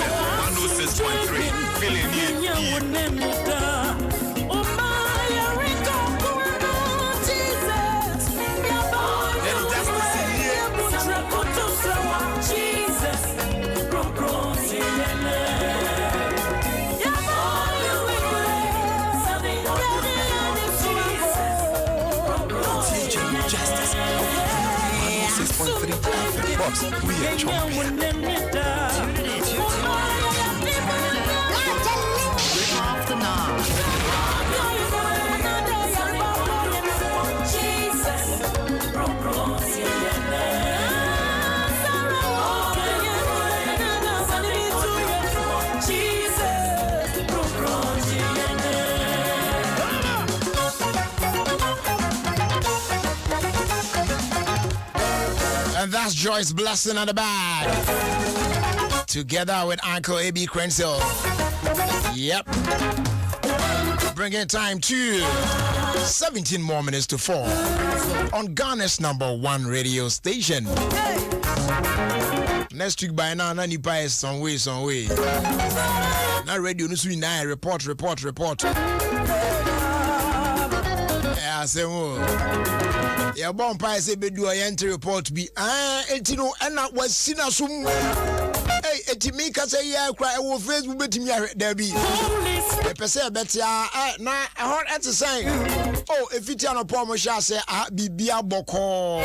106.3. Feeling it. Box, we are champion. And that's Joy's blessing on the bag. Together with Uncle Ofie Kwanso. Yep. Bringing time to 17 more minutes to 4 on Ghana's #1 radio station. Next week by now, Nani Pai is some way. Now radio news we now report. Yeah, say your bomb pie say be do a entry report be etino and that was sina sum. Hey, etimika say yeah cry wo Facebook betimi there be. E pese betia na hot at the sign. Oh, if it no pom sha say bibia boko.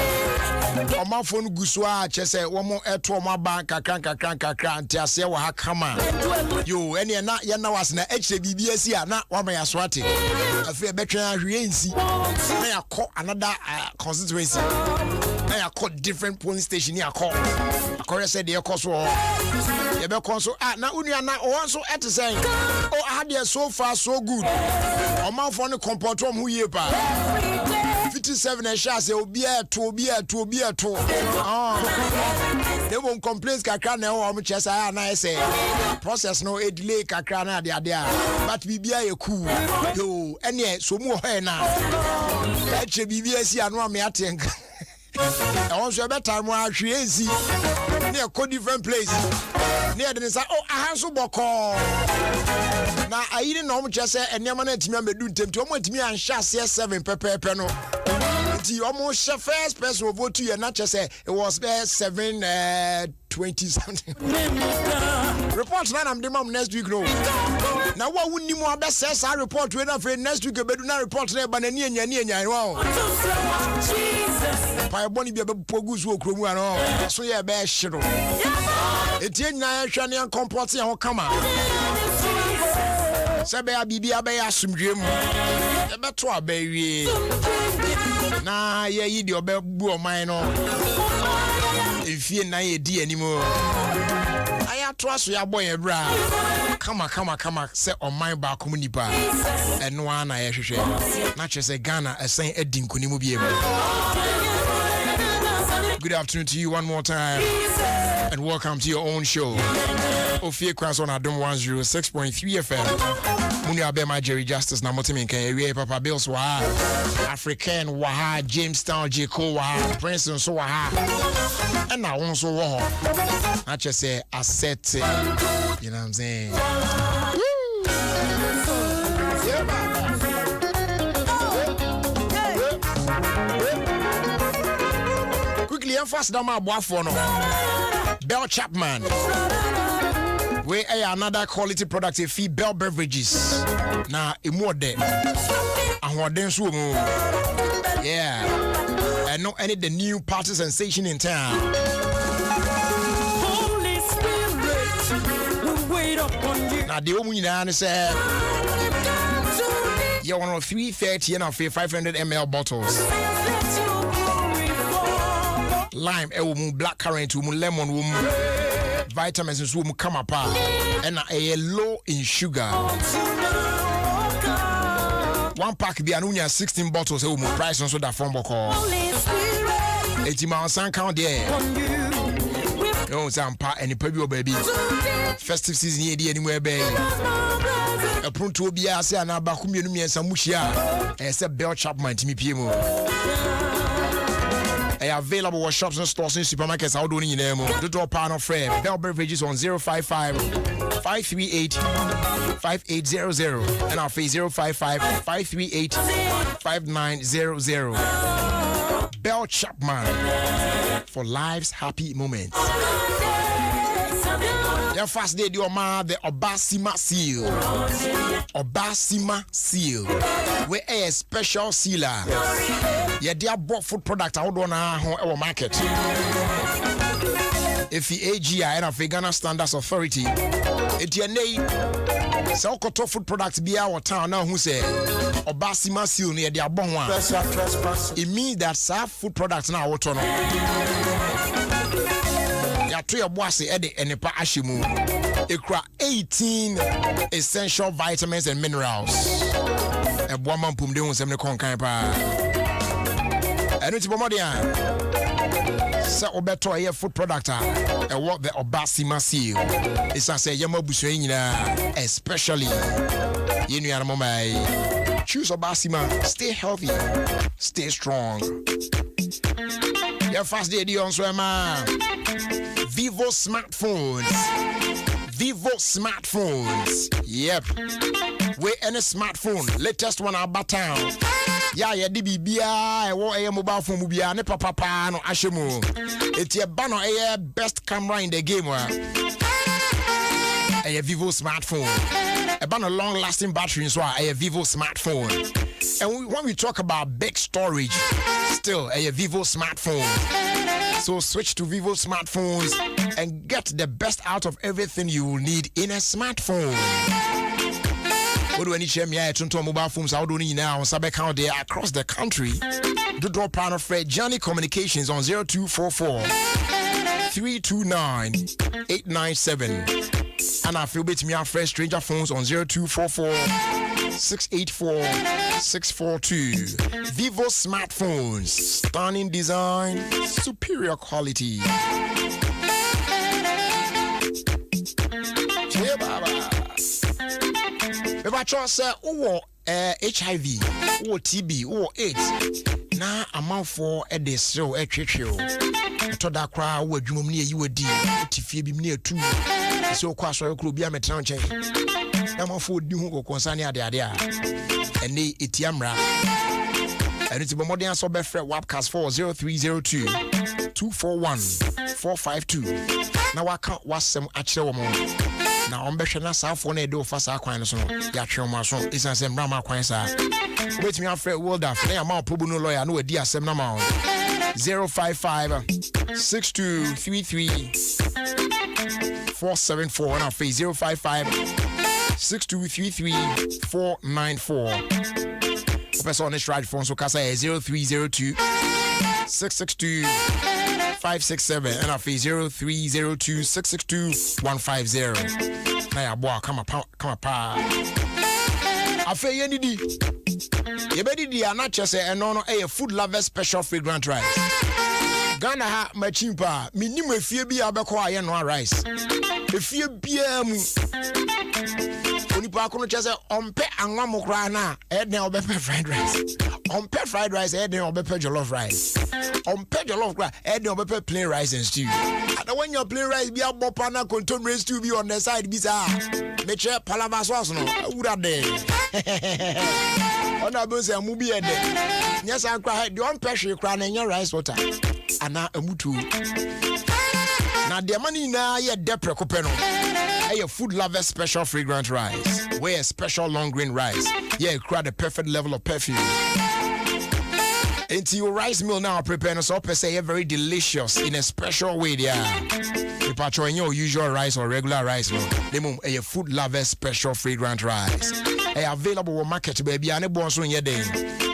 Oma phone guso a che say wo mo eto oma bank kakran antiase wo ha kama. Yo ene na ye na was na eche bibia si a na wa ma ya swate. Afi betwa ahwe nsi. Na ya call another constituency. Na ya call different polling station ya call. Akore say dey call so. You be conso na unia na o so et say oh I had so far so good. O man for no comport who ye pa 57 and sha say obi a to they won't complain kakra na o mo chesa na say process no e delay kakra na de but bibia ye cool yo ene so mu ho na e che bibia si anu am atenk I want to better more actually near different place. Near the say, oh, I have so boko. Now I didn't know just say and Yamana Timmy do them to want me and chassis 7 pepper penno. The almost first person who vote to you, not just say it was there 720 something. Report now I'm the mom next week. No. Now what would you more best says I report when I next week but do not report there but near wow. By Bonnie be a pogus will crew and all. So yeah, bear shit. It's in Nigerian comporting or come out. Sabia Bibia Bay Asum Jim. The better baby. Nah, yeah, you do a boo minor. If you're not a D anymore. I trust your boy, bra. Come on, say on my back communipa. And one I share. Not just a Ghana, a Saint Edin Kunimubi. Good afternoon to you one more time, and welcome to your own show. Ofie Kwanso on Adom 106.3 FM. Munia be my Jerry Justice na motimi kan ewie Papa Bills wa African wa Jamestown Jeko wa Princeton so wa and na won so wo. I just say asset, you know what I'm saying? Quickly fast down my boy for no. Bell Chapman. We another quality product fee Bell beverages. Now more there. And what then so yeah. And not any the new party sensation in town. Holy Spirit, we'll wait upon you. Now the woman and say you want 330 and 500 ml bottles. Lime, black currant, lemon, vitamins, and come apart, and a low in sugar. One pack be anunya 16 bottles. Price on so that phone call. 80 miles count there. No, some part any baby. Festive season here anywhere, baby. A pronto be a say an abacumi and some mushia. Except Bell Chapman to me, PMO. Available at shops and stores in supermarkets. How do you name the door panel frame? Bell beverages on 055 538 5800 and our face 055 538 5900. Bell Chapman for life's happy moments. Your first day, your man, the Obasima seal. Obasima seal. We a special sealer. Yeah, they are bought food product out on our market. If the AGI and a Ghana Standards Authority, it's your name. So, food products be our town now who say Obasima seal near their bon one. It means that some food products now what on. Ya to your boss ede enipa ashimu. Ekra 18 essential vitamins and minerals. E boama mpum de hunsem ne konkan pa. Enu ti bomodia. Se obeto ye food product e what the Obasima seal. It's say yema busu nyina especially yenu ya mama. Choose Obasima, stay healthy, stay strong. Your first day on swema. Vivo smartphones. Vivo smartphones. Yep. We any smartphone. Latest one about town. Yeah, DBBI. What a mobile phone mobile. Ne papa no ashemu. It's your banner a best camera in the game. A Vivo smartphone. A banner long lasting battery so a Vivo smartphone. And when we talk about big storage, still a Vivo smartphone. So switch to Vivo smartphones and get the best out of everything you will need in a smartphone. What do I need to mobile phones? How do you now? Sabe count there across the country. The door panel Fred Johnny Communications on 0244 329 897. And I feel bit me our fresh stranger phones on 0244 684 642. Vivo smartphones, stunning design, superior quality. Che baba. Beba trust HIV, or TB, or AIDS. Na amount for a day so a trichio. To that crowd where you near you a deal, if you be near two. So quite a club, be a metan chain. I'm for you concerning the idea. And they itiamra. And it's a modern sober fret webcast 40302 241 452. Now I can't watch some actual more. Now I'm better than South one do for Saquan. Yachio Mason is a same Rama Quansa. Wait me out Fred Wildaf. They are more Pubuno lawyer, no dear Sem Namon 055 6233 474 and our face 055 6233 494. Professor on this right phone so Casa 0302 662 567 and our face 0302 662 150. Now boy come up I feel you need you better the anacha say and no a food lover special fragrant rice. Ghana ha machimpa minimum if you be abekwa ye no rice. If you be onipa kono chese ompe anwa mokra na e den obepe fried rice. Ompe fried rice e den obepe jollof rice. Ompe jollof rice e den obepe plain rice and stew. And when your plain rice be abopa na contemporary stew be on the side be sa me che palava sauce no ura de. Ona bo se mu bi e de. Nyesa akra de on pehwe kra na nya rice water. Ana amutu. Na de mani na ye depre kopeno. A food lover special fragrant rice. Wear a special long grain rice. Yeah, create the perfect level of perfume. Into your rice meal now prepare so per se very delicious in a special way. Yeah. If you try your usual rice or regular rice, a food lover special fragrant rice. Available on market baby and a bonus in your day.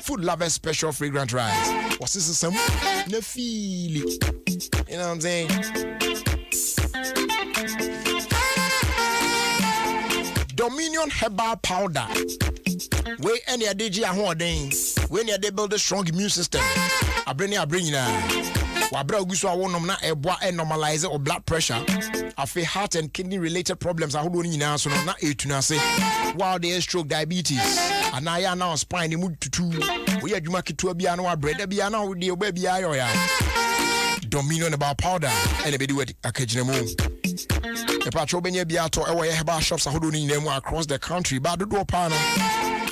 Food lover special fragrant rice. What's this some? No feel it. You know what I'm saying? Dominion herbal powder. We any ADG ahoden. When you build a strong immune system. I bring now. Wabra guso awonom na eboa e normalize or blood pressure. Afi heart and kidney related problems ahodo nyina so no na etuna se. While there is stroke, diabetes. Anaya now spine mu tutu. We adwuma ketua bia na wa breda bia na wo de oba bia yo ya. Dominion about powder and a bit with a kajinamu. A patrol benya biato away herbal shops across the country, but the door panel.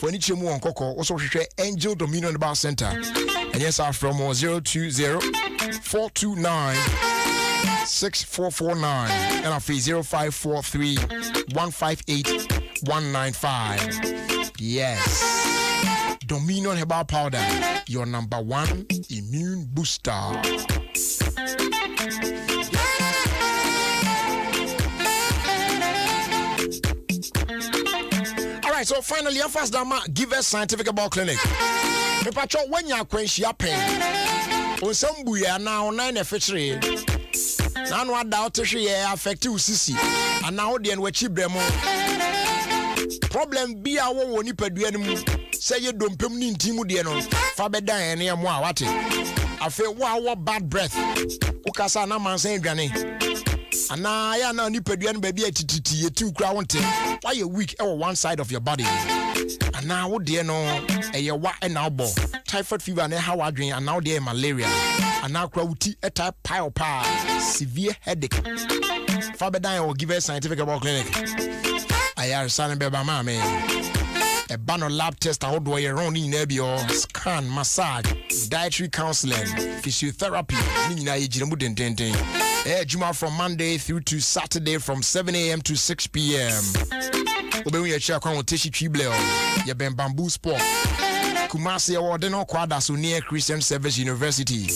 When it's your on Coco, also share Angel Dominion Bar Center. And yes, I'm from 020-429-6449 and I'll fee 0543-158-195. Yes. Dominion Herbal Powder, your number one immune booster. Alright, so finally, I first dama give us scientific about clinic. Patrol when you are quenching your pain. On some buya now, 9 featuring. Now, what doubt to share affect you, Sissy. And now, the end, what you bremo. Problem be our one nipa say you don't pay me in Timu Diano. Faber die and near moi, what? I feel wow, bad breath. Ukasa na man saying, Granny. And now I am nipa duan baby at TT, 2 crown. Why you weak or one side of your body? And now, what dear no, a year what an elbow, typhoid fever, and how I drink, and now there malaria. And now crowty a type pile power, severe headache. Faber die will give us scientific about clinic. I are son baby mammy. A banner lab test how do I run in nebio, scan, massage, dietary counseling, physiotherapy, Juma from Monday through to Saturday from 7 a.m. to 6 p.m. Obe we check on Tishi Tribleo, ya ben bamboo sport. Kumasi award no kwada so near Christian Service University.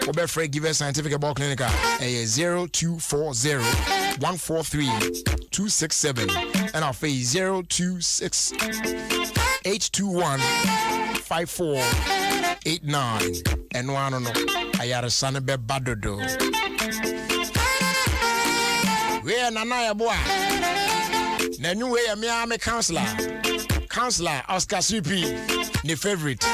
Obe Fred give us scientific about clinical 0240-143-267 and our face 026-821-5489 and one no ayara sana be badodo. Where nanaya boy? Nanu way me counselor. Counselor Oscar Supi, the favorite.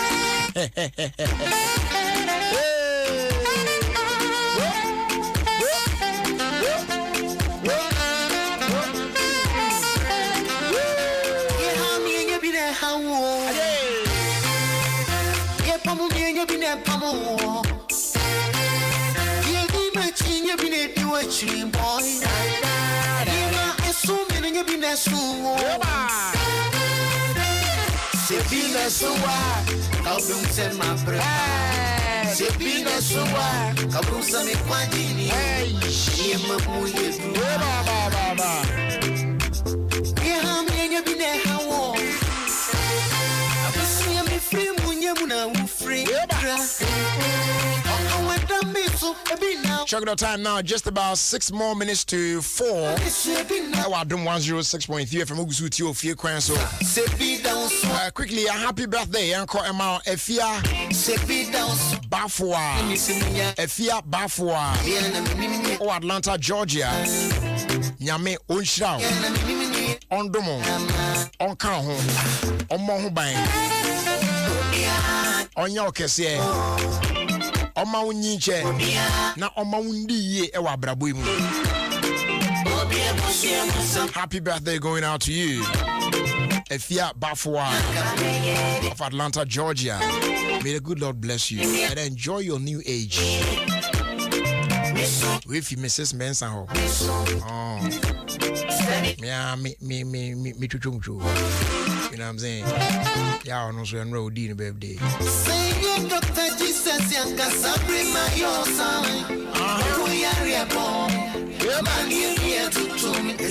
Sebina suwa, kabung sema bre. Sebina suwa, kabung sema kwajini. Yema muye tu. Ba. Yeham yenye bine hawo. Abusu yemi free munye muna ufree. Check the time now, just about 6 more minutes to 4. Adom 106.3 from Ofie Kwanso. Quickly, a happy birthday, Uncle Emma Efia Bafua. Efia Bafua. Oh, Atlanta, Georgia. Nyame Onshao. Ondomo. Onkaho. Omohubain. Onyo Kese. Oma unyiche na oma undiye ewa brabuimu. Happy birthday going out to you, Efia Bafua of Atlanta, Georgia. May the good Lord bless you and enjoy your new age. With you, Mrs. Mensa. Oh, me chuchumchu. You know what I'm saying? Yeah, I know so I'm road in birthday. Dr. Jesus yanka sabri mayosa.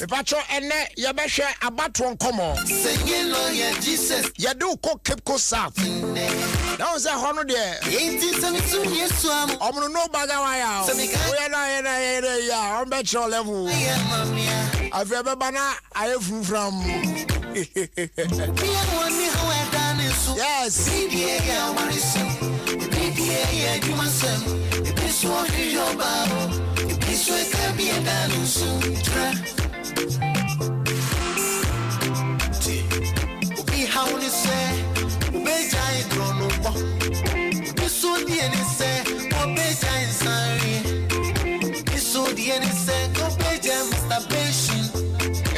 Pacho ene yabeshe abatwon komo. Senye lawyer Jesus. Yadu ko Cape Coast South. That was a hono there. Omo no bagawa ya. We na on bet your level. I've ever bana I from yes.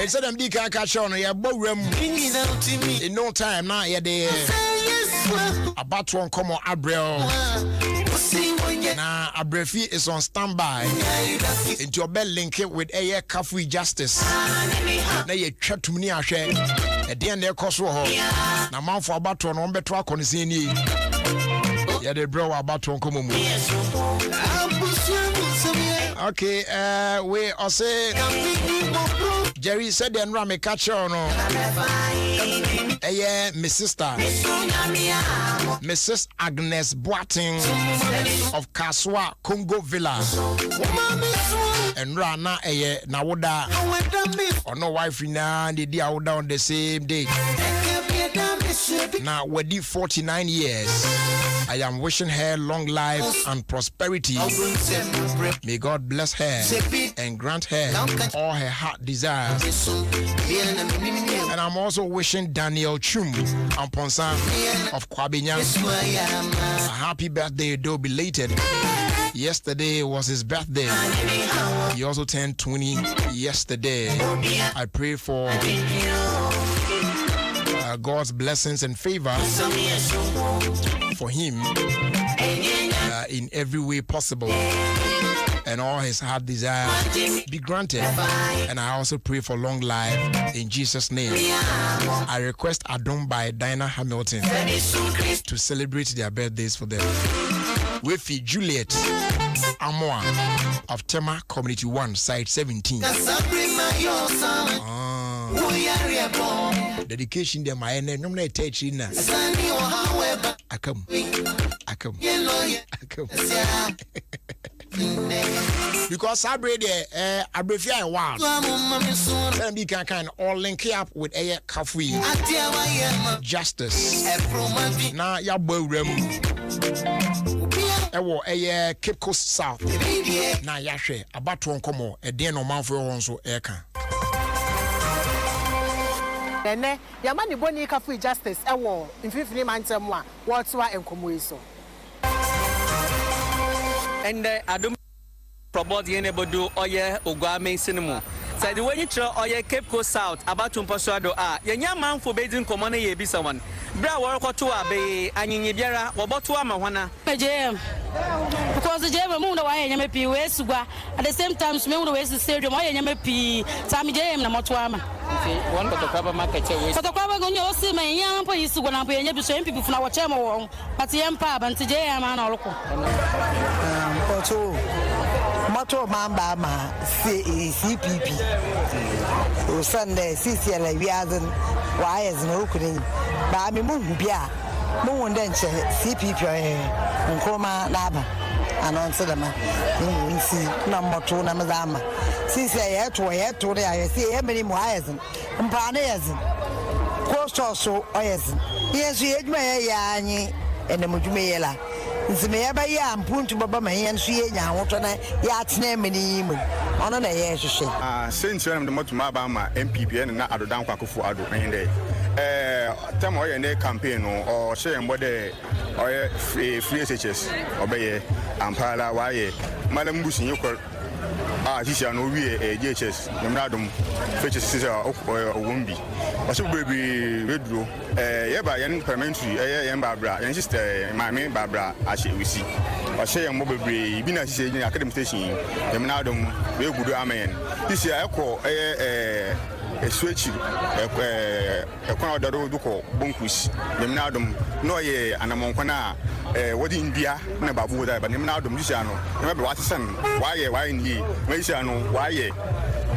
It's a big catch on your bow in no time now. You're there about one come on Abril. Now, Abrefi is on standby. Into your bell link it with a Kafui Justice. Now, you chat to me, I share. At the end, they're cost. Now, man for about to one better on the scene. Yeah, they bro about to come. Okay, we also Jerry said, and Rami catch on. Yeah, my sister, Mrs. Agnes Boating of Kaswa, Congo Villa. And Rana, Nawoda, or no wife now, the day out on the same day. Now, we're 49 years. I am wishing her long life and prosperity. May God bless her and grant her all her heart desires. And I'm also wishing Daniel Chum Amponsa of Kwabinya a happy birthday, though belated. Yesterday was his birthday. He also turned 20 yesterday. I pray for God's blessings and favor for him in every way possible, and all his heart desires be granted. And I also pray for long life in Jesus' name. I request Adom by Dinah Hamilton to celebrate their birthdays for them. Wefi Juliet Amoa of Tema Community 1, Site 17. Dedication there, my name, no teaching. I come. Because I bread I brief you a while. Then we can all link up with a coffee. Justice. Now, your boy a Cape Coast South. Now, Yashe, about to come a day no man for also aircan. Nene, Yamani Boni Kafui Justice, a war in 15 months and one, what's why and Comuiso. And I don't promote the enable do Oye Ogame Cinema. Said the way you try Oye Cape Coast South about to Passuado are young man for Beijing Common ye be someone. Bra work to abe and in Ybiera or Botuama Wana. Because the Jam Moon away and MP West at the same time, Smoon West Stadium, I am MP Sammy Jam Namotuama. One of the cover market. So the cover going to see my young police to go and pay you same people from our channel, but the Empire and today I'm an oracle. Moto mamba ma CPP. O Sunday CCL wiazen wires no kuni. Ba mi mu bia. Mu wondenche CPP nkoma laba. Announce them. See na moto na mazama. CCL to there see every wires. Mpane yezen. Kosto so oyes. Yes we edma ya anyi ene mujume yela. Nsimeyaba ya mpuntu baba mayen suye nya woto na ya tena mani mu ono na ye hwehwe sentu na mde ma ma MPP na adodan kwakofu ado ende tem oye ne campaign no o she mbode oye free SHS obeye ampala waye madam busin yekor sisi no wie JHS nyamra Adom fetches sisi owombi wasu bebi reduro yeba yen parliamentary yen babra yen sister mame babra ahye wisi wahye yen mobebe bi na sisi yen academic station nyamra Adom we gudu amen sisi ekọ switch ekwa odaro duko bonkus nyamra Adom no ye anamonkwana wodi India na babu da ba nyamra Adom sisi ano nyambe watsen waye ni Maisha no waye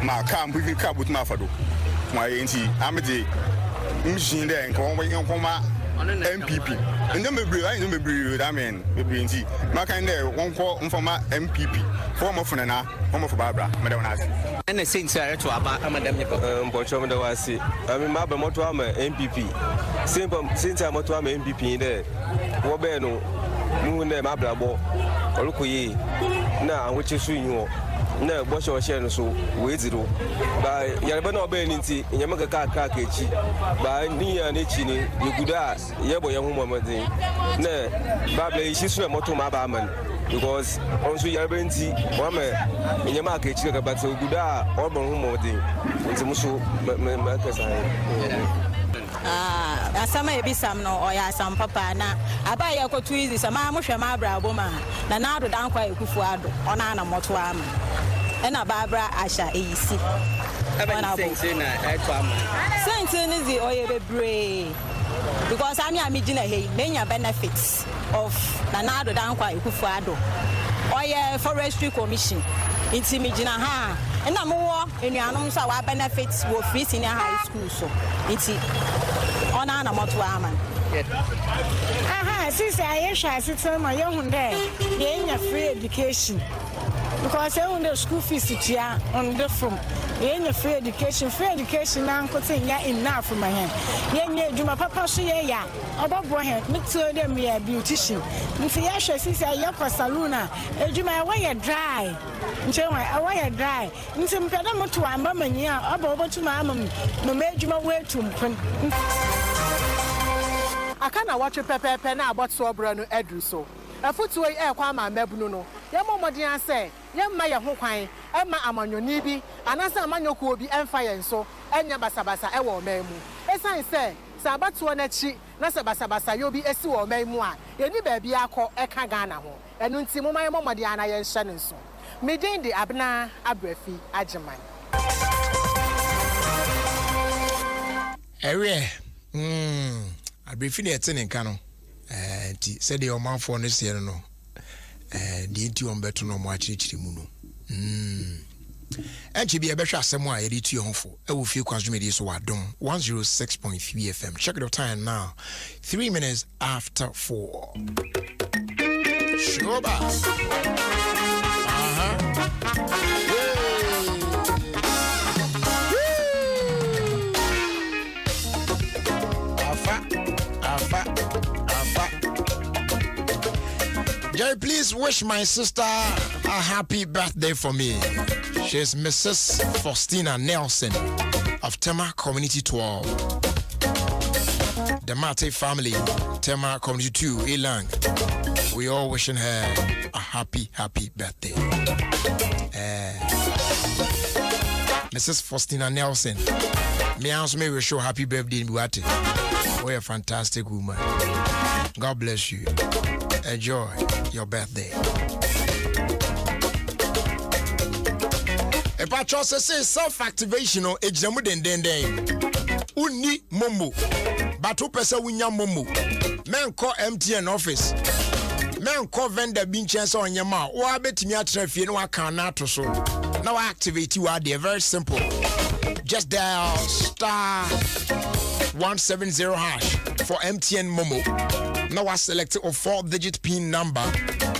ma ka mbi ka but ma fado waye nti amede mjin de nko ma MPP ndo mebre ayi ndo mebre da men mebre nti ma kan de wonko mfoma MPP form of na form of babra madam na And since I to about Madam Bochom de wasi ami ma be moto ama MPP simple since I moto ama MPP de wo be no mu ne ma brabo olukoyi na anwoche su yin na bo sho share no so we zero ba yareba na oba ni nti nyama ka echi ba ni ya ne chi ni yeguda yebo ye hu momadin na ba bla ishi su na moto ma ba man because also yareba nti wa ma nyama ka echi ka ba te yeguda o bo hu momadin nti muso ma ka sai Asama ebisam no oya asam papa na aba ya ko tu izi sama mo hwe ma abra aboma na na ado dan kwa ekufu ado ona na moto ama na babra asha eyisi aba sense na eto ama sense ni zi oye bebre because ami amigina hey menya benefits of na ado dan kwa ekufu ado oye forestry commission inti migina ha na mo wo enuanom so wa benefits wo free senior high school so inti ona na moto ama aha since I shall sit on my young day in free education because I own the school fees on the from in free education now cutting enough for my hand yen do my papa so ya about boy me to them me a beautician if ya shall since I yako saluna do my way dry nche I way dry nti mpeda mo to amba mania about to my mum no made my way to aka na watwe pepepe na abotso obro no edu so afutuo e kwa ma mabunu no ye momodin ase ye mma ye ho kwan e ma amanyoni bi anasa amanyoko obi emfa ye nso enya basabasa e wo mamu esan se sabatuo na chi na sabasabasa yo bi esi wo mamu a ye ni ba bi akọ e ka Ghana ho enu nti mo maye momodin ana ye nhye ne nso medin de abna abrafi ageman ewe abrifi na ete ne nka no ti said the man for no se no the nti on beto no mo akirikiri mu no enchi bi e behwa asem a yedi tu honfo e wo Ofie Kwanso media so Adom 106.3 FM. Check the time now, 3 minutes after 4. Shoba Jerry, please wish my sister a happy birthday for me. She's Mrs. Faustina Nelson of Tema Community 12. The Mate family, Tema Community 2, Elang. We all wishing her a happy birthday. Mrs. Faustina Nelson, me also may wish you a happy birthday in Buate. Oh, you're a fantastic woman. God bless you. Enjoy your birthday. A patron says self-activation or exam den. Uni momo. But who person winya momo. Men call MTN office. Men call vendor bin chance on your mouth. Or I bet me at traffic no account to so. Now activate you are there. Very simple. Just dial *170# for MTN Momo. Now I select a 4-digit PIN number.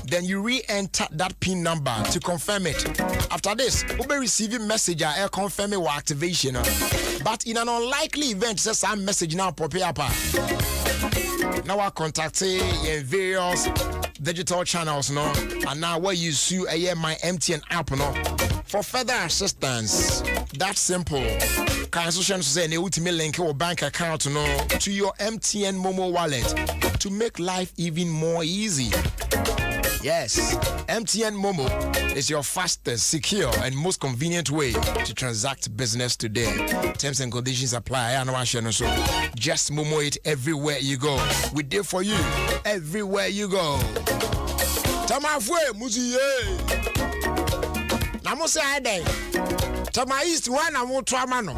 Then you re-enter that PIN number to confirm it. After this, you'll be receiving message I confirm your activation. But in an unlikely event, says some message now pop up. Now I contact various digital channels no, and now where you see my MTN app no for further assistance. That's simple. Cancellation say ne ultimate link or bank account no to your MTN Momo wallet to make life even more easy. Yes, MTN Momo is your fastest, secure, and most convenient way to transact business today. Terms and conditions apply. So just Momo it everywhere you go. We did for you everywhere you go. Tamafwe muziye. Namusa ade. Tama East one amu twamano.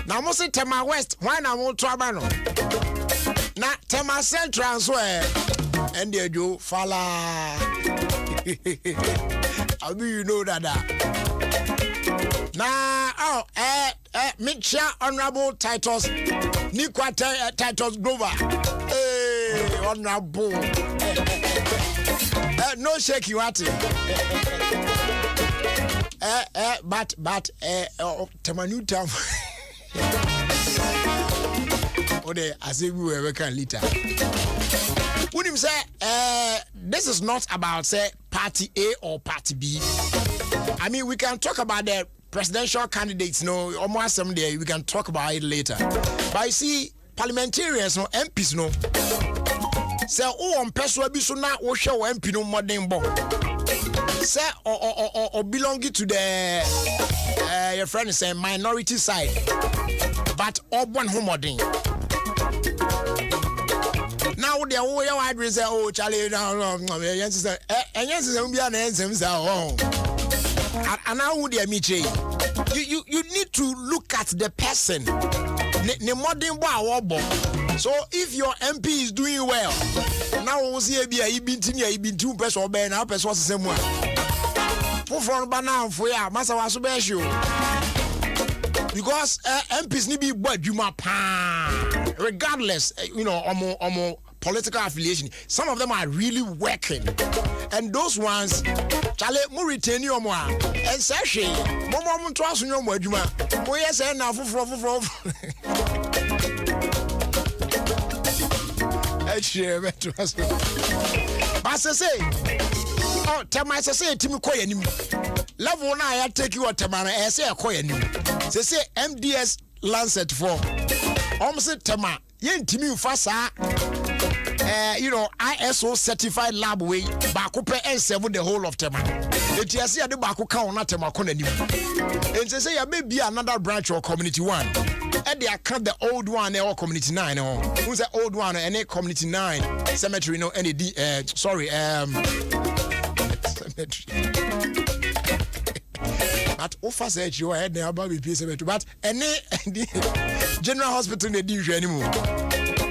Namusa Tama West one amu twamano. Na Tama Central swear. And there you fala. How do you know that? Now, Mitcha Honorable Titus, Nikwa Titus Grover. Hey, Honorable. No shake you at it. But, Tamanuta. Okay, I say we were working later. Would him say, this is not about, say, party A or party B. I mean, we can talk about the presidential candidates, no, almost someday, we can talk about it later. But you see, parliamentarians, no, MPs, no, say, oh, on person, be so now, oh, show MP no more than bomb. say or belonging to the your friend is a minority side, but one homoding. Now the whole wide say, oh Charlie, no, yes, and yes, be an answer. And now would you need to look at the person. The modern boy. So if your MP is doing well, now we'll see a been 2 person or ben up as what's the same one. For banana for ya, Master was special. Because MPs need be what you regardless, more political affiliation. Some of them are really working, and those ones, Charlie, more retain your more and sachet, more trust in your more. Oh yes, and now for. But say, oh, tell my say, Timmy Koyanim. Level now, I take you at Tamara, I say a Koyanim. They say MDS Lancet for almost Tama, Yen Timmy Fasa. ISO certified lab way bakupe N7 the whole of Tema. It is the baku count not Tema Konani. And they say maybe another branch or community 1. And they account the old one or community 9 or who's the old one and a community 9 cemetery no any cemetery. But offer said you had the above cemetery, but any general hospital they do anymore.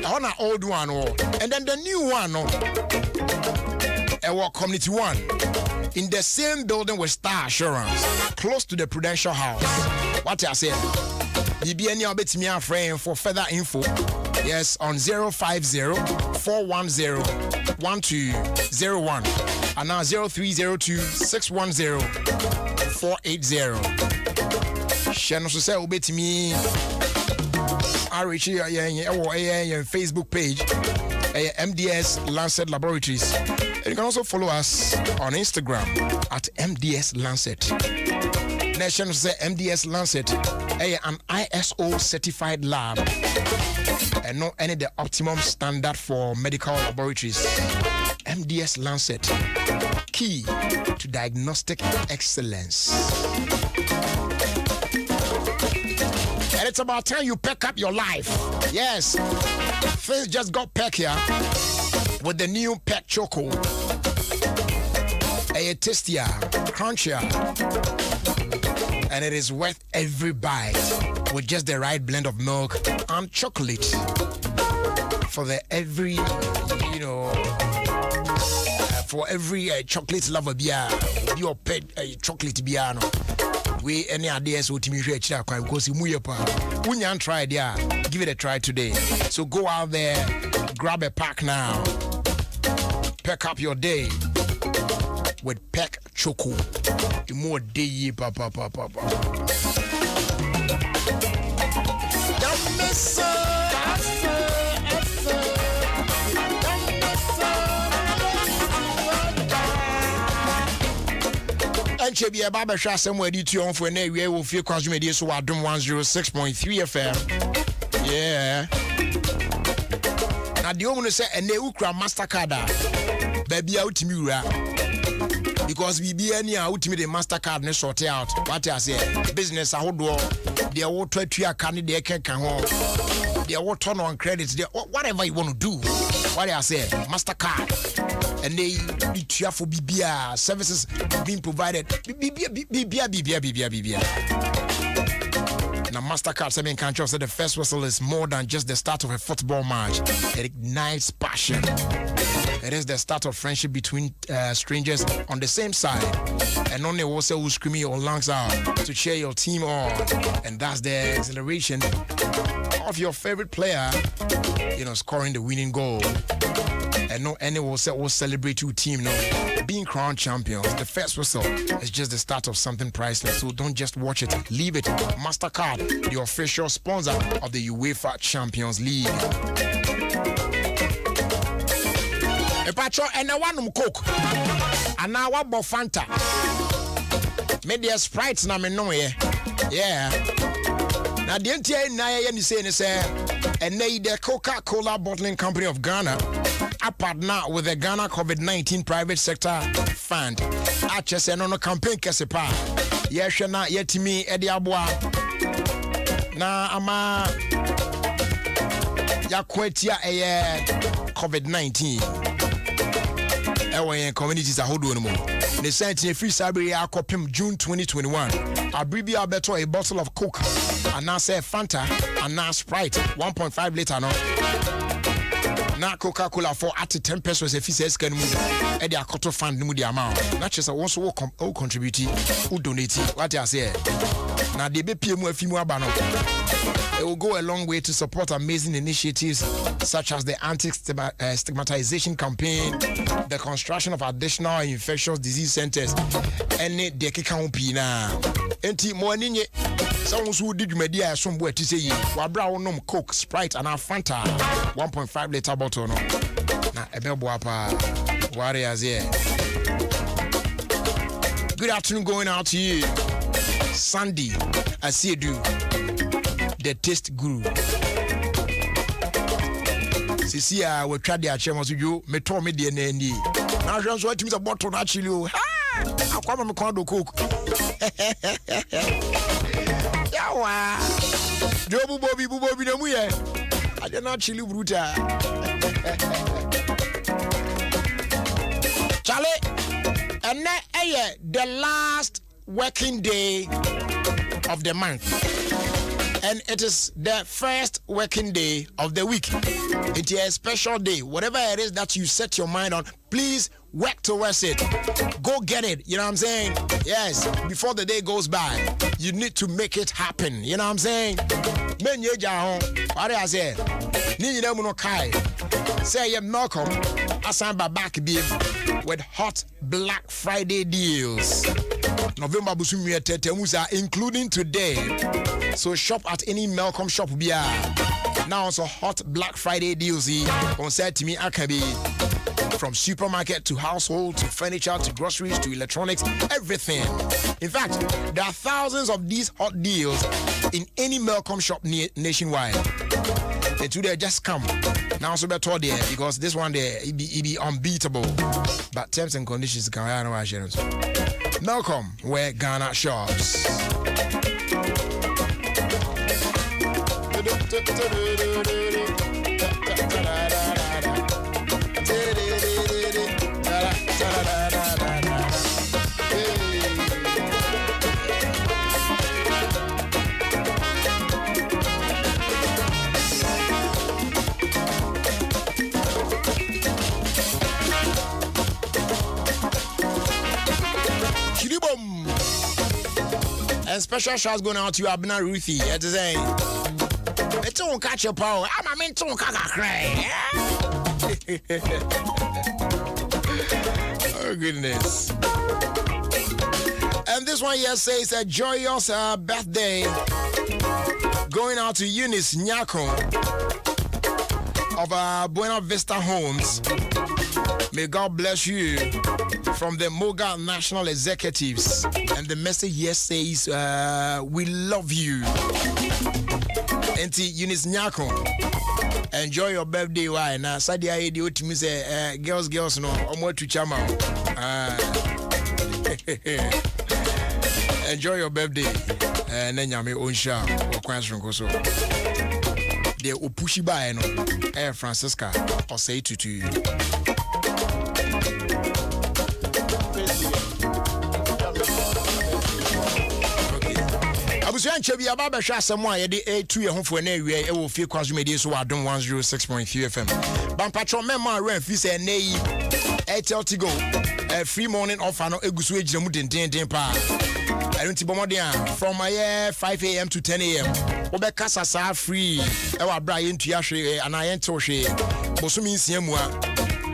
On an old one, and then the new one, community 1 in the same building with Star Assurance, close to the Prudential House. What I say? BBN you bet me a friend for further info. Yes, on 050-410-1201 and now 0302-610-480. Shano so say obet me. I reach your Facebook page, MDS Lancet Laboratories. And you can also follow us on Instagram at MDS Lancet. Nation say MDS Lancet, an ISO certified lab, and not any the optimum standard for medical laboratories. MDS Lancet, key to diagnostic excellence. And it's about time you pack up your life. Yes. Things just got packed here with the new Pack Choco. A tastier, crunchier. And it is worth every bite with just the right blend of milk and chocolate. For every chocolate lover beer, your pet chocolate beer. We any ideas what me reach that because you when you try it, give it a try today. So go out there, grab a pack now, pack up your day with Pack Choco. The more day, papa. Don't miss Chebi a Baba Sha somewhere to on for an area will feel consumer so Adom 106.3 FM. Yeah. Now the woman say a Neukra Mastercard. Baby out to me, because we be any out to me the Mastercard and sort out. What I say, business I hold they are what to your candidate can home. They are what turn on credits, they whatever you want to do. What I say, Mastercard. And they cheer for BBR services being provided. BBR. Now, Mastercard 7 countries said the first whistle is more than just the start of a football match. It ignites passion. It is the start of friendship between strangers on the same side. And only also will scream your lungs out to cheer your team on. And that's the exhilaration of your favorite player, scoring the winning goal. And no any will celebrate your team, being crowned champions. The first whistle is just the start of something priceless. So don't just watch it, leave it. Mastercard, the official sponsor of the UEFA Champions League. A patro and a one coke. And now what about Fanta? Maybe a Sprite na me no yeah. Now the NTA na you say and the Coca-Cola Bottling Company of Ghana apart now with the Ghana COVID-19 Private Sector Fund. HS no campaign kesepa. Yesha na yetimi edi abwa. Na ama yakwetia eye COVID-19. Ewe communities ahodo no mo. The sentence free Sabri akopim June 2021. Abribi abeto a bottle of Coke and now say Fanta and now Sprite 1.5 liter no. Na Coca-Cola for at 10 pesos if he says can move. Eddie Akoto fund mu the amount. Not just also will contribute who donate what I say. Now the BPM FM abano. It will go a long way to support amazing initiatives such as the anti-stigmatization campaign, the construction of additional infectious disease centers, and the Kikaumpi na. Enti morning, someone who did media somewhere to say, Wabra nom Coke, Sprite, and a Fanta 1.5 liter bottle. No, na Ebelboapa, warriors here. Good afternoon, going out to you, Sandy. I see you do. The taste guru. Sisi we try the achema so you me to me de na ni. Na hwe so atimi se bottle na chili o. Ha! Akwa me kon do Coke. Yawa. Jo bubobi na mu ye. Ade na chili bruta. Chale. And the last working day of the month. And it is the first working day of the week. It is a special day. Whatever it is that you set your mind on, please work towards it. Go get it. You know what I'm saying? Yes. Before the day goes by, you need to make it happen. You know what I'm saying? Men ye jahon. What I say? Ni ne muno kai. Say ye Malcolm. Asan back beam with hot Black Friday deals. November busumi tetemusa including today. So shop at any Malcolm shop bia. Now also hot Black Friday deals on said to me Akabi. From supermarket to household to furniture to groceries to electronics, everything. In fact, there are thousands of these hot deals in any Malcolm shop nationwide. And today just come. Now so better there because this one there it be unbeatable. But terms and conditions can I know I share. Malcolm, where Ghana shops. And special shouts going out to Abna Ruthie. It's saying, "It's on catch your power. I'm a man to cry." Oh goodness! And this one here says a joyous birthday going out to Eunice Nyako of Buena Vista Homes. May God bless you from the Moga National Executives. And the message here says, we love you. Enti Eunice Nyako, enjoy your birthday. Why? Now, Sadia Edi Otimi say, girls, no, omo to chama. Enjoy your birthday. And then yami onsha or Kwanso so. The Opushi ba no, Air Francisca or say to you. Abusuan chebi ababa hwa asemo a ye de etu ye hofo na ewie e wo Ofie Kwanso media so Adom 106.3 FM. Bampatro mema ran fi se na yi Airtel Tigo free morning offer no egusu ejira mu den pa. I don't think from 5 a.m. to 10 a.m. Obeka sasa free. Ewa bra ye ntua hwe ana ye nto hwe. Bosumi nsia mu a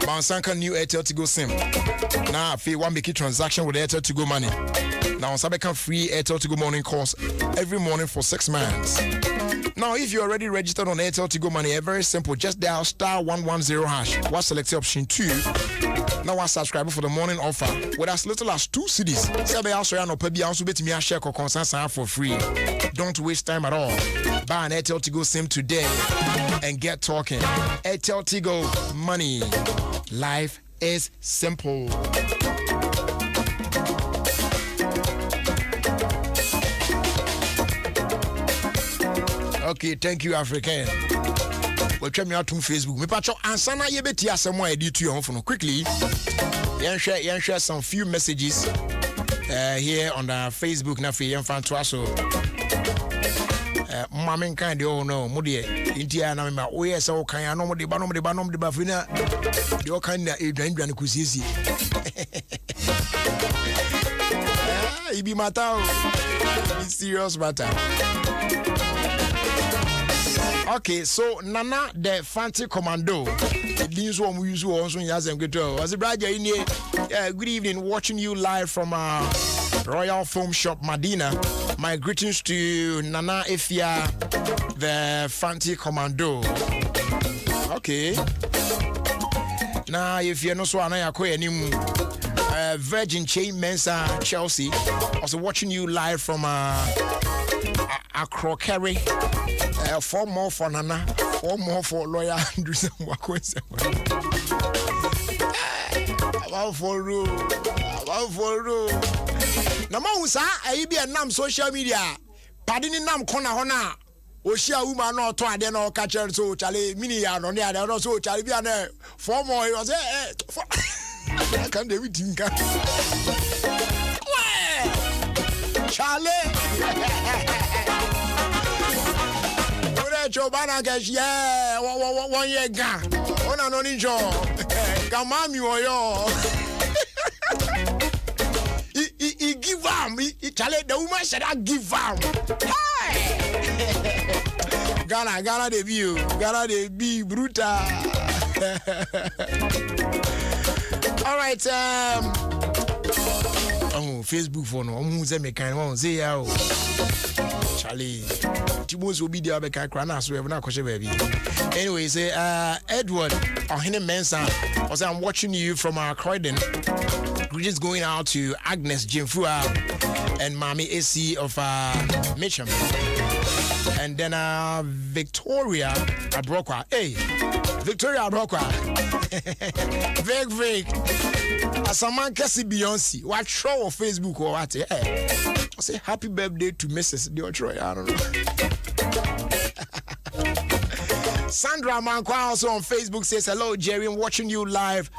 Bansanka new Airtel Tigo SIM. Now if you want make a transaction with Airtel Tigo money. Now on Sabeka free Airtel Tigo morning calls every morning for 6 months. Now, if you're already registered on Airtel Tigo Money, very simple. Just dial *110#. What select option 2. Now, I subscribe for the morning offer with as little as 2 CDs. Say also no pay also bet me a share concern for free. Don't waste time at all. Buy an Airtel Tigo SIM today and get talking. Airtel Tigo Money. Life is simple. Okay, thank you, African. Well, check me out on Facebook. Me pacho ansana ye beti asemo edi to your phone quickly. Share some few messages here on the Facebook na fe yemfa to aso. Mama kan de no mo de intia na me ma o yes o kan no mo de ba fina de o kan na edwan kusisi. Ibi mata o. It's serious matter. Okay, so Nana the Fancy Commando. These one we use also in Yazem Ghetto. As a brother, good evening, watching you live from Royal Foam Shop, Medina. My greetings to Nana Ifia, the Fancy Commando. Okay. Now, if you're not so anymore, Virgin Chain Mensa Chelsea. Also watching you live from Accra Kerry. 4 more for Nana, 4 more for lawyer Andrews and Wakwese. About for rule. Namausa, I be a nam social media. Pardon nam corner hona. Oshia woman or to then or catcher so Charlie mini on the other also Charlie be 4 more. He was I can't do it. Charlie. Chobana gash yeah 1 year ga ona no ni jo gamami oyo he give am he chale the woman said I give am hey Ghana they be brutal. All right Facebook for no say me kind one say ya Charlie Timos will be there because Krana so we have not baby. Anyway, say Edward Ohene Mensa was I'm watching you from Croydon. Greetings going out to Agnes Jimfua and Mami AC of Mitcham. And then Victoria Abrokwa. Hey, Victoria Abrokwa. Vic. As a man can see Beyonce. What show on Facebook or what? Hey. I say happy birthday to Mrs. Deotroy. I don't know. Sandra Mankwa also on Facebook says hello Jerry, I'm watching you live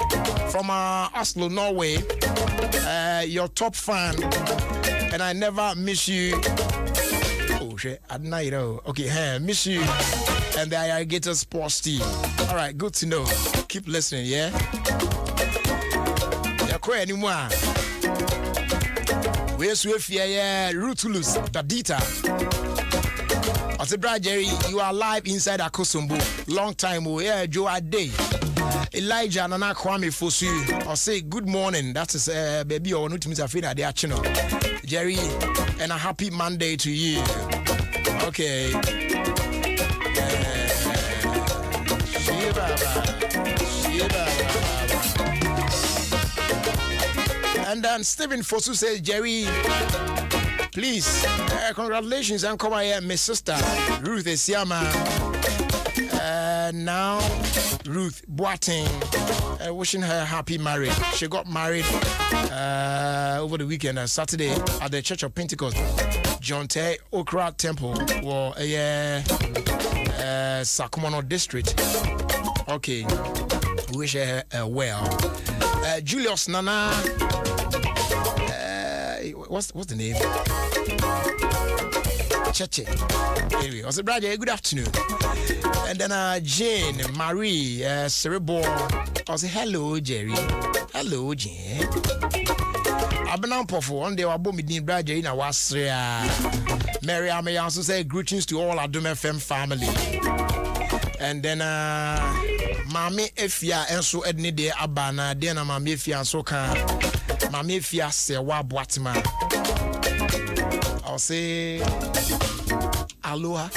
from Oslo, Norway. Your top fan and I never miss you. Oh shit, at night okay, miss you and the Irrigator Sports team. All right, good to know. Keep listening, yeah. Quite anymore. Where's with Rutulus, Dadita? I said, Brad Jerry, you are live inside Akosombo. Long time, Joe Ade. Elijah Nana Kwame Fosu. I say, good morning. That is baby, or not to miss a friend at the channel. Jerry, and a happy Monday to you. Okay. And then Stephen Fosu says, Jerry, please, congratulations and come here, my sister, Ruth Esiama. Now, Ruth Boateng, wishing her happy marriage. She got married over the weekend, Saturday, at the Church of Pentecost, John Tay Okra Temple, or Sakumono District. Okay, wish her well. Julius Nana. What's the name? Cheche. Anyway, I said, brother, good afternoon. And then Jane Marie Cerebral. I said, hello, Jerry. Hello, Jane. I've been on for one day. I bought me the brother in a wasria. Mary, I may also say greetings to all Adom FM family. And then Mami Efia and so Edney de Abana, then Mami Efia and so can. Mami Efia se wa boatima. I'll say aloha.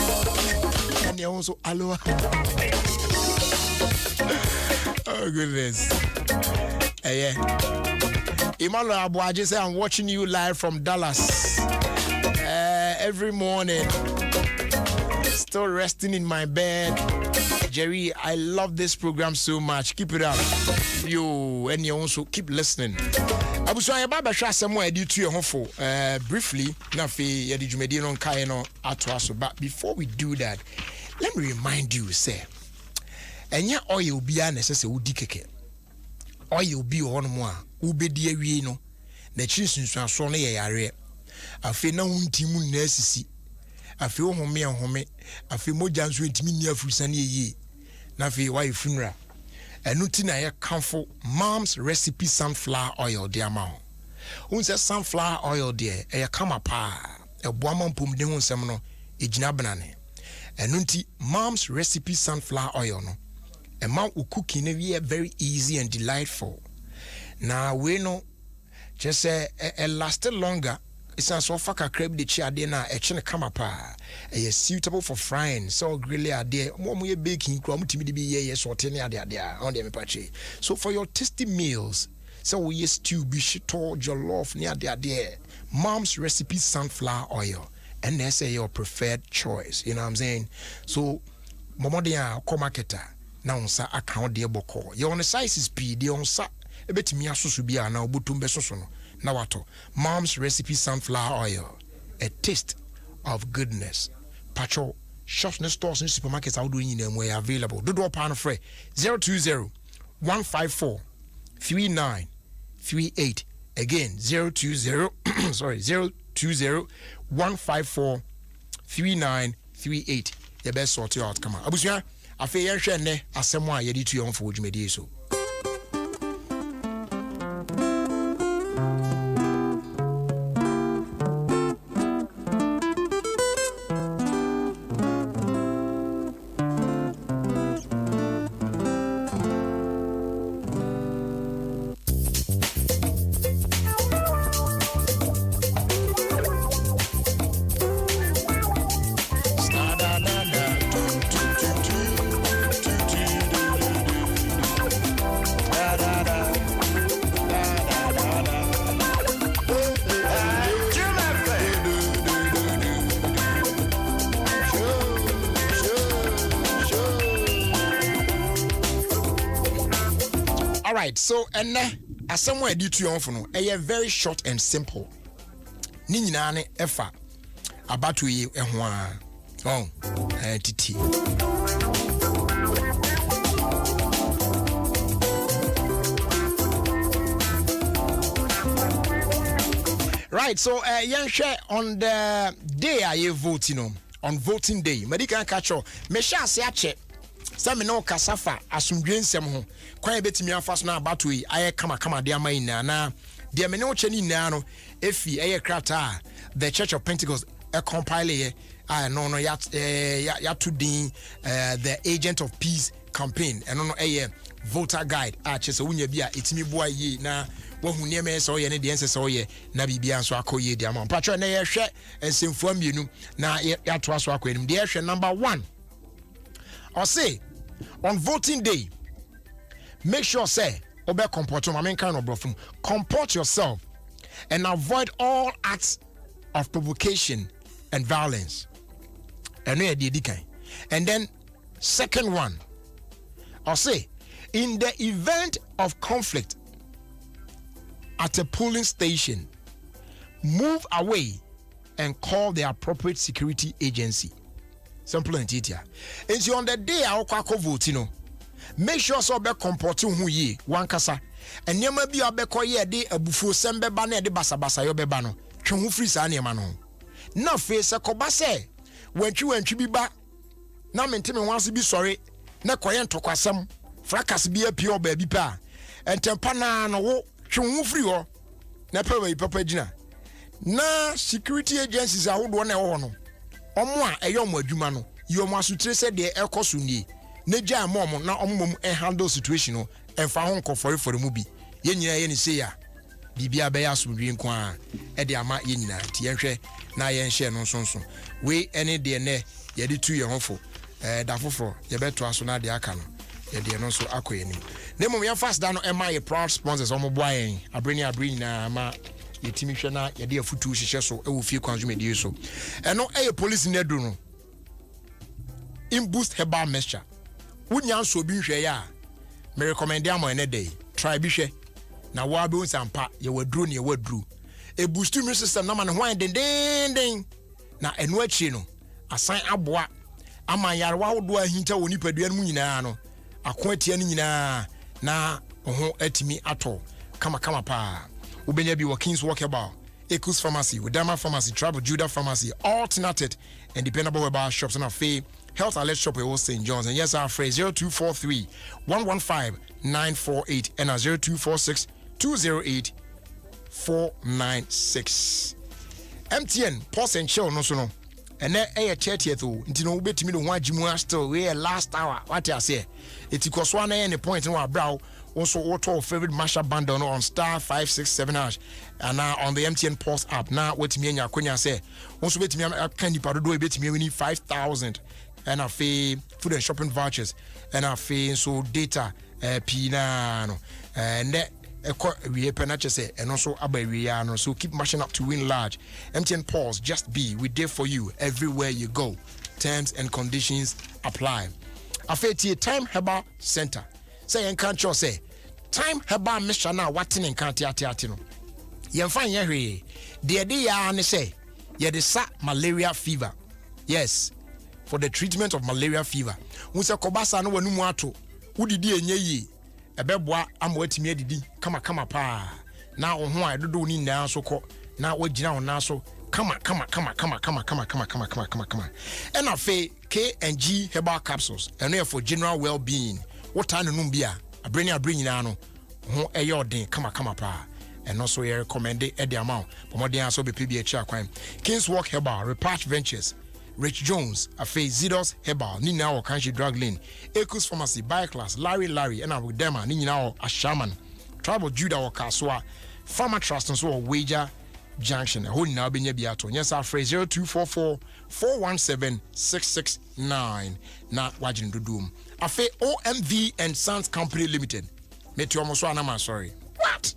And you also aloha. Oh goodness. Yeah. Emmanuel Abuaje say I'm watching you live from Dallas. Every morning. Still resting in my bed. Jerry, I love this program so much. Keep it up. You and you also keep listening. Abusua baba hwa asemo edi tu ye hofo briefly na fe ye di dwumedi no nkae no ato aso, but before we do that, let me remind you say enya oil bia na sese wudi keke. Oil bi ho no mo a ubedi awie no na chisunsu aso no ye yare. Afe na huntimu na asisi. Afe ohome afe moja nso ntimi ni afurusane ye na afe why funeral enuti na ye kamfo mom's recipe sunflower oil de ama ho say sunflower oil de e kama pa eboama mpom de ho nsem no ejina benane enuti mom's recipe sunflower oil no e ma u cooking na we very easy and delightful na we no just lasted longer. It's a sofa crab the chair na a chine kama pa. A suitable for frying, so grilly a day, more baking, crumb to be yes or 10 on the mepache. So for your tasty meals, so we stew, bishito, jollof near the idea. Mom's recipe sunflower oil, and they say your preferred choice. You know what I'm saying? So, Momodia, co-marketer, now sa account dear boko. Your on the size is P, the on sa, a bit me asusubia now, butumbe sosono. Nawato, Mom's recipe sunflower oil, a taste of goodness. Pacho, shops and stores and supermarkets are doing them where available. Do door pan free 020-154-3938. Again, 020-154-3938. The best sort of outcome. Abusia, I feel you're sharing a semwa yedi to your for Jumedi so. So and as somewhere due to your phone, a very short and simple. Nina ne efa about we titi. Right, so share on the day I voting on voting day. Medical catch up. Me sha se ache. Some no kasafa asumdwe nsem ho kwan betimi afas na abato yi aye kama de ama ina na de me no cheni na no efi aye krata the Church of Pentecost compile ye no ya to din the Agent of Peace campaign and no voter guide chese wunya bia etimi boa yi na wahu nieme so ye ne de ense so ye na bibia so akoye de ama patro na ye hwe ensemfo amienu na ya to aso akoye de ye hwe number 1 or say on voting day, make sure say obe comport comport yourself and avoid all acts of provocation and violence. And then second one, I'll say in the event of conflict at a polling station, move away and call the appropriate security agency. Simple and easier. And so on the day I will vote, make sure so be comporting who ye one kasa. And you may be a beko ye de a buffo sembe bane de basa yo bebano. Chungu free sa mano. No face a kobase. When you be back. Na mentime wants be sorry. Na koyen tokwasam. Fracas be a pure baby pa. And tempana no chungu free ho. Na pewe papa jina. Na security agencies are hold one no. Omwa eyom adwuma no yom asutre se de ekoso ni neja mom na omom handle situation no emfa ho nkofore mu bi ye nyina ye ni se ya bibia be asumdwe nko a e de ama ye nyina ti yenhwe na yen hye no sonso we ene de ne ye de tu ye hofo da foforo ye beto aso na de aka no ye de no so akoyeni nemo ye fast da no e ma ye proud sponsors omo boa yen abreni na ma ye timi hwe na ye de afutu hye so e wo Ofie Kwanso medie so eno e police ne do no in boost herbal mixture wunya so bi hwe ya me recommend am ene day try bi hwe na wa be unsampa ye wadru ne ye wadru e boost immune system na ma ne hwan den na eno achi no asan aboa ama yarwa wodo ahinta woni padua mu nyinaa no ako atia no nyinaa na ho atimi ato kama pa ubenya bi King's Walk Herbal, Ekus Pharmacy, Udama Pharmacy, Travel Judah Pharmacy, alternated and dependable herbal shops and a Health Alert Shop with St. John's. And yes, our phrase 0243 115 948 and 0246 208 496. MTN, pause and chill, no so. And then a chat here though, until no bet me the one Jimu still we last hour. What I say, it's because one any point in our brow. Also, auto favorite mashup bundle on star 567#, and now on the MTN Pulse app. Now, what me and Yakunya say, also bet me a candy powder do a bit me we need 5,000 and a fee food and shopping vouchers and a fee so data pinano and that we penache say and also abariano. So keep mashing up to win large. MTN Pulse, just be we there for you everywhere you go. Terms and conditions apply. A fee Time Herbal Center. Say and can't you say Time Herbal Mixture now watin and can't no. Yen fan ye hwe. De ya ne say ye de sa malaria fever. Yes, for the treatment of malaria fever. Wo se kobasa no wanu mu ato. Wo didi enye yi. Ebeboa ama watimi adidi kama pa. Na wo ho a dodo ni na so kɔ. Na wagina wo na so kama. And afi K&G Herbal Capsules. And for general well-being. What time no bia abreni na no ho eyodin kama pa and also you recommend it at the amount but more than so be PBH akwan King's Walk Herbal Repatch Ventures Rich Jones Afe Zidos Herbal ni na o Kanshi Drug Lane Ekus Pharmacy Class Larry and with them ni na o Ashaman Travel Judah or Kaswa Pharma Trust and so Wager Junction ho ni na obenya biato yes our phrase 0244 417 669 na wajin dudum Afe OMV and Sons Company Limited. Metro Moswa na sorry. What?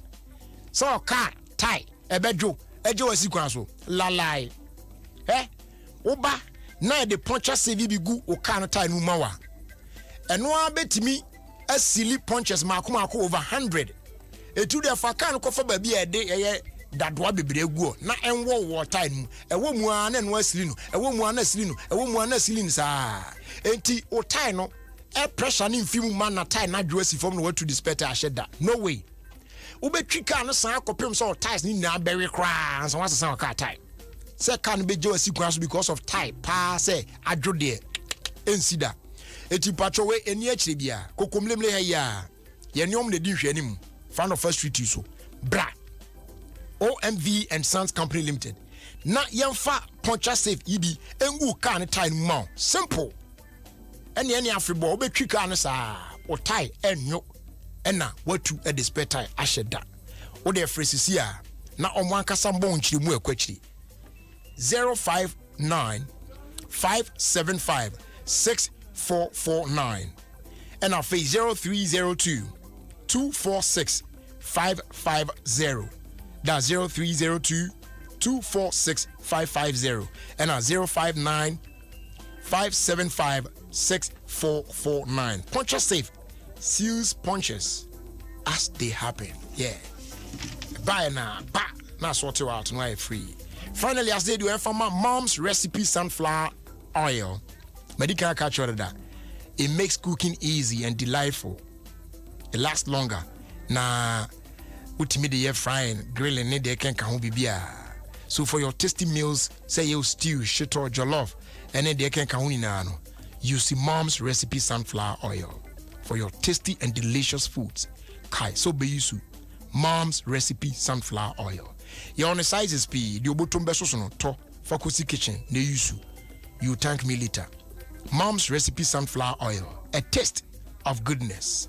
So car tie ebejo Ofie Kwanso lalai. Oba na de poncha CV bi gu o car no tie no mawa. Eno abetimi asili punches mako over 100. Etu de fa car no kofa ba bi e de ye dadwa bebre gu na enwo wo tie no. Ewo mu a na no asili no. Ewo mu a na asili no. Ewo mu a na asili ni sa. Enti o tie no pressure ni mfimu man na tie na dwesi form no to dispeter asheda no way ubetwi car no san akopem so ties ni na berry cra so wasa san car tie say car no beje Ofie Kwanso because of tie pa say adwode ensida eti patcho we eni akire bia kokomlemle ha ya ye nyom ne di hwanim fan of first street so bra OMV and Sons Company Limited na yemfa poncha safe ibi engu car no tie no ma simple any afribo obetwi car no saa o tie enyo ena watu e display tie asheda wo de fresisi a na omo ankasa mbon nchiri mu akwachiri 059 575 6449 and our face 0302 246 550 that's 0302 246 550 and our 059 575 6449. Puncher safe seals punches as they happen. Yeah. Buy now, now sort you out and free. Finally, as they do from my mom's recipe sunflower oil. Medical catcher that it makes cooking easy and delightful. It lasts longer. Nah, ultimately frying, grilling, they can bibia. So for your tasty meals, say you stew, shit or jollof, and then they can no. Use the mom's recipe sunflower oil for your tasty and delicious foods. Kai so be yusu. Mom's recipe sunflower oil. Your on the sizes P. The obotum beso no to Fokusi kitchen ne yusu. You thank me later. Mom's recipe sunflower oil. A taste of goodness.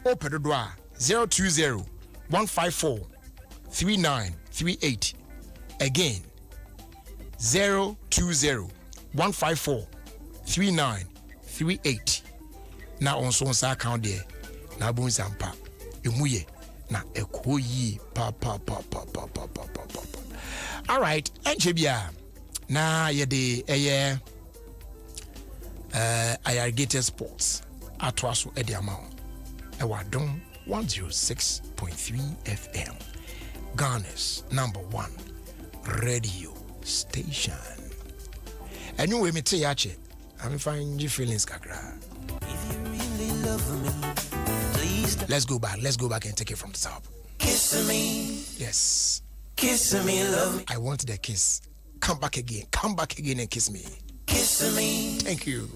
Open the door 020 154 3938. Again, 020-154-3938. Now on so account there. Na bon sampa. Emuye na ekoyi pa. All right, Enchebia. Na yede Irrigated Sports atwaso edi amount. Adom 106.3 FM. Ghana's #1 radio station. And you will me tell you, I'm finding your feelings, kakra. If you really love me, please Let's go back and take it from the top. kiss me. Yes. Kiss me, love me. I want the kiss. Come back again and kiss me. Kiss me. Thank you.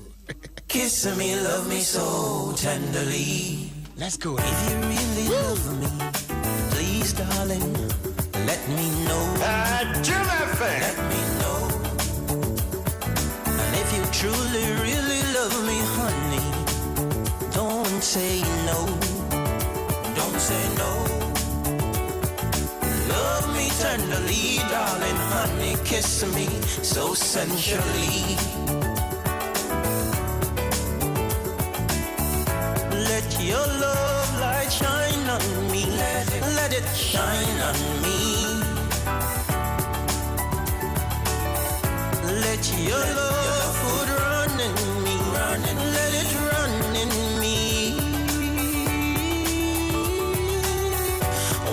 Kiss me, love me so tenderly. Let's go. If you really love me, please, darling, let me know. Let me know. And if you truly, really love me, honey, don't say no. Don't say no. Love me tenderly, darling, honey, kiss me so sensually. Let your love light shine on me. Let it shine on me. Let your love food run in me. Let it run in me.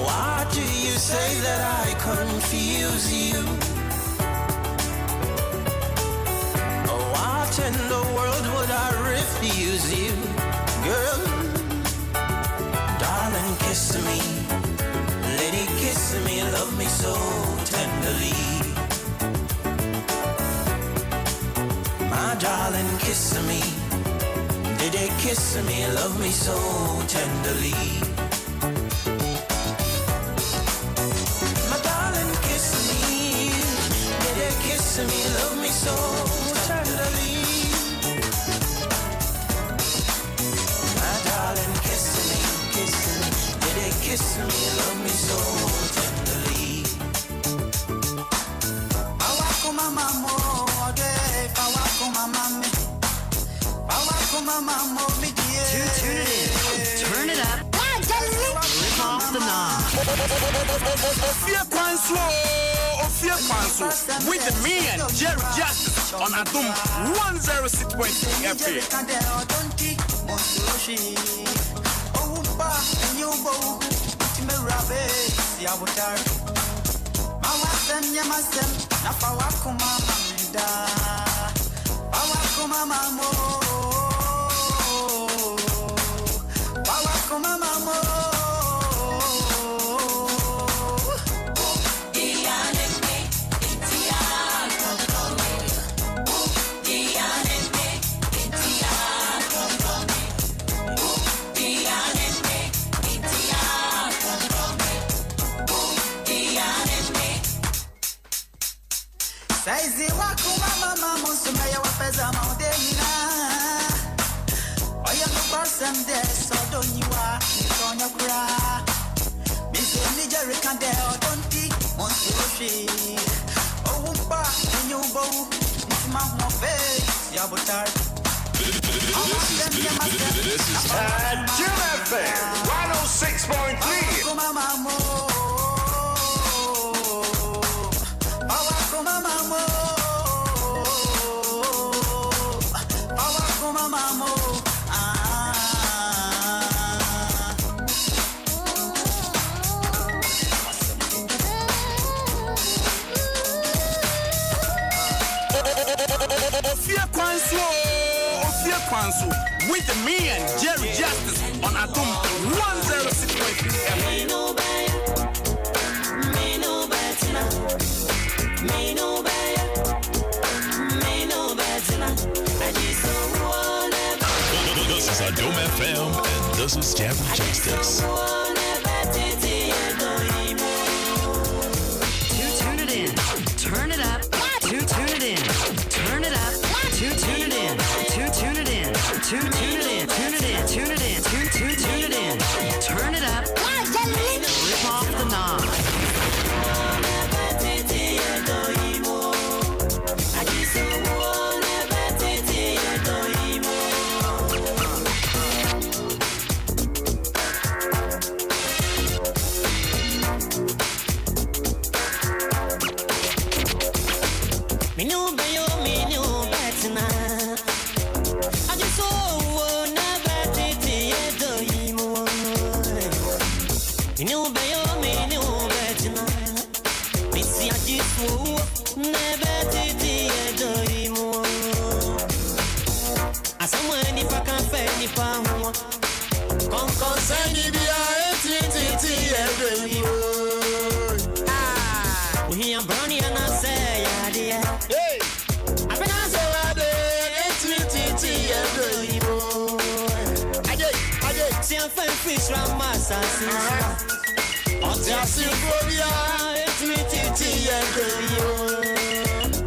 Why do you say that I confuse you? What in the world would I refuse you? Girl, darling, kiss me. Lady, kiss me, love me so tenderly. My darling, kiss me. Lady, kiss me, love me so tenderly. My darling, kiss me. Lady, kiss me, love me so tenderly. Kiss me, love me so tenderly. Awakuma mamo, awakuma mami, awakuma mamo, me dear. Tune it in, turn it up, rip off the knob. Ofie Kwanso, with me and Jerry Justice on Adom 106.3 FM. Saizi wakuma mama musumeya wapeza maudena. Oya nubarsem de sodonyiwa nikonya kura. Mise nijeri kande odonti monsuroshi. Owumpa enyumbo ntima humofe yabutar. This is Adom FM 106.3. Ofie Kwanso, with me and Jerry Justice on Adom 106.3 FM. This is Adom FM and this is Jerry Justice. Tune it in, turn it up, tune it in, turn it up, tune it in, tune it in, tune it in, tune it in, tune it in, tune it in, turn it up, rip off the knob. Me new bayo, me new betina. I just saw never did it. Me new bayo, me new betina. Me see I just saw never did it. As someone if I can't fail if I'm Concord Sandy be we are brownie and I say, hey, I've been I see a fish from my sassy.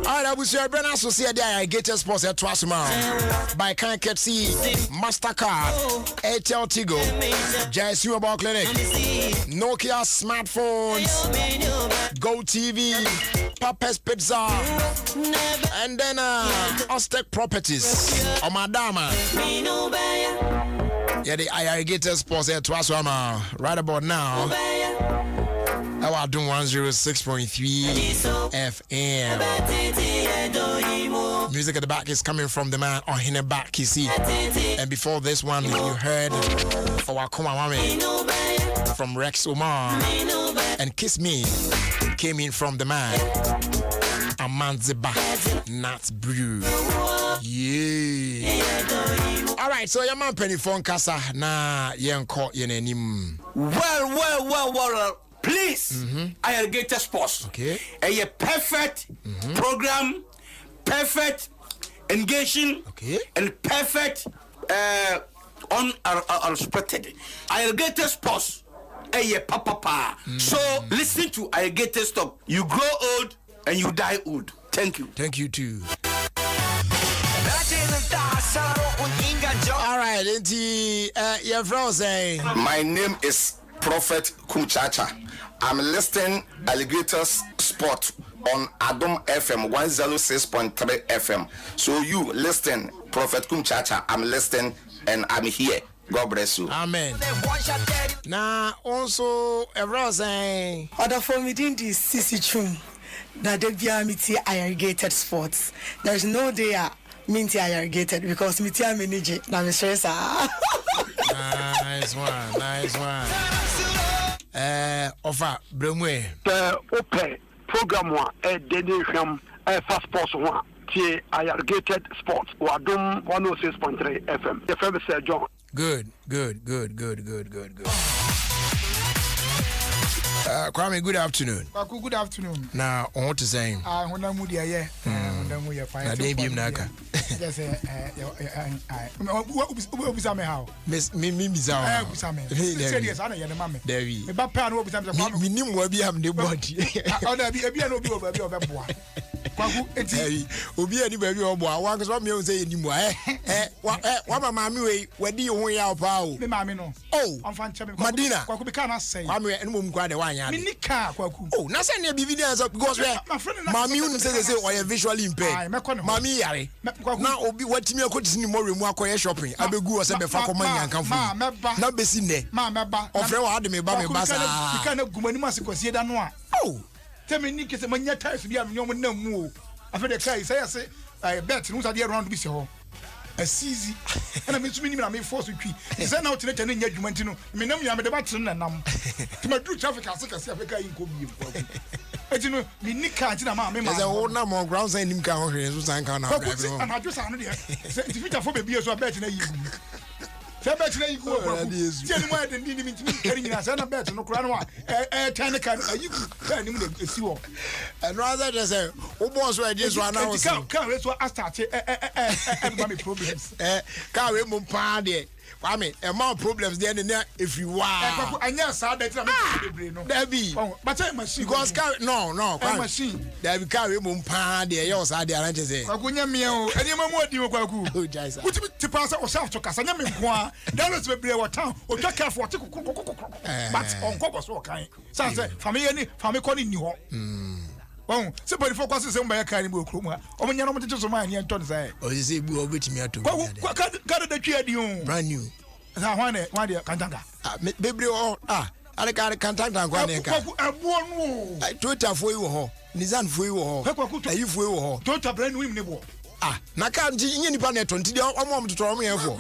Alright, we share brand associate there. Get your sponsor twice month by Can Ketsi, Mastercard, ATL Tigo, JSU Mobile Clinic, Nokia smartphones, Go TV, Papa's Pizza, and then Aztec Properties. Oh, Madama. Yeah, the irrigator sponsor twice right about now. Adom 106.3 FM. Music at the back is coming from the man on Hine Back, you see. And before this one, you heard our Mami from Rex Omar. And Kiss Me came in from the man Amanziba Nats Brew. Yeah. Alright, so your man Penny Phone Casa na yen caught yen enim. Well. Please, Irrigator Sports. Okay. A perfect program, perfect engaging, and perfect unexpected. Irrigator Sports. A papa. So listen to Irrigator Stop. You grow old and you die old. Thank you. Thank you too. All right, your friend. My name is Prophet Kumchacha. I'm listening Alligators Sport on Adom FM 106.3 FM. So you listen, Prophet Kumchacha. I'm listening and I'm here. God bless you. Amen. Now also everyone saying other for me in the CC Chum that they be amity irrigated sports. There's no day minty irrigated because me tia manage na me stress. Nice one. Offer Bremwe. Open program one dedication fast sports one. Tie irrigated sports. Adom 106.3 FM. The FM is John. Good. Kwame, good afternoon. Good afternoon. Now, I want to say. When I'm with you, I didn't be Naka. Just what was I how? Miss Mimi Zao. Serious, I know mammy. There we. About pan over some minimum will be having the body. I'll be a no be over your boy. Obi any baby or boy, one because what me say anymore. What my mammy, where do you want your power? The mammy no. Oh, I'm fan Madina. What could be can I say? I'm and mum quite a wine. Minika, oh, nothing near BVDs because Mammy says or you're visually impaired. Mammy, now Obi what me could see more remote shopping. I be go as a befa money and come from. Not be seen there. Mamma, or friend had me by me bassa. You cannot go many months because you don't know. Oh. Tell me, Nick is a man, ties to be a no move. I feel the case. I say, I bet who's idea around this hole. A CZ, and I mean, I may force with you. Is that now to let any judgment? You know, me know you am the button and to my true traffic, I think I see a guy in Kobe. You know, the Nick can't in a man, there's a whole number of grounds and him count here. And I just found it. If you for baby, so I bet you. I bet you go. Tell me why they need him to carrying us and I bet no crown one. Tiny can you can him the seal. And rather than say, oh, boss, I just one hour. Can't I started everybody problems. Can't remove party. I mean, amount problems there and there if you are. And yes, I bet there be. But I'm machine because no, machine. There be carry mum pan there, yours are there, and say, Kagunya meal, and your mamma do Kwaku. Put to pass or self to Casana, Dallas will be our town, or take care for but on Cobos or kind. Sunset, family, calling you. Oh, somebody focuses on my kind of book. Or when you're not to mind, you're to say, oh, you see, we'll wait me to got the chair, you brand new. I want it, why dear Cantanga. Baby, I got a Cantanga. I Twitter for you. Nizan fue wo. Ayi fue wo. Don't abra no him ne bo. Ah, na ka nti nye nipa na to nti de omom to to yefo.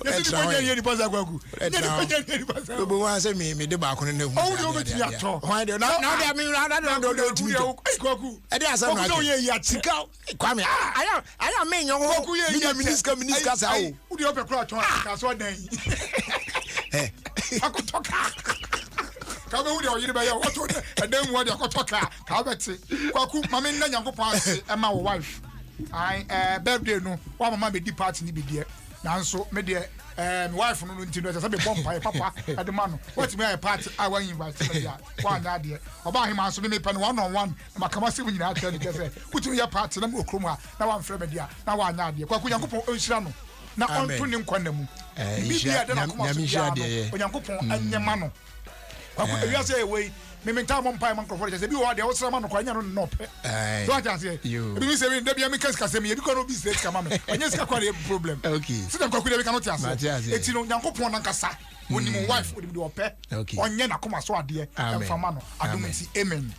Yesi nipa nye nipa za kwaku. Nye nipa za. Obo wa se me de ba kono na hu. O de obeti ato. Why de na de me na do timi. Kwaku. E de asa na. Kwaku ye ya sika. Kwame. Aya me nyo ho. Minister sa o. Udi ope kura ton ka so dan. Eh. Akotoka. Kabe udi oyiri ba ya oto dan mu odi akotoka. Ka beti. Kwaku mama nna Nyankopon ase e ma wo wife. Birthday no wa mama be di party ni be die nanso me de my wife no nti no say be bomb papa ade ma no what me a party I want invite me dia wa na de oba hima so me pen one on one na makama se nyina atwa ni kese kuti ya party na me okrom a na wa mfre me dia na wa nya de kwa Nyankopon onhyira no na onto ni nkwanna mu bibia de na koma so dia no Nyankopon anyema no kwa ewia say we me mental mom pai man crofo je se bi wo de wo sra ma no kwa nya no no pe so ata se bi mi se me de bia me kasa se me bi ko no business kama me anya sika kwa problem okay so dem kwa ku de bi kan oti ase eti no Nyankopon na nkasa woni mo wife woni de ope onye na koma so ade emfama no adomenti amen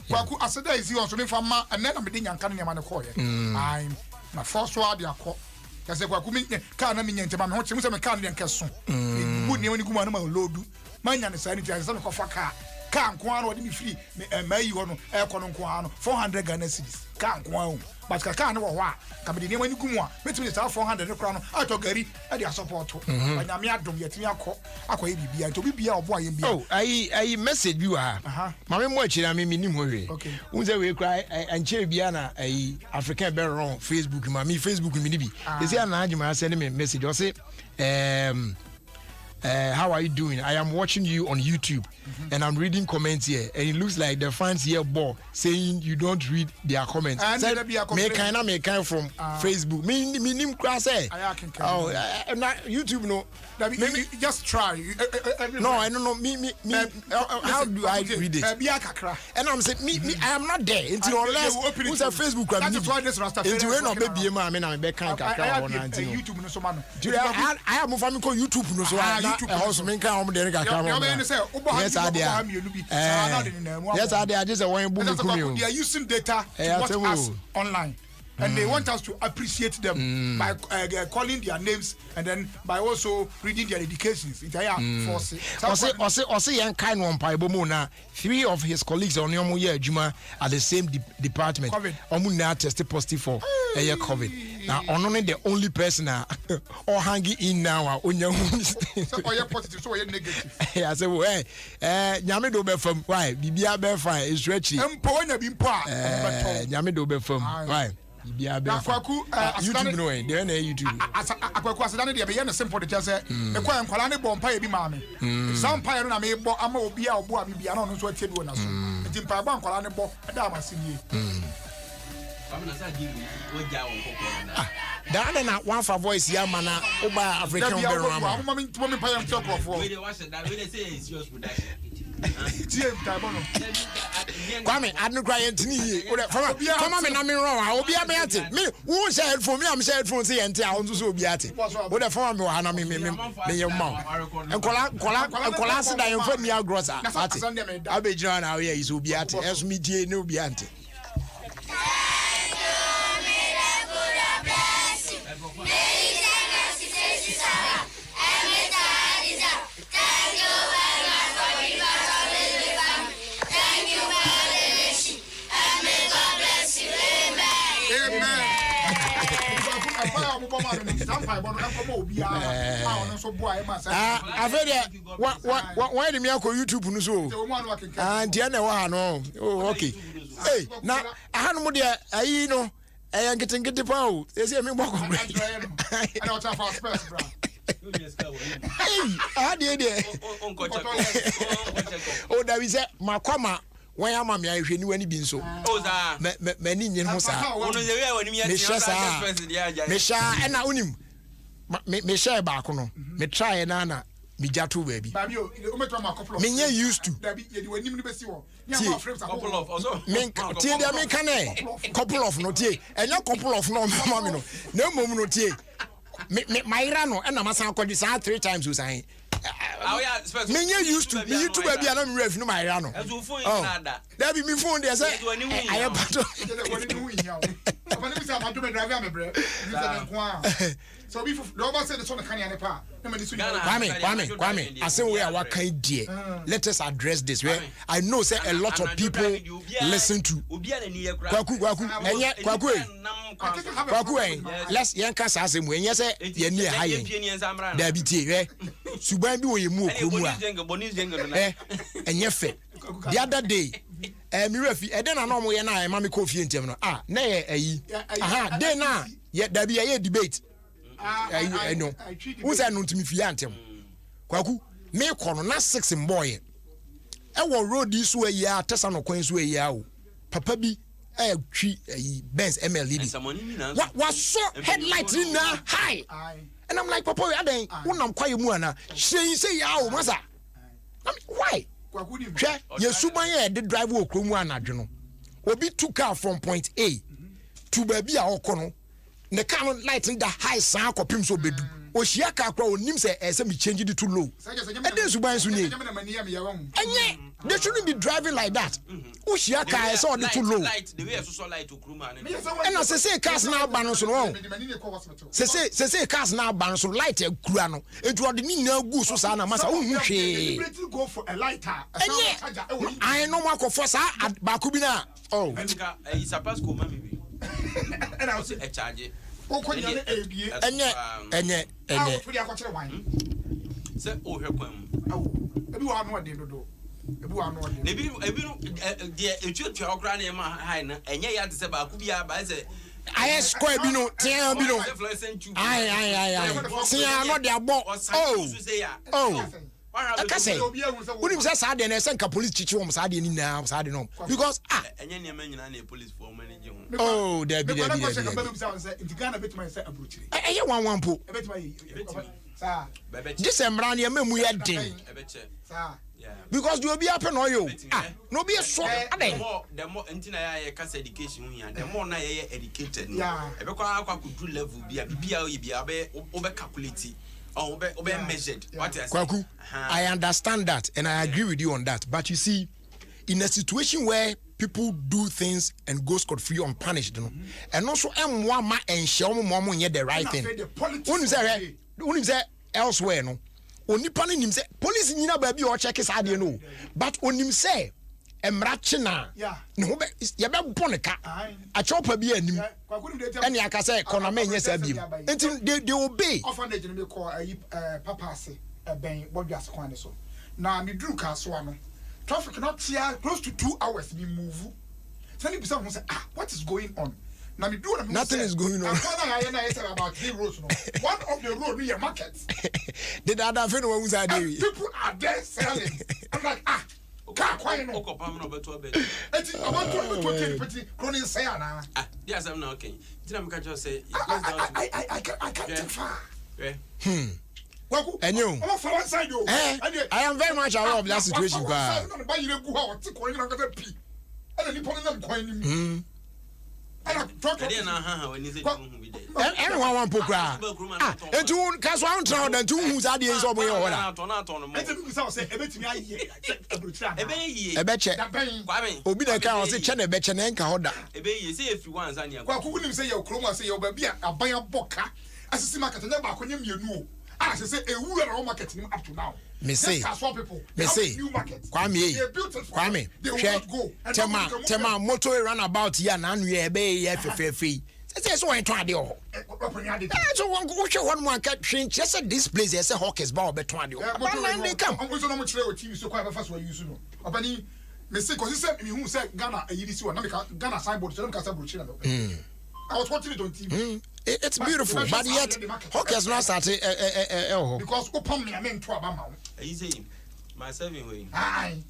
kwa ku aseda isi on so me fama ene na me de nyanka no nyama ne ko ye ai na force wa de akọ kase kwa ku me ka na me nyentema me ho che mu se me ka no de nkeso bu ne woni kuma na ma lodu manya ne sa ni ti ase me ko fa ka nkoano odi mi free mai ho no e ko no nkoano 400 Ghana cedis ka nkoano but ka no wo a ka me de niam ani gumu a metimi de 400 ne kra no ato gari e de support anyame adom yetimi akoye bibia to bibia obo ayem bia oh ayi message bi wa mama mo akira me nim ho hwe unze we kra anche bia na ayi African be wrong Facebook ma me Facebook mi ni bi ese ana ajima send me message o say how are you doing? I am watching you on YouTube and I'm reading comments here and it looks like the fans here ball saying you don't read their comments. Me kind from Facebook. Me nim class eh. Oh, YouTube no. Just try. No, I don't know. Me. How do I read it? And I'm saying me. I am not there until unless who's a Facebook. That's why this Rasta. Until when no be ma me na be kan kakra on anti. YouTube no so man. I have mo fami ko YouTube no so. Also men kan om de kakra. Yes, I just one boom. They are using data to watch us online. And they want us to appreciate them by calling their names and then by also reading their educations. Also, young kind one paibo na 3 of his colleagues on your year Juma at the same department. Omuna tested positive for COVID. Now, only the only person or hanging in now on your so you're positive, so you're negative. I said, well, Yamido be from why? Bibia be fine, it's stretchy. Yamido be from why? Akwaku YouTube no way there na YouTube akwaku asedane de be ye no simple de say e kwa nkwala ne bompa e bi maame sampa ye no na me bo ama obi a obo a bibia na no so atie bi wona so nti mpa ba nkwala ne bo da amasenie da na one for voice ya mana oba African be ram mama me mpa ya mtokofo we dey watch that we dey say it's serious production Kwame, I don't cry any. Come on, I'm wrong. I'll be a man. Me, who said for me, I'm said for say and tell to be at it. What a form of Hannah, me, your mom. And Colas, I am for me, I'll gross. I'll be John out here, is will be at it. As me, dear, no be at it. Why the Miyako YouTube no so? And Diana no. Oh, okay. Hey, now I had no idea. I know I am getting the power. They say me walk on. I don't have our space, bro. Hey, I did it. Oh, that is it. Makoma. Why am I here? You any been so? Oh, many in Hosa. Mesha, and I own me share back on me try and Anna, me jatu baby. Me used to. Couple of no tea, and no couple of no mamma, no moment no tea. My rano, and I must have called this 3 times. Menya used to me YouTube baby and I'm ref no my rano. That be me phone there say I am battle. So if Robert said the son of Kanye pa. Kwame, I say we are what kind dear. Let us address this. Where I know say a lot of people listen to Kwaku, let's yanka sasem when you say ye near high. There be tea, Suban be we move and yefe. The other day, me refi, and then I know we and I, Mammy Coffee and Temno. Nay, then now, yet there be a debate. I know. Who's I know to me fiantem? Kwaku, me corner, not 6 boy. I will road this way, ya, Tessano Queen's way, ya. Papa be a tree, Benz MLD. What was so headlights in now? High. And I'm like, Papa, I ain't one of quiet moana. She say, yaw, massa. Why? Yes, Subaya did drive walk room one, Adjono. Obi took car from point A to baby our corner. The car light in the high sound of Pimso Bedu. Oshiaka crow names as me changed it too low. And then Subaya and yet they shouldn't be driving like that. Oshiaka is all the too low. And as I say, cars now balance wrong. Say cars now balance light a grano. It was the Nina Goose Sana Massa. Go for a lighter. I know Marco Fossa at Bakubina. Oh, it's a pass go, maybe. And I'll say a charge. And yet, say, oh, her queen. Everyone know what they do. Everyone know. Maybe, a church or granny, my high, and yet, it's about Kubia by the I square Bino, Tia Bino. I see, I'm not their boss. Oh. I can't say. Wouldn't you say I sent a police chief on Saturday now? I don't know. Because, and then police for managing. Oh, there be I one put. This and Brandy and we had thing. Because you'll be up and all you. No be a short. The more cast education, the more educated. Yeah, I could do level be over calculated. Oh, measured. Kwaku, I understand that and I agree with you on that. But you see, in a situation where people do things and go scot-free unpunished, you know, and also M1 and show mom yet the right thing. When say elsewhere, no. Only punning him say police in baby or check his idea, no. But on him say, Emrachina, no, you better bonica. A chopper be and I can say, Coname, yes, I be. Until they obey. Often they call a papa say a bang, what you ask one so. Now, me drew car swam. Traffic not see close to 2 hours be move. 20% say, what is going on? Now, me do nothing is going on. About 3 roads. One of the road near markets. Did I have anyone who's idea? People are there selling. I'm like, car quiet. I want to put Cronin say, yes, I'm not okay. Did I just say, I can't take far. And you, I am very much aware of that situation. Everyone want to cry. And two cast one town and 2 whose ideas of my order. A betcha. Obina can say China betcha and Kahoda. If you want, I couldn't say your chroma say your baby, a buy a boca. As a see market, never when you know. As I say, a woman marketing up to now. Me say, Kwame, Tema, motor run about here and we obey free. That's why I tried the whole. So one more cat change just at this place as a hawker's ball between you. They come. I'm going to much TV so quite fast where you know. Obani, Mr. Because he said, who said Ghana, a UDC, Ghana signboard, so don't cast a brochure. I was watching it on TV. It's beautiful, but yet hawkers not started. Because open me, I mean, to a easy. My 7 way. Aye.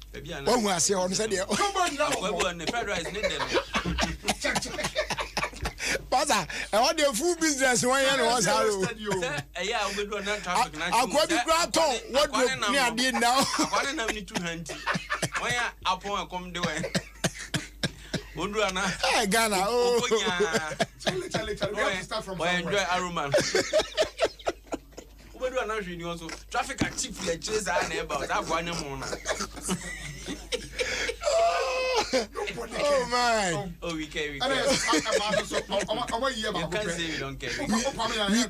Oh, I see on said, come on now. The fried rice needed. Pastor, I want the food business. Why you was how? Yeah, we do not traffic. I'll go to Granton. What I did now? I want to 2 hands. Why I come do it? Hey, Ghana. Oh, Charlie, we have to start from somewhere. Enjoy Aruman. Obiwa na hwe ni also traffic chief le chase na about agwa ne mo na. Oh man. Oh, we care. We can't say we don't care.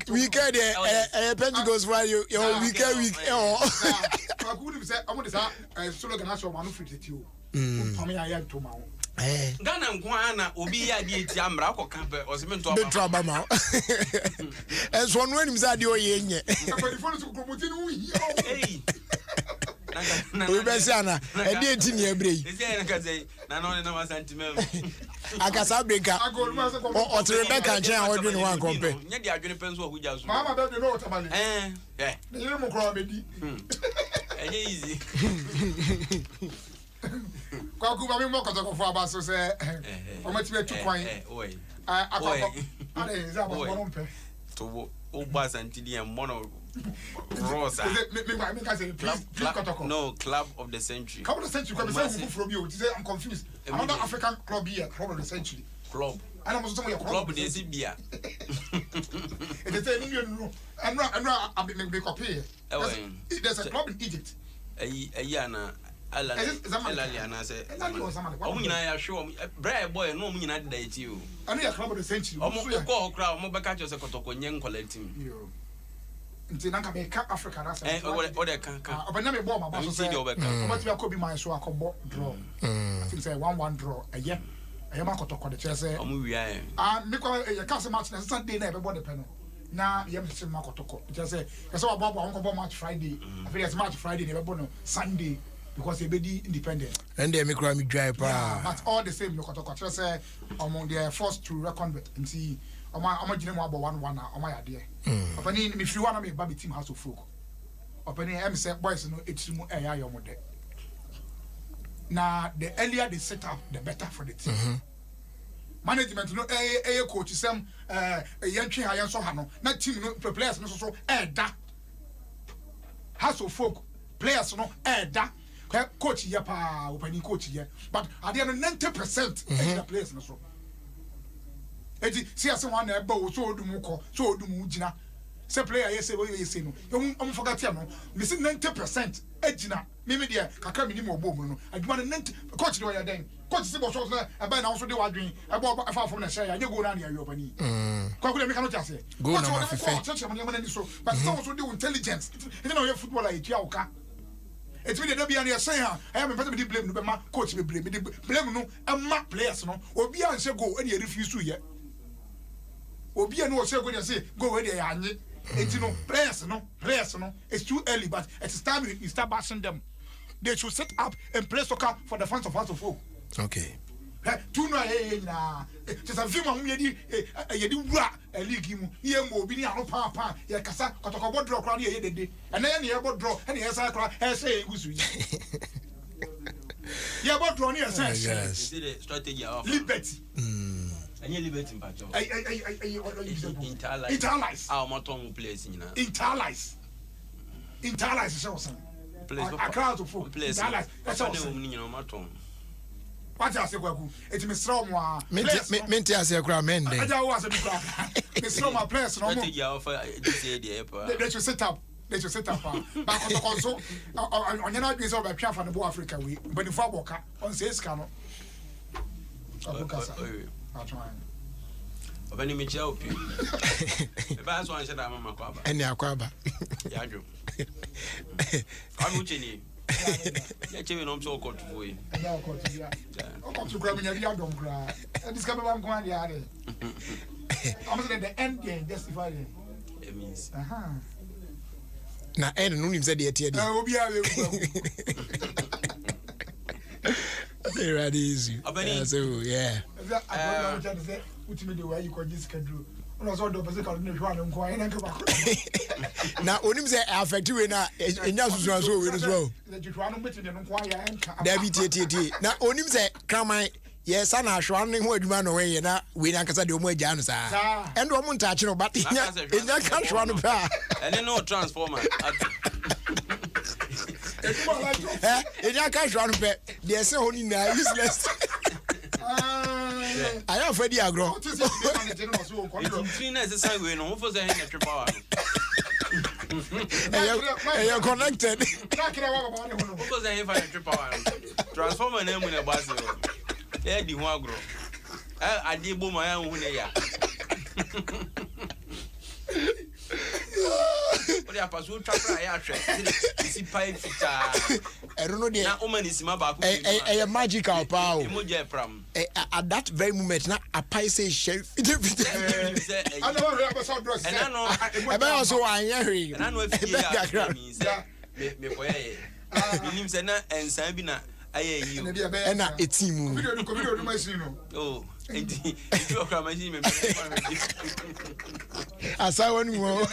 We care the Pentecost while you weekend week. I couldn't say I want to say solo can actually one fit it you. I had to mount. Ghana nkwana obi ya di eti amra ko kan pe o se me nto aba ma. Enso no anim sa de o ye nye. Hey. We be say na e de eti ni ebre yi. Ese na ka say na no na ma santimem. Akasa breka. O Rebecca chen a odwe no wan kompe. Nya di adwene penso o huja so. Mama be no otamale. Eh. Ni mo kro abedi. Enye easy. Kwa ku ba mi mo koto fo aba so say o ma ti be tu kwan. Oi. Akoko. Ale za ba mo mpe. To o ba santidi en mono Rosa. No, Club of the Century. Club of the Century. From you. I'm confused. Another African club here. Club of the Century. Club. And I'm also talking about club. Club de Sibia. It is a new. I'm not make copy. There's a club in Egypt. Ayana. Alaliana say. Oh, you know, I show Bray boy, no, you know, that you. I need a club of the Century. I'm go crowd, more back at your secretary, young collecting. Nti nanka be ka Africa na say o de kan obanya me ball ma ba so say obati akobi man so akobo draw I think say 1-1 draw eye ma kotoko de chere say omu wia me ko e ka say match na Sunday na e be ball de pe no na ye me say ma kotoko chere say e say wa ball match Friday after yes match Friday na e be ball no Sunday because e be di independent and dey me kra me dry pa but all the same me kotoko chere say among they are forced to reckon with nti Oma jine mo abo 1-1 na oma ya de. Opani me free one na me ba be team house of folk. Opani em say boys no etimu e ya yomo de. Na the earlier they set up the better for the team. Management no coach sem yentwe ha yenso ha no na team no players no so da. House of folk players no da. Coach ye pa opani coach ye but at the end 90% the players no so. Eti see as one na eba wo so odum ko so odum gina say player yes say we say no you forget ya no me say 90% agina me de kakra me ni mo bom no aduma 90 coach de ya den coach say bo so eba na so de wadwen eba afa fom na share ya go na na ya obani kwa ku de me kan no say go na ma fefe coach me ni so but so de intelligence you know your footballer e tia oka it be the be an say ha I am better be blame no be ma coach be blame no e ma players no obi an say go e refuse to ye obi eno o say go dey say go where dey anye enti no players no it's too early but it is time you start bashing them. They should set up and play soccer for the fans of House of Folk. Okay. Tu no na just a few man yedi wura league mu ye mo obi ni ano pa ye kasa kotoko draw kra na ye dede and then ye bo draw and ye say kra e say egusu ye bo draw ni ye say strategy of liberty any liberty mpacho interlies our moton place nyina interlies say so place a crowd of folk interlies that's all nyina moton what I say kwaku it me sraw mo a menti ase kra men dey aja wo ase bi kra me sraw my place no mo strategy of this area they should set up but also on yana bi say oba twa fa no bo Africa we but if aboka on say ska no abukasa atwan obani me chia opi e ba so an sheda mama kwaba eni akwaba ya dwo kwanu cheni ya chewe no mso court boy ya court ya o court kura me nya bi adom kura e diska be bam kwa dia are I'm saying the end game justify it means na end no nim say de tie de obi a we Very easy. So yeah. Now onim say affect we na enya susu so we so well. David tie. Na onim say kraman yes na ahwa ne ho adwuma no we na we na kasa de omo agya no sa. And omo ntache no but enya ka hwa no pa. And no transformer. Enya ka hwa no pe. Dey say ho ni na useless. I have ready agro. It's 3 nights say we no for say na triple hour. You're connected. Because I have a trip transformer name in a bus. Yeah, the one grow. I did boom my own here. What are you trying I don't know the woman is my back. A magical power. At that very moment, now a paise chef. I know also I hear. And I know if you say na and Sabina. You and a team. Oh, as I want more.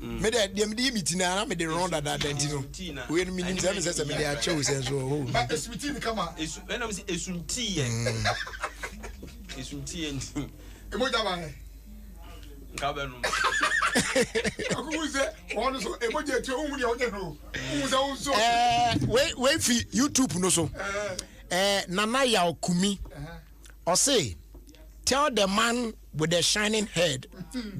Me that dem di meeting na me dey run that dentino. We me nim say me say me dey choose so. But esuti come on. When I say esunti esunti and emoja ba. Kabenu. Aku say one so emoja ti o mu dey onye no. Wait fi YouTube no so. Nana ya Okumi. Or say tell the man with the shining head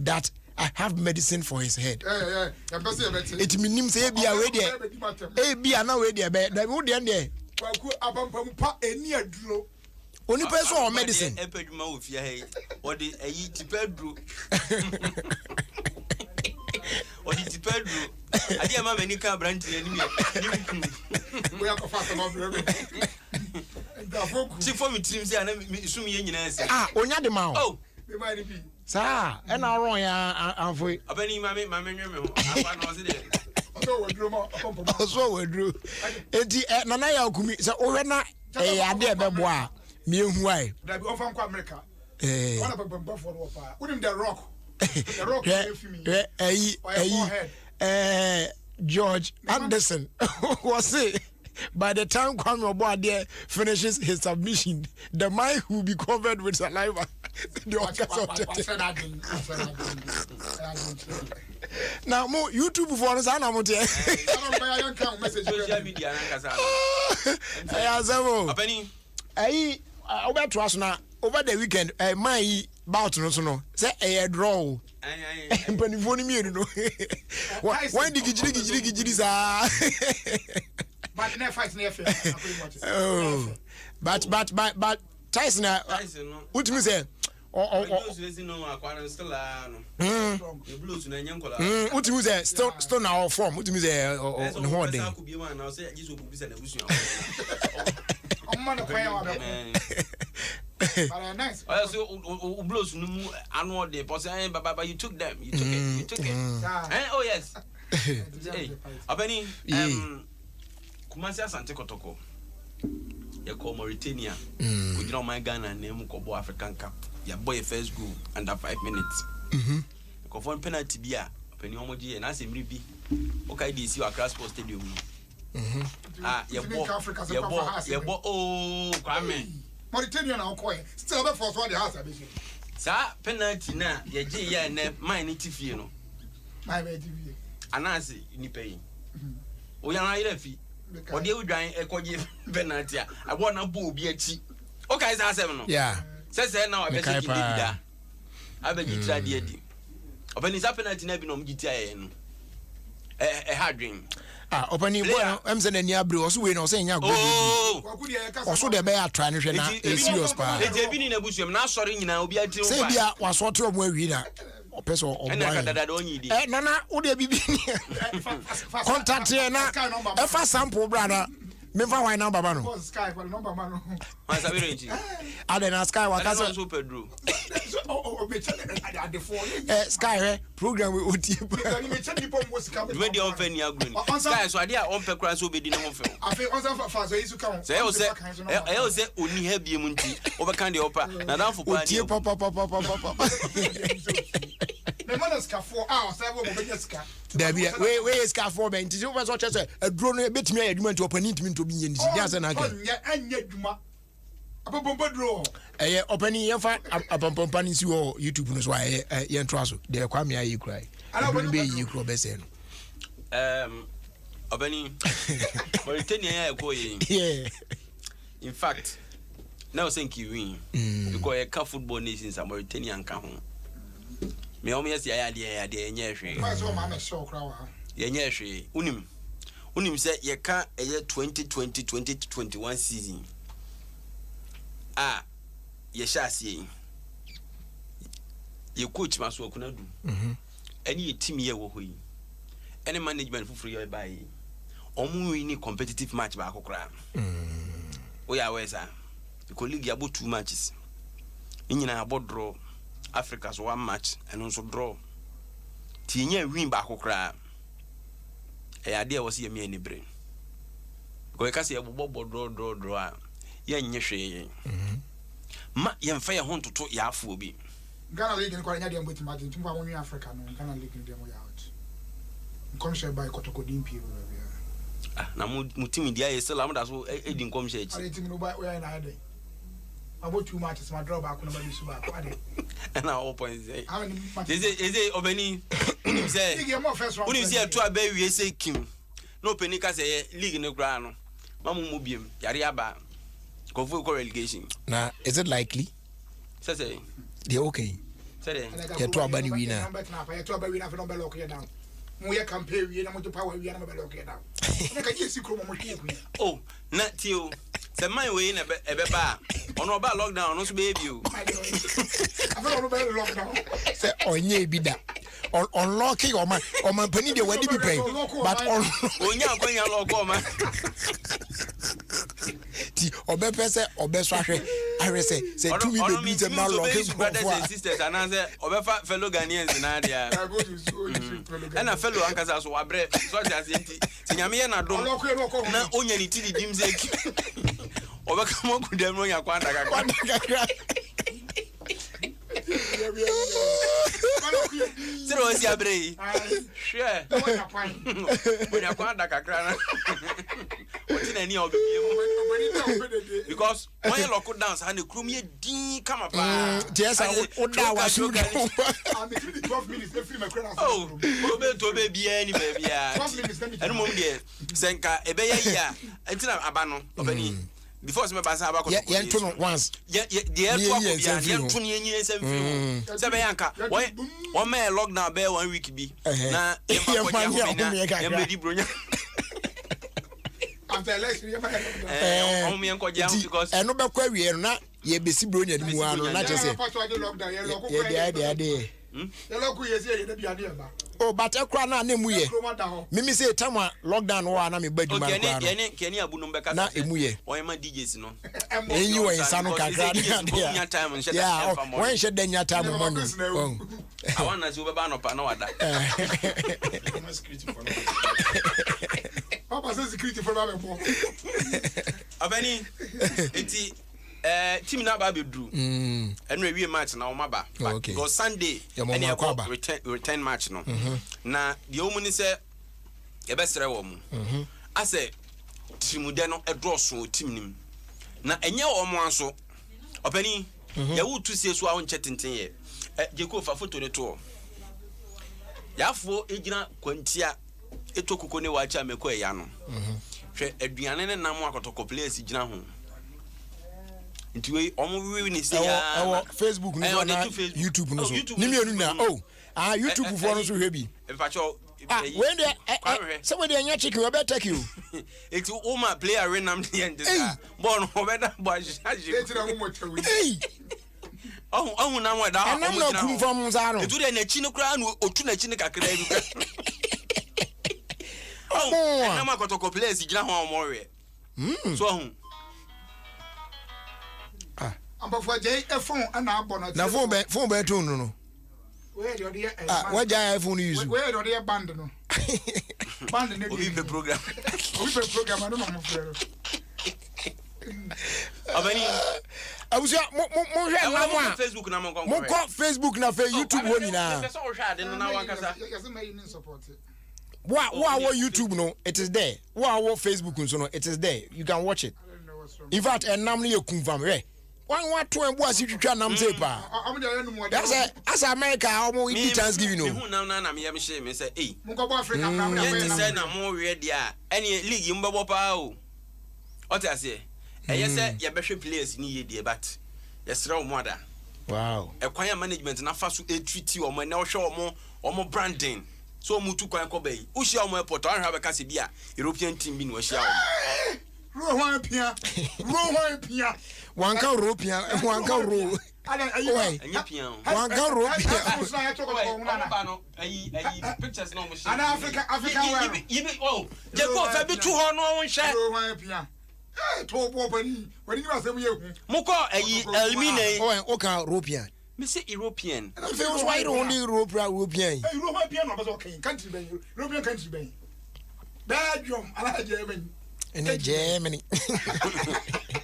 that I have medicine for his head. It means say be away there. Be ana we there be the wood there. Kwaku abampam pa eni aduro. Only person or medicine. Epeduma ofia he. Or the ayi tipedru. Or the tipedru. Adi ama many can branch ni me. We are fast about brother. See for me team say na sumi ye nyina say. Onya de ma. Oh. They might be. Sir, and I run ya anfo. Abani mame nwe me ho. Apa no say there. Also we drew. Enti Nana ya Okumi say o na ade bebo a me hu ai. That be ofan kwa America. One of them for the pa. Unim the rock. The rock George Anderson was it. By the time Kwame Obuade finishes his submission, the mic will be covered with saliva. Now, more YouTube for us. I don't social media. Over to us now. Over the weekend, my bout no say a draw. And when you know, when the giddy but never fight never. Oh, but Tyson, what you say? What you say? Still now form. What you say? No day. Nice. So blows no more annual day. But you took them. You took it. Oh yes. Hey, Abeni. Kumasi Asante Kotoko. You call Mauritania. We don't mind Ghana name Kobo African Cup. Your boy first goal under 5 minutes. You confirm penalty bia. Penny Omoji and I say maybe. Okay, this you across Sports Stadium. Your boy. Oh, Kwame. Mauritania now coy. Still the first one the house. Sir, penalty na. Your J ya ne mine TV no. My baby. Anasi ni pay. Oyana irefi. Ode udwan ekoje penalty a abona bo obi achi. Okay is asem no. Yeah. Say na we be say da. Abeji tra de adi. Obani sa penalty na bi no mgiti aye no. Hard dream. Opani boy am say na ni abre o so we no say nya go. O so de be atra ne hwe na serious pa. E bi ni na busuam na asori nyina obi ati wo pa. Say bia waso to mo awi na. Person or Nana, would there be contact here now? If I sample, brother, never why number man. Sky for number man. I didn't ask Sky what I super drew. Sky program with OT. Ready on Fanny Agri. Sky, so I did on Pecras will be the number. I feel on Father is to come. Say, I say, only have you munti over candy opera. Now for party, papa. The mother's car 4 hours. I will be a scar. There be where is car for Ben? You was such as a drone a bit me to open it to be in the yes and again. And yet, Duma. A bumper draw. Opening your fat a bumper panis you or YouTube knows why you trust. There come here, you cry. I don't be you crow best. Obeni, Mauritania, yeah. In fact, now think you win because a car football nations are Mauritania and Cameroon. Me almost the idea de nyehwe. Why so mama show crowd? Ye nyehwe. Unim say ye can a year 2020-2021 season. Ye shall see. Ye coach maso kunadu. Any team ye wo hoyi. Any management for free by. Omu win competitive match ba akokra. We are where sir. The colleague about 2 matches. Inyina about draw. Africa's 1 match and also draw. Tinya win ba akokra. E idea was ye me any brain. Because ka say bobo draw. Ye nyehwe. Ma ye mfa ye ho toto ya afo obi. Ghana League in Kwanya dem with imagine tumba won Africa no Ghana League in dem out. Commission by Kotoko Dimpi. Na mu team dia ye still am da so edin commission. Are team no buy we na hade. About 2 matches my draw back no be so back. And all points. Is it Obeni? Say when you see a 2 abe we say Kim. No penika say league no gra no. Mamu mu biem. Yare aba. Go relegation. Now, is it likely? Say. They're okay. Say. You're 2 abani winner. You're 2 abani winner for no lock you down. We campaign we na mo to power we na lock you down. Make a yes kro mo oh, not you. Say my way na ebeba. Ono ba lockdown no so baby you. I don't know lockdown. Say onye bi da. Unlocking or man penny de wadi be pay. But on onya kwanya lock o man. Ti obe pese obe so ahwe ahwe say to me be beat now locking brothers and sisters and say obe fellow Ghanaians na dia. And a fellow ankasa so wabre so just enti tinyame ye na dom na onya ni tidi dim say obe kamo kudem no nya kwanda kakra. Zero is your brain. Sure. When you're quite like a crack, what's in any of the because when you lock down, and the crew me D come up. Yes, I would now was you. 12 minutes. Oh, to baby, any baby. And mom, dear, Senka, a bay, yeah, until I'm abandoned of any. Before some pass about once. Sabayanka, one man lockdown bear 1 week be. Na after election, because I know about query and not ye be see brilliant. Not just say, oh, but a crown name we. Mimi say, Tama lockdown one. I'm a bed. Can you abu number? Not a muye. Why am I DJs? No, and you in San Francisco. Yeah, when should then your time? I want to do a ban of Panoada. Papa says security for another boy. Abeni, it's team na ba be drew. And we match na o maba. Okay. Because Sunday and you return match no. Na the omuni say e be sere wo mu. I say team de no e draw so team nim. Na enye wo mo anso. Opani, ya wo tu sie so a won chetenten ye. Jeko fa photo ne to. Ya fo ejina kwantia etokoko ne wacha meko eya no. Hwe aduane ne nam akotoko place gina ho. Nti we omo ni say ya Facebook no na YouTube no so. Ni me anu na YouTube for no so hwe bi. Efacho when they somebody anya chicken we better take you. It's Oma play a random end this. Bon obeda boaji. Hey. Oh na wa da. I'm not come from Zaro. Etu de na chi no kra no otu na chi ne kakra bi. Oh, na ma kotoko place gina ho omore. So ho. I'm for J phone and I bonnet. Na phone be tune no. Where do you what J phone use? Where do you abandon? Abandon the program. We program I don't know. I was Facebook na mo Facebook na YouTube woni na. What YouTube no it is there. What Facebook so no it is there. You can watch it. In fact and nam no confirm re. One to and was you twa nam say pa. That's America almost eat Thanksgiving no. Who na me am shame say eh. Mo go Africa na say na mo we dia. Any league mbebo pa o. What I say? say you be players ni ye die but yes raw mo ada wow ekwan management na fa so treat o mo na hwe o mo branding so mu tu kwan ko bai wo hia o mo airport an hwa be ka se bia European team bi no hia o Rohan Pia. One can rope here, one can rope. Anya pia. One can rope here. Pictures no machine. And Africa you oh, je go fa bi tu ho no won hwe. Rohan Pia. To when you are saying you. Muko elimine. Oh, okay, European. Me say European. Feels why only European. Rohan Pia no was okay. Country ben. European country ben. Belgium, I like Germany. In Germany.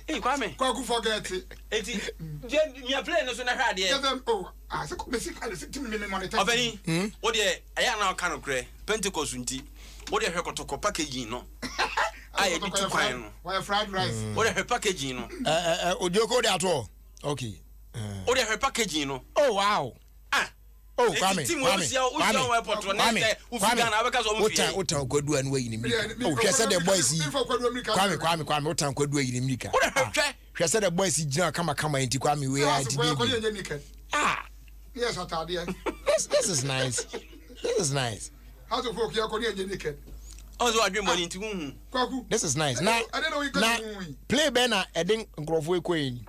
Hey, Kwame. Kwaku forget it. Eti, me play no so na hwa de. Oh, I say basic me money. Obeni, wo de aya na ka no kre. Pentecost nti. Wo de hwe kotoko packaging no. Aye di tu kwan no. Why fried rice? Wo de hwe packaging no. Odioko de ato. Okay. Wo de hwe packaging no. Oh wow. Oh, Kwame. Uta kwadu anu yi ni mika. Oh, hwese the boys yi. Kwame, uta kwadu yi ni mika. Hwese the boys yi gina kama enti Kwame we are di. Ah. Yes, atade. This is nice. This is nice. How to folk here ko ni naked. Also adwe money nti hu. Kwaku. This is nice. Now, play Bena edin nkrofo ekoyin.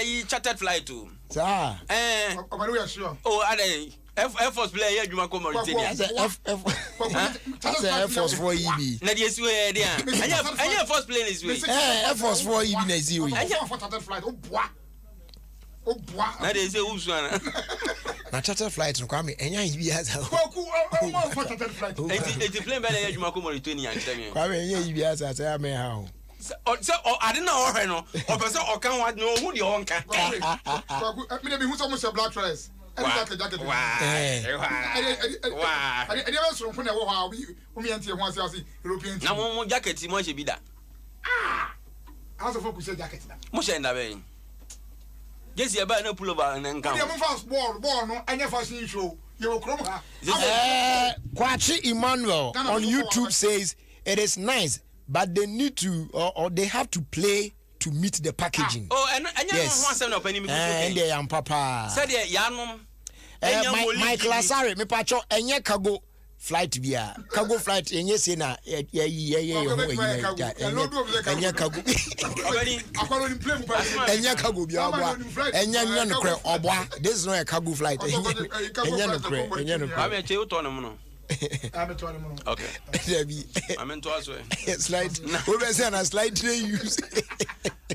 Yi chartered flight to. Sir. We are sure. Oh, ade Air Force player adwuma ko Mauritania. That's Air Force 4 EB. Na dey siwe dey an. Anya Force plane is we. Air Force 4 EB na ziwe. Anya for chartered flight. Oh boy. Na dey say usu ana. Na chartered flight no Kwame enya ibi asa. Kwaku for chartered flight. Eti plane be na adwuma ko Mauritania nkyerɛ. Kwame enya ibi asa say am ha ho. So ade na ohwe no. O pese o kan wa no hu de o nka. Kwaku me dey hu so much black dress. Jacket. Wow. I never saw when I was we anti one say European. Na mo jacket mo she bi da. How to focus jacket na. Mo she nda be. Jesi eba na pullover na nka. We am fast ball no anya fashion show. You will come ha. Kwachi Emmanuel on YouTube says it is nice but they need to or they have to play to meet the packaging. Yes. And they am papa. Said yanom. My classare me pacho enye cargo flight bia. Cargo flight enye say na enye cargo. Enye cargo bia obwa. Enye no kre obwa. This is not a cargo flight. Enye no kre. Ame che uto no no. Okay. I'm into as well. Slide. We be say na slide tray use.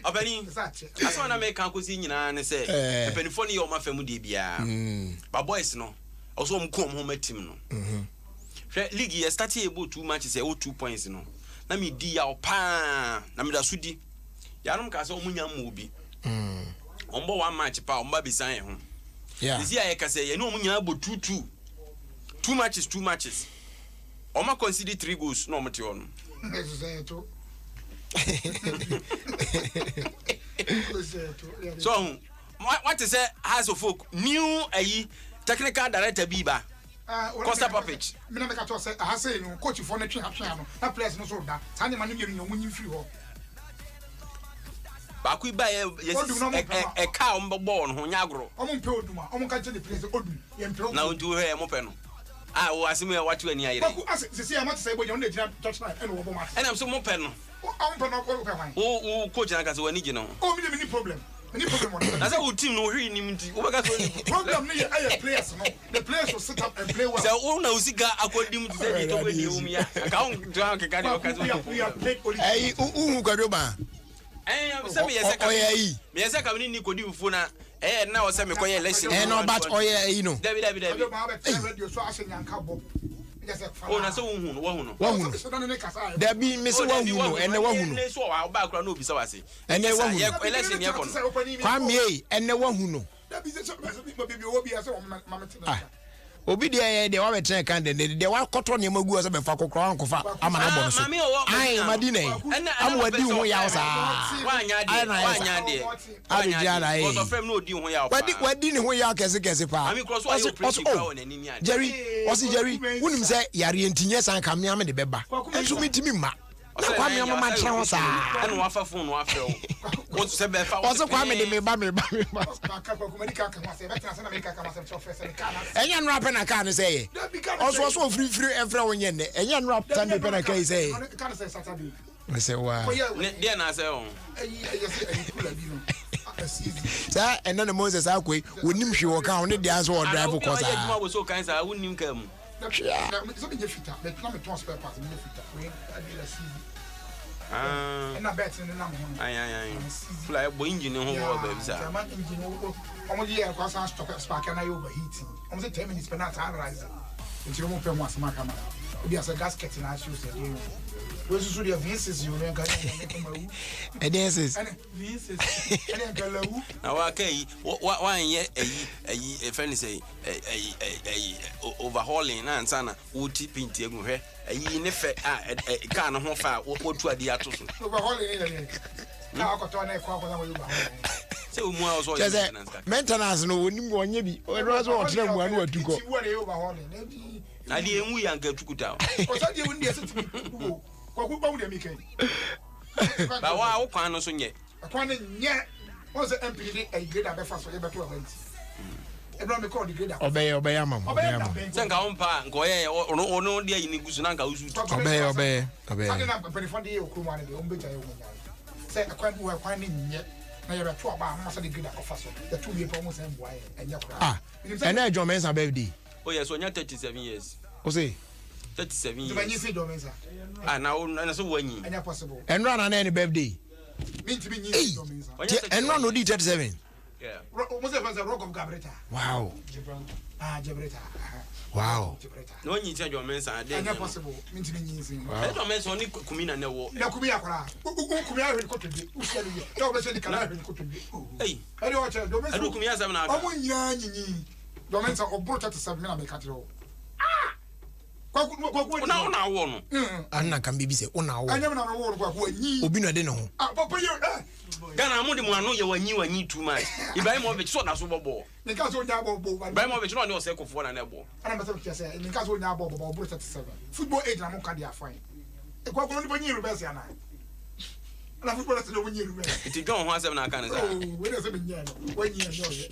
Obani. Aso na make kan kosi nyina ne say. Epenifo ne yo ma famu de bia. Ba boys no. Also mko mo matim no. Hwe league ye start e bo 2 matches e 2 points no. Na me di ya opa. Na me da so di. Yanom ka say omunya mo bi. Ombo 1 match pa omba bisan e ho. Yeah. This year e ka say ye no omunya bo 2-2. 2 matches. Oma consider 3 goals no mate on. So what is say has of folk new technical director Biba. Costa Papich. Me na make to say I say no coach for na twe hahwe no. Na players no so da. Sa ne ma no yenu munyi free ho. Ba ku ba e ka o ball no nyagro. Omo mpe oduma. Omo ka tell the players odum. Ye mpe. Na untu he mo pe no. O asime watu ani ayire. Baku se am say boy on dey touchline and wo match. And am so mo pe no. Am pe no ko pe wan. O coach na ka se wani gi no. O me dey problem. Any problem on. Na say o team no hwe ni mti. O beka so problem ni aye players no. The players will sit up and play well. Say o na usika akodim to say to we ni umia. Ka on to an ka o ka so. Ai kwado ba. Se me yesa ka. Me yesa ka ni kodi mfo na na o se me koye election. No but no. David. Radio so ase nyanka bo. O na se wo hu no. There be me se wo hu no ene wo hu no. Ne so wa ba kra na obi se wase. Ene wo hu. Election ye ko no. Kwame ene wo hu no. There be so baby obi ase mama tina. Obi de wa betre kan de wa koto ne magu ose be fa kokro ankofa ama na bo no so. Ai madina am wadi hu ya sa. Wa nya de. Abi jara ai. Because of frame no di hu ya. Wadi ne hu ya kese pa. Ami cross wa you na nini Jerry, Jerry, wunim say yare ntinye san kam me de beba. Enso mitimi ma. Kwame am ma chen sa. And wafa phone wafre. What say be fa. Also Kwame de me ba. Enya no apɛ na ka ne sɛ. Also free every one yen. Enya no apɛ na pɛ na ka say. Can say Saturday. I say wow. There na say on. Sir, and then Moses akwe wonim hwe wo ka ne dia so drive ko sa. I was so kind say wonim kam. So be fita, but na me ton spare part me fita. We adi la season. And I bet in the number. Aye. Fly bo engine ho wo ba bisa. Man engine wo. Omo di e kwa san stop spark na you overheating. Omo say 10 minutes per na time rise. Until mo pɛ mo asema kama. Obi asa gasket na show say dey. We so the V6 you know can make V6. And galawu. Na wa kai wa nye a friend say overhauling na ansa na wo ti paint egu hwe. Ayi ne fe car no ho fa wo tu ade ato so. Overhauling na akoto na ekwa akwa na wo overhauling. Say umu a so maintenance no wonim wo nye bi. O do so o tena mu anu atuko. Ti wo na overhauling. Na de enwu ya nka tukuta. O sa de wo ndi ese ti. Kwaku ba mu de mike. Ba wa wo kwan no so nye. Kwan no nye. Won se MP de a grade abefa so ye beto abant. Ebro me call the grade. Obey amam. Senka on pa nko ye ono de ayi ni gusu na nka usu. Obey. Ade na perifon de okru man de o mbeja ye wo nya. Se kwan wo kwan ni nye. Na ye beto aba ma so de grade akofa so. The two we pa mo se mboa ye enye kra. And na John Mensa birthday. Oh yes, so nya 37 years. O say 37 years. When you say John Mensa. Na so wanyi. Enye possible. And run na any birthday. Me to be nyi John Mensa. And run no di 37. Yeah. Mo se fa Rock of Gabreta. Wow. Jabreta. Wow. No nyi ti John Mensa dey. Enye possible. Me to be nyi sin. John Mensa oni kumi na wo. Na kumi akora. Kumi a hwe ko tobi. Usia ni. Na o be se di kala hwe ko tobi. Hey. Ade o che John Mensa. Adu kumi asem na aka. Omo nya nyinyi. John Mensa obro 37 me na me ka tiro. Kwaku na wo no. Anna kan bibi se una wo. Anya na wo no kwaku anyi. Obi no de no ho. Papa ye. Gana mu de mu anu ye wanyi too much. Ibrahim Obi so na so bobo. Ne ka so nya bobo. Ibrahim Obi no ne o se kofo na na ebo. Ana me se say ne ka so nya bobo obro 37. Football age na mo ka dia fine. E kwaku no ni banyi rubesi ana. Ana football na se no banyi rubesi. Iti John ho asem na aka ne sa. Oh, we dey say me nya no. Wanyi nya no ye.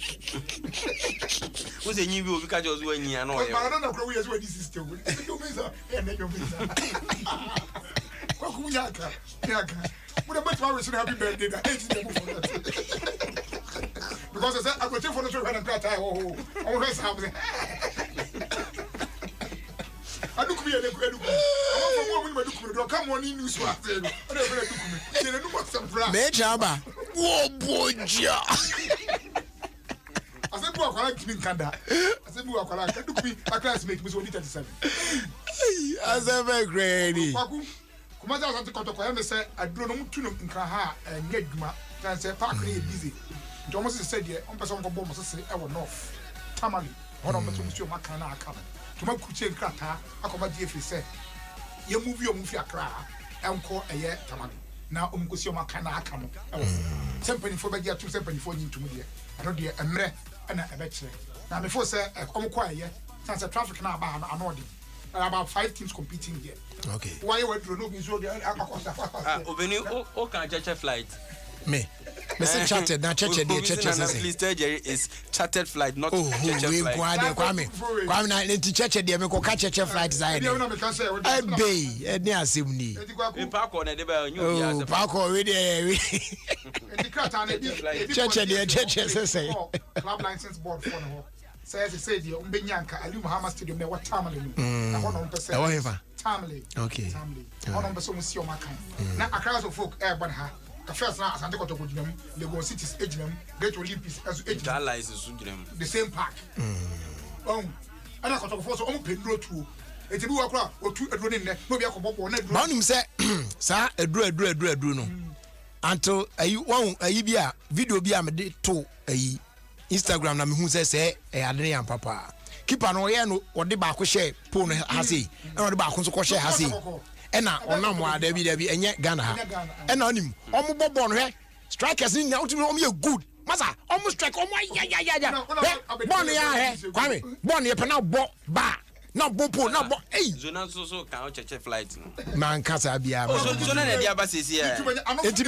Wo se nyi bi obi ka jo so wanyi ana o ye. Ba na kwa we yes we this system. John Mensa e na John Mensa. Kwaku nya aka. What about tomorrow? Happy birthday! Because I said I go take for the show and cry. Oh, something. I look me at the credit. I want to do. Come on in, news. I don't know what's up. Mejaba. Whoa, boy, ja. I said, "Boy, I like to Kanda." I said, "Boy, I like to be a classmate." Miss 37. I said, "Very great." Kumaza asante kotoko ya me say aduro no mutu no nkra ha nya adwuma tan say park na busy nti omo se say de on person ko bo mo se e wo north tamale hono mo to musu maka na aka to ma kuche nkrata akoma die fi say ye movie o mu fi akra enko eye tamale na o mkosi o maka na aka no e wo sempani fo be dia to sempani fo nyi ntumu de ano de emre na ebe kire na me fo say omo kwa eye tan say traffic na aba na anodi about 5 teams competing here. Okay. Why would you know so there? Obeni o can charter flight. Me say chartered na chartered dey chartered say. Please tell Jerry is chartered flight not chartered flight. Kwame na nti chartered dey me ko ka chartered flight side. Eh be ni asem ni. We park on the be you be as park on we dey. Chartered dey chartered say. Club license board for no. Says the Umbenyanka, Ali Muhammad Stadium, there were Tamale. Tamale. Okay. Tamale. One of the Somus Yomakan. Now, a crowd of folk, Airborne Ha, the first now, as I take out of them, they go cities, age them, Great Olympics, as age them. The same park. Oh, and I got to force on Pedro too. It's a blue crowd or two in there, maybe I can walk on it. Bonim said, Sir, a drew no. Until a bia video be a to a Instagram na me hu say ade yan papa keeper no ye no ode ba ko share phone ha sei e ode ba ko so ko share ha sei e na onam wa da bi enye Ghana ha e na onim omo bobo no he strikers ni na otimi omo ye good masa omo strike omo ya bon ya he Kwame bon ye pe na bo ba na bopo na bo ei zona so kan cheche flight no man kasa bia zona na dia ba sesi e enti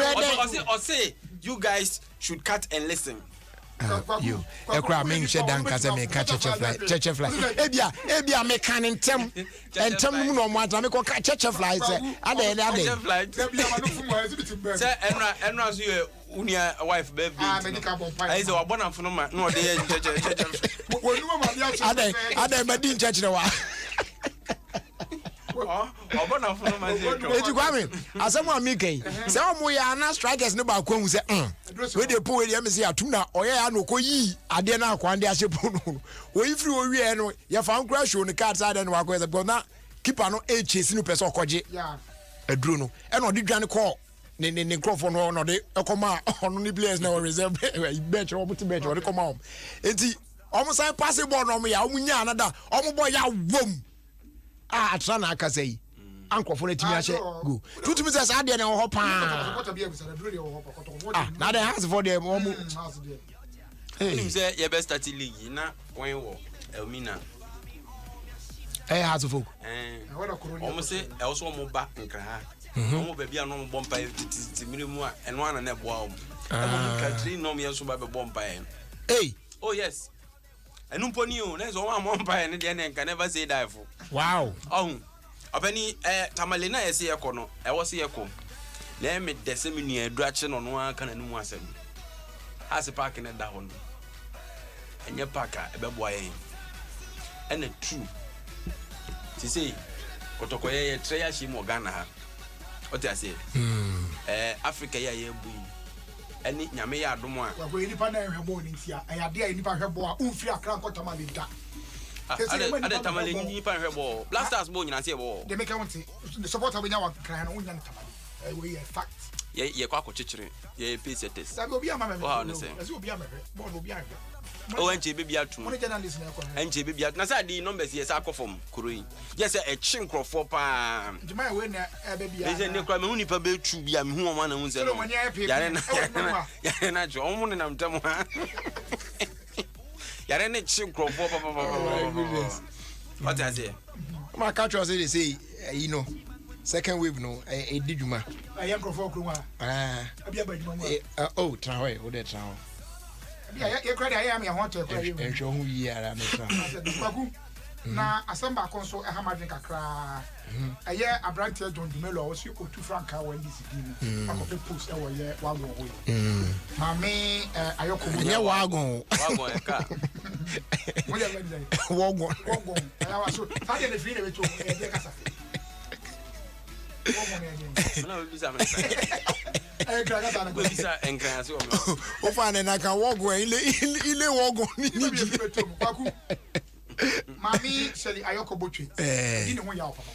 say you guys should cut and listen. You ekra me nhwe dan kasa me ka cheche fly ebia me kan ntem mu no mo atra me ko ka cheche fly say ade say enra so you unia wife baby I say wabona mfono ma no de cheche ade ma din cheche wa wabona mfono ma say eti kwa me asem a me kan say omo ya na strikers ne ba kwa hu say we dey po we dey me say atum na oye ya no ko yi ade na akwa ande ahye po no we free o wie no ye fa nkra show ne card side no wa ko say but na keeper no e chase no person okoje aduro no e no de dwane call ne microphone no de ekoma ono ni players na reserve bench o buti bench o de come on enti omo sai pass ball no ya omo nya anada omo boy ya wom atra na aka say ankofo na timi ahye go tutumi say sa de ne ho pa na de has for them omo him say ye best start league na when wo Elmina has folk omo say e also omo ba nkra ha omo ba bia no omo bompa titi mirimu a eno ana na boa omo omo country no me so ba be bompa oh yes enu mponi o na so omo bompa ne de ne can never say die for wow Abani tamale na yesi yeko no e wo se yeko na me de se me nua adu ache no no aka na nu asem hase park ne da hono enye park a ebebo ayen ena true ti say kotokoye ye treya shi mo Ghana ha ote ase Africa ya ye bui eni nyame ya adom a wa go nipa na hwebo ni ntia ayade a nipa hwebo a umfiri akra nkotamale da ade tamale ni pa hwebo blasters bo nyina se bo de make want the supporter we nya wa kran no nya tamale we fact ye kwa kochichire ye pace test da go bia ma me wow no say ase obi amehwe bo no obi ahwe o enche baby atum mo journalist na ko enche baby atum na say di numbers yes akofom kuroi yes e chinkrofo pa jima we na baby a ne kwa me hu nipa be tu bia me hu o ma na hu se no yare na jo o mu ne na mtam ha yare ne chinkrofo pa what I say my culture say they say you know second wave no e diduma ayan krofo kruma abia ba djuma oh trawe o de trawe ye credit I am your hotel credit enhwe hu yi ara me tra na asamba konso e hamadin kakra aye abrantie John Dumelo o si otu franka wa ndi sidini akope post e wo ye wagon ho ma me ayoko mu ye wagon e ka mo ya lady wagon ala wa so fa de free na beto e de kasa wagon e de na we bisa me graga ta na we bisa enkran se o me o fa na kan wagon ile wagon ni ji beto kwaku mami seli ayoko botwe di ne ho ya papa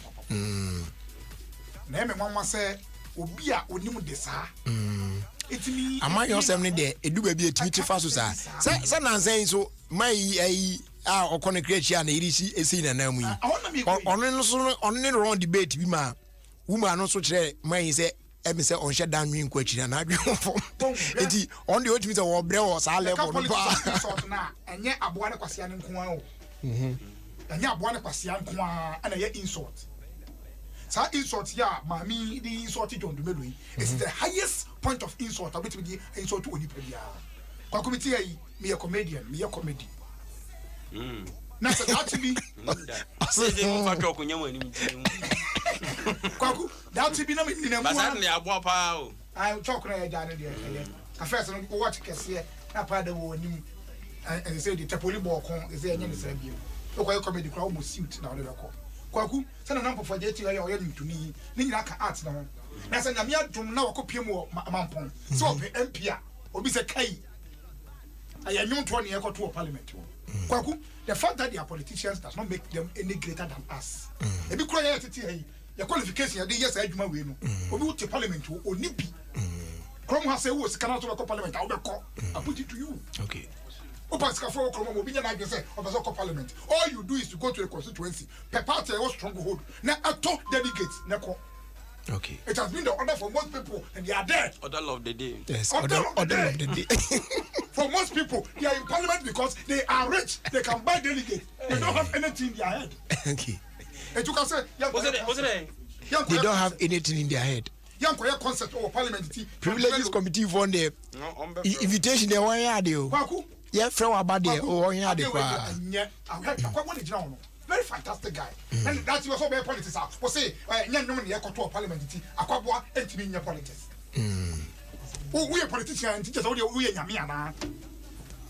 na me nwanwa se obi a onim de saa etimi ama yosem ne de edu ba bi etimi ti fa so saa se na nsan so mai ai a okone create na irisi esi na na mu yi ono no so ono ne wrong debate bi ma woman no so kire mai se emi se on sheda nwin kwa chira na adwe fo enti on de otimi se wo bre wo saa level no ba sort na enye aboa ne kwase ane nko an o anya aboa ne kwase an nko an na ye insult sa insult ya mami the insult John Dumelo is the highest point of insult about the insult to onipa bia kwa committee yi me a comedian me a comedy na say that be say dey mo fa ka okunya mo anim kwaku that be na me ni na mo basa ne aboa pa o I talk na ya jane de ka first no watch kese na pa da wo anim and say the tapoli ball kon say anya ne sra biem o kwa comedy kwa almost suit na o le ko kwaku say na nampo for jeti ya o ya ntuni ni nyina ka art na ho na say na me adum na wakopie mu mampon so ope MP a obi say kai aya nyonto ne ekoto parliament kwaku the fact that they are politicians does not make them any greater than us ebi kura ya tete hey your qualification ya dey yes adwuma we no obi wo te parliament oni bi krom ha say wo sika to parliament I will call I put it to you okay Opaska for krom obi na agbe say obeso parliament all you do is to go to the constituency per party was stronghold na ato delegates na ko okay it has been the order for most people and they are there order of the day yes order of the day for most people they are in parliament because they are rich they can buy delegates they don't have anything in their head Okay. And you can say, they don't have anything in their head. Young concept or parliament. Privileges committee for the invitation. They want you. Yeah, from about there. Oh, yeah, very fantastic guy. And that's was all politics. Was say, young woman, you to parliament. Aquabwa, and to in politics. We are politicians and teachers. We are Yamiana.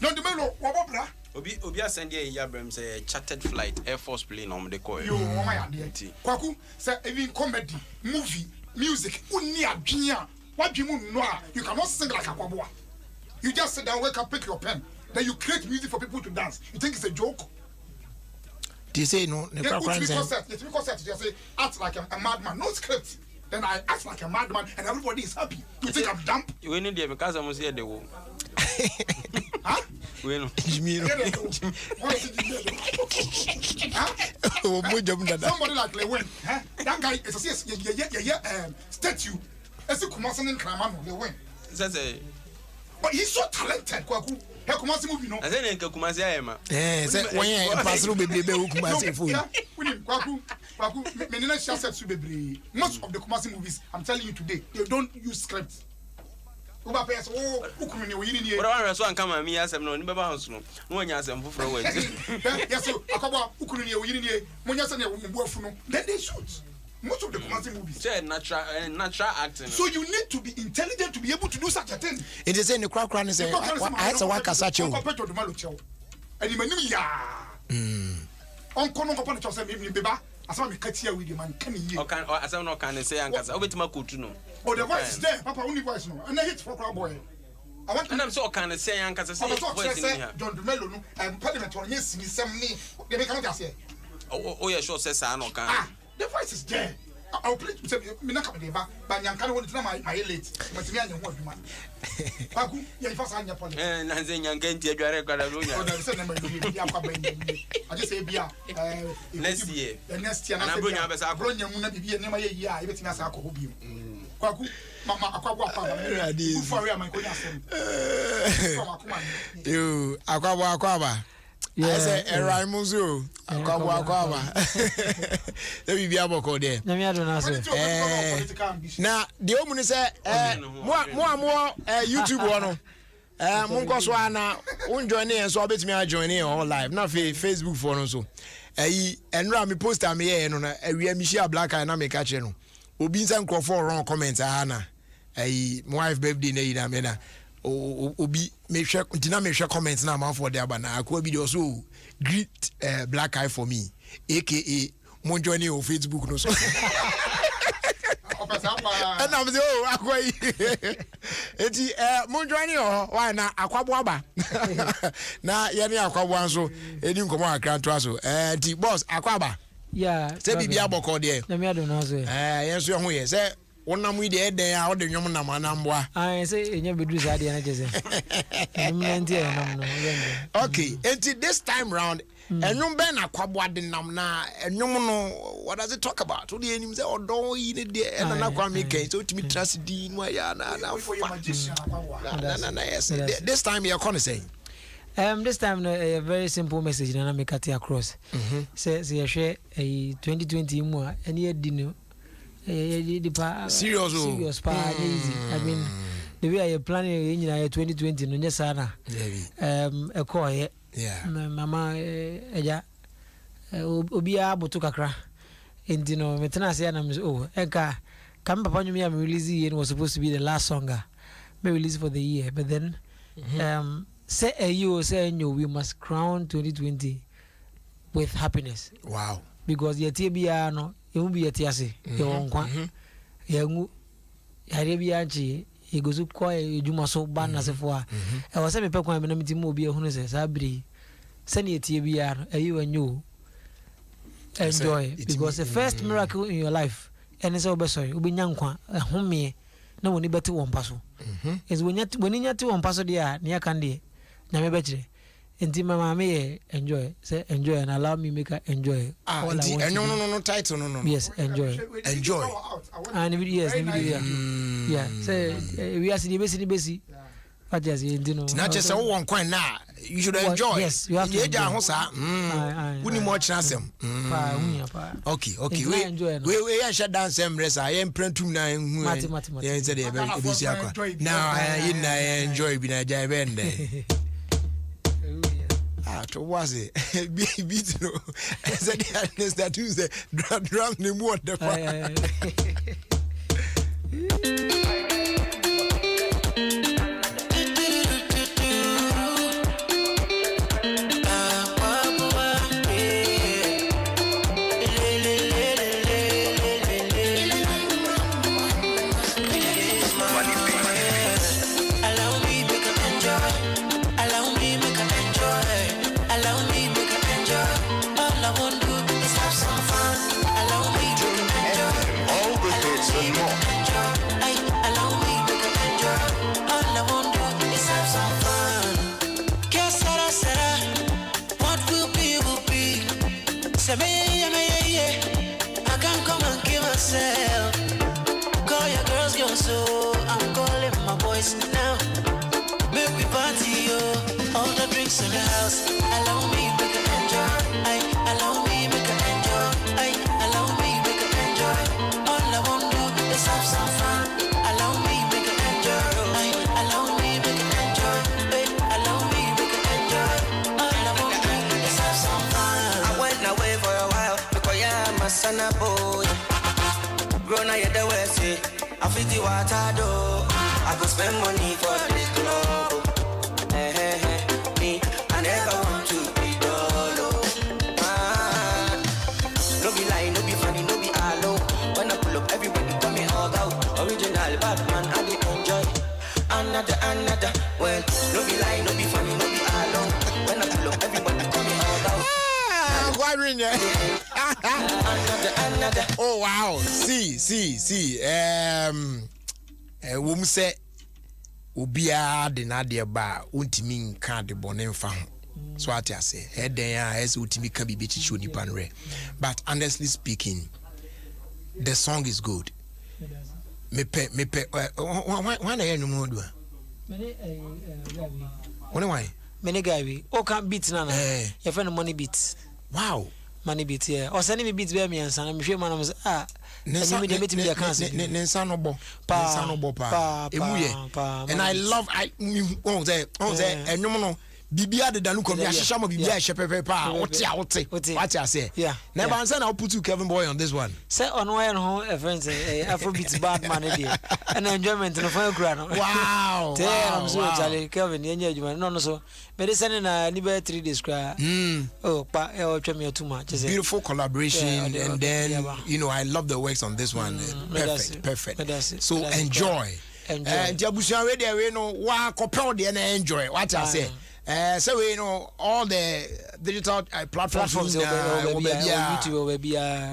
No, the mellow, Wabra. Obi send ye Yabram say chartered flight Air Force plane on the coil. You, my idea. Kwaku, say, even comedy, movie, music, unia, genia. What you know, you cannot sing like a Kwabwa. You just sit down, wake up, pick your pen. Then you create music for people to dance. You think it's a joke? They say no. Because you say act like a madman, no script. Then I act like a madman, and everybody is happy. You think I'm dumb? We need them because I'm here. They will. Huh? We know. Somebody like Lewin, huh? That guy is a statue. As a Kumasan and Kramano, Lewin. But he's so talented, Kwaku. I said, Kumasi, I am. Yes, when you pass through baby, Kumasi food. Most of the Kumasi movies, I'm telling you today, they don't use scripts. But I was one come me as I'm no never house. No one has them for away. Yes, so Akaba, Ukuni, then they shoot. Most of the Kumasi movies. Natural acting. So you need to be intelligent to be able to do such a thing. It is in the crowd crying. Say, I had a work as such a. And you may Uncle Nopon chose me, Beba. I saw me cut here with you, man. Can you? Okay, as I'm not can say, Uncle, over to my kutuno. Oh, the voice is there, Papa, only voice no. And I hit for a boy. I want and I'm so kind of say, Uncle, say, John Dumelo, and Parliament on yes, me some me. They make a say. Oh, yeah, sure, says I know. The voice is there. I'll play me not coming back, but I can't want to know my late. But me and you want to man. Pagu, you're first on your point. And I'm saying, young Genty, I just say, next year, and I'm going to have a bron, you will be a name a year, everything as I could be. Kwaku, Mama, Aquaba, for my good. You, Aquaba. Yes, a Raimuzu, Aquaba. Let me be able to there. Now, the woman said, more YouTube one. Mungo Swana, join in, so I bet me I join in all live. Not Facebook for no so. And Rami post me here, and we are Michelle Black and I make a channel. Obi some for wrong comments, Anna. A wife birthday, Namena. Obi make sure continue make sure comments now man for there but now I could be also greet black eye for me aka mon join on Facebook no so and I'm say oh akwa eti mon join why na akwabo aba na ye ne akwabo anso eni nkomo akran to aso eti boss akwaba yeah say bibia boko there na me adon aso yenso ho ye say wona mu ide eden a wode nwom na manamboa say enya bedu sa de na jese okay until this time round enwom ben akwabo ade nam na enwom no what does it talk about what the enim say odo yi ne de na na kwa me kan so timi trust di no ya na yes this time you are going to say this time a very simple message na make it across say you share 2020 mu any edino serious pa easy I mean the way I planning in 2020 no nya sana e ko ye mama eja obia botu kakra enti no metena se na enka kam papa nyumi am release year was supposed to be the last song me release for the year but then say you say we must crown 2020 with happiness. Wow. Because yeti bia no e mu bi yeti ase e wonkwa ya ngu ya bia nchi e gozu kwa ejuma so ban na sefo a e wo se me pe kwa me na miti mu obi ehunu se sabri se ne yeti bia no e you anyo enjoy because the first miracle in your life and so be sorry obi nyankwa ehome na woni beti won paso is when nyati won paso dia ne aka ndie na me be kire enti mama me enjoy say enjoy and allow me make her enjoy all I want no title no yes enjoy and yes yeah say we are see the besi what just you know na just say won kwan na you should enjoy. Yes, you have to enjoy. Uni more chance. Okay. We shut down some rest. I am prentum na hu. Yeah, said now I enjoy being a giant. To was it? Beat no. I said that Tuesday drum the water. I can't come and give myself. Call your girls, girl, so I'm calling my boys now. Make we party, yo. All the drinks in the house. Allow me, make it enjoy. Allow me, make it enjoy. Allow me, make it enjoy. All I want to do is have some fun. Allow me, make it enjoy. Allow me, make it enjoy. Allow me, make it enjoy. All I want to do is have some fun. I went away for a while because yeah, I'm a son of boy. Grown up the West, I feel the water though. I go spend money for the club. Me, I never want to be dull. No be lying, no be funny, no be hollow. When I pull up, everybody come me all out. Original Batman, I dey enjoy. Another, well, no be lying, no be funny, no be hollow. When I pull up, everybody come me all out. Another. Oh wow! See. Woman say, "Ubia de nadia ba untimi nka de bone mfa ho." So what I say, head there as ultimi can be bechi show nipan re. But honestly speaking, the song is good. Me pe. Why na you no do? Why? Many guy o can beat na. Your friend money beat. Wow. Money beat here. Or send me beats be me and son. I'm sure man say Nensa no bo pa. And I love enwom no bibia de danu komi ahihya mo bibia hye pa what I say never answer now put you Kevin Boy on this one say on why no friends Afrobeat bad man there and enjoyment no for kura no wow I'm so Charlie Kevin yenye adwuma no so me dey send na ni be 3 days kura oh pa e o twem too much beautiful collaboration and then you know I love the works on this one perfect so enjoy Jabusia we there we no wa kopel de na enjoy what I say so we know all the digital platforms YouTube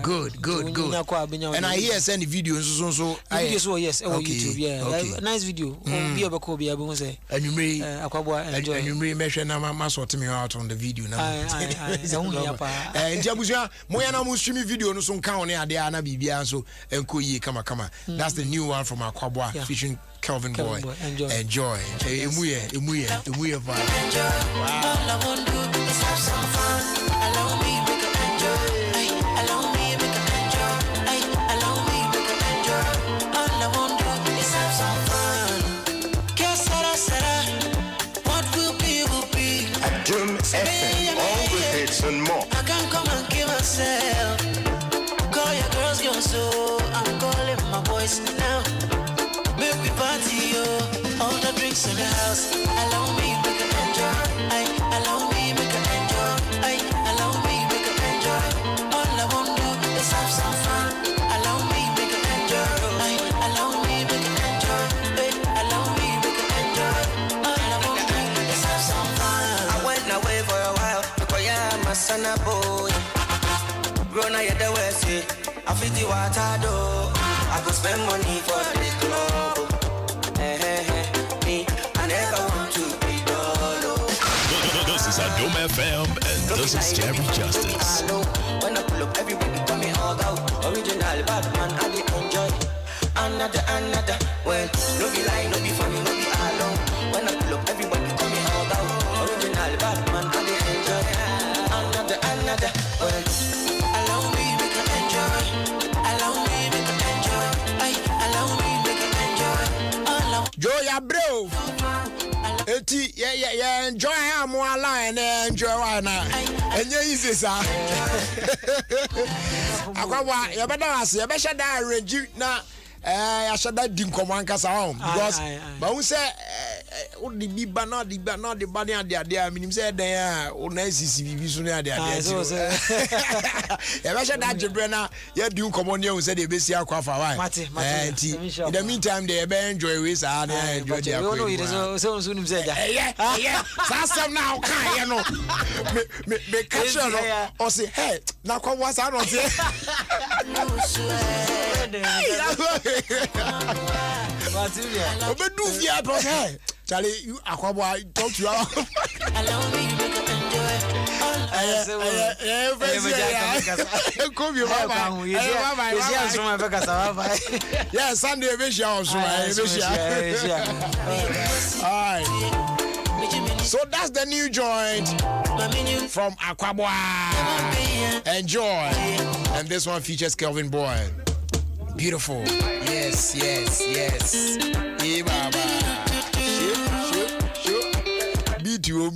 good and I hear send the video so yes YouTube nice video be obeko be able say anumre akwabo enjoy anumre mehwe na ma sort me out on the video na Jabusia moya na mo stream video no so nka on ade na bibia so enko yi kama that's the new one from Akwabo featuring Kelvin Boy. Enjoy. Emuye vibe. All I want to do is have some fun. Allow me make it enjoy. Allow me make it enjoy. Allow me make it enjoy. All I want to do is have some fun. Que sera. What will be. Adom FM, all the hits and more. I can't come and give myself. Call your girls, girl, so I'm calling my boys now. Make we party, yo. All the drinks in the house. Allow me make it enjoy. Allow me make it enjoy. Allow me make it enjoy. All I want to do is have some fun. Allow me make it enjoy. Allow me make it enjoy. Allow me make it enjoy. All I want to do is have some fun. I went away for a while because yeah, I'm a son of boy. Grown up the West, I feel the water though. I go spend money for the club. Me, I never want to be dull. This is Adom FM and this is Terry Justice. When I pull up, everybody come me all out. Original Batman, I dey enjoy. Another, well, no be lying, no be funny, no be alone. When I pull up, everybody come me all out. Original Batman, can you enjoy? Another world. Allow me make you enjoy. Allow me make you enjoy. Allow me make you enjoy. Joya bro. Eti yeah enjoy am line enjoy why na. Enye easy sa. Akwa ya beda ase ya be shada arrange na ya shada di nkomo ankasa home because but who say o di biba na di ba ne ade minim say den a o na sisi bibi so ne ade ya be shada jebre na ya di nkomo ne o say de be si akwa fa why in the meantime they be enjoy we say enjoy their so nim say yeah some now kan you know me catch no o say hey na kwa was I don't say Obedu via bro hey Charlie you akwabo talk to you allow me to enjoy yeah Sunday be share also alright so that's the new joint from Akwabwa. Enjoy. And this one features Kelvin Boy. Beautiful. Yes. Hey, Baba. Sure. Beat you.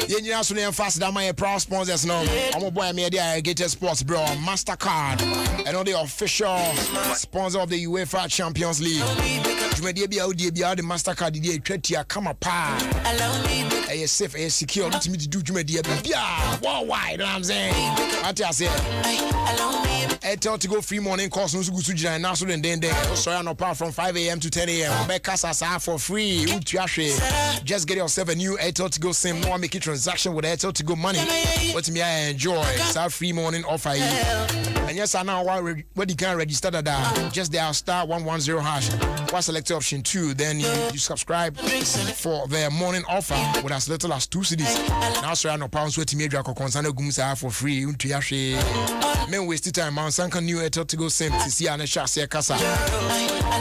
You know, so fast that my proud sponsors now. I'm a boy media Gated Sports, bro. MasterCard. And all the official sponsor of the UEFA Champions League. You may be the MasterCard. The treaty come apart. Are safe? Are secure? Let me do. You may be why? You know what I'm saying? What I say? I tell to go free morning course. No go to Jina. Now so then. So I know apart from 5 a.m. to 10 a.m. Back casa for free. Just get yourself a new Airtel to go SIM. No one make it transaction with Airtel to go money. What me I enjoy. It's our free morning offer. And yes, I know where you can register that. Just dial *110 hash. What's select option 2? Then you subscribe for the morning offer with as little as 2 CDs. Now so I know pounds with me drag concern gumsa for free. Men waste time man sanka new Airtel to go SIM to see an share kasa.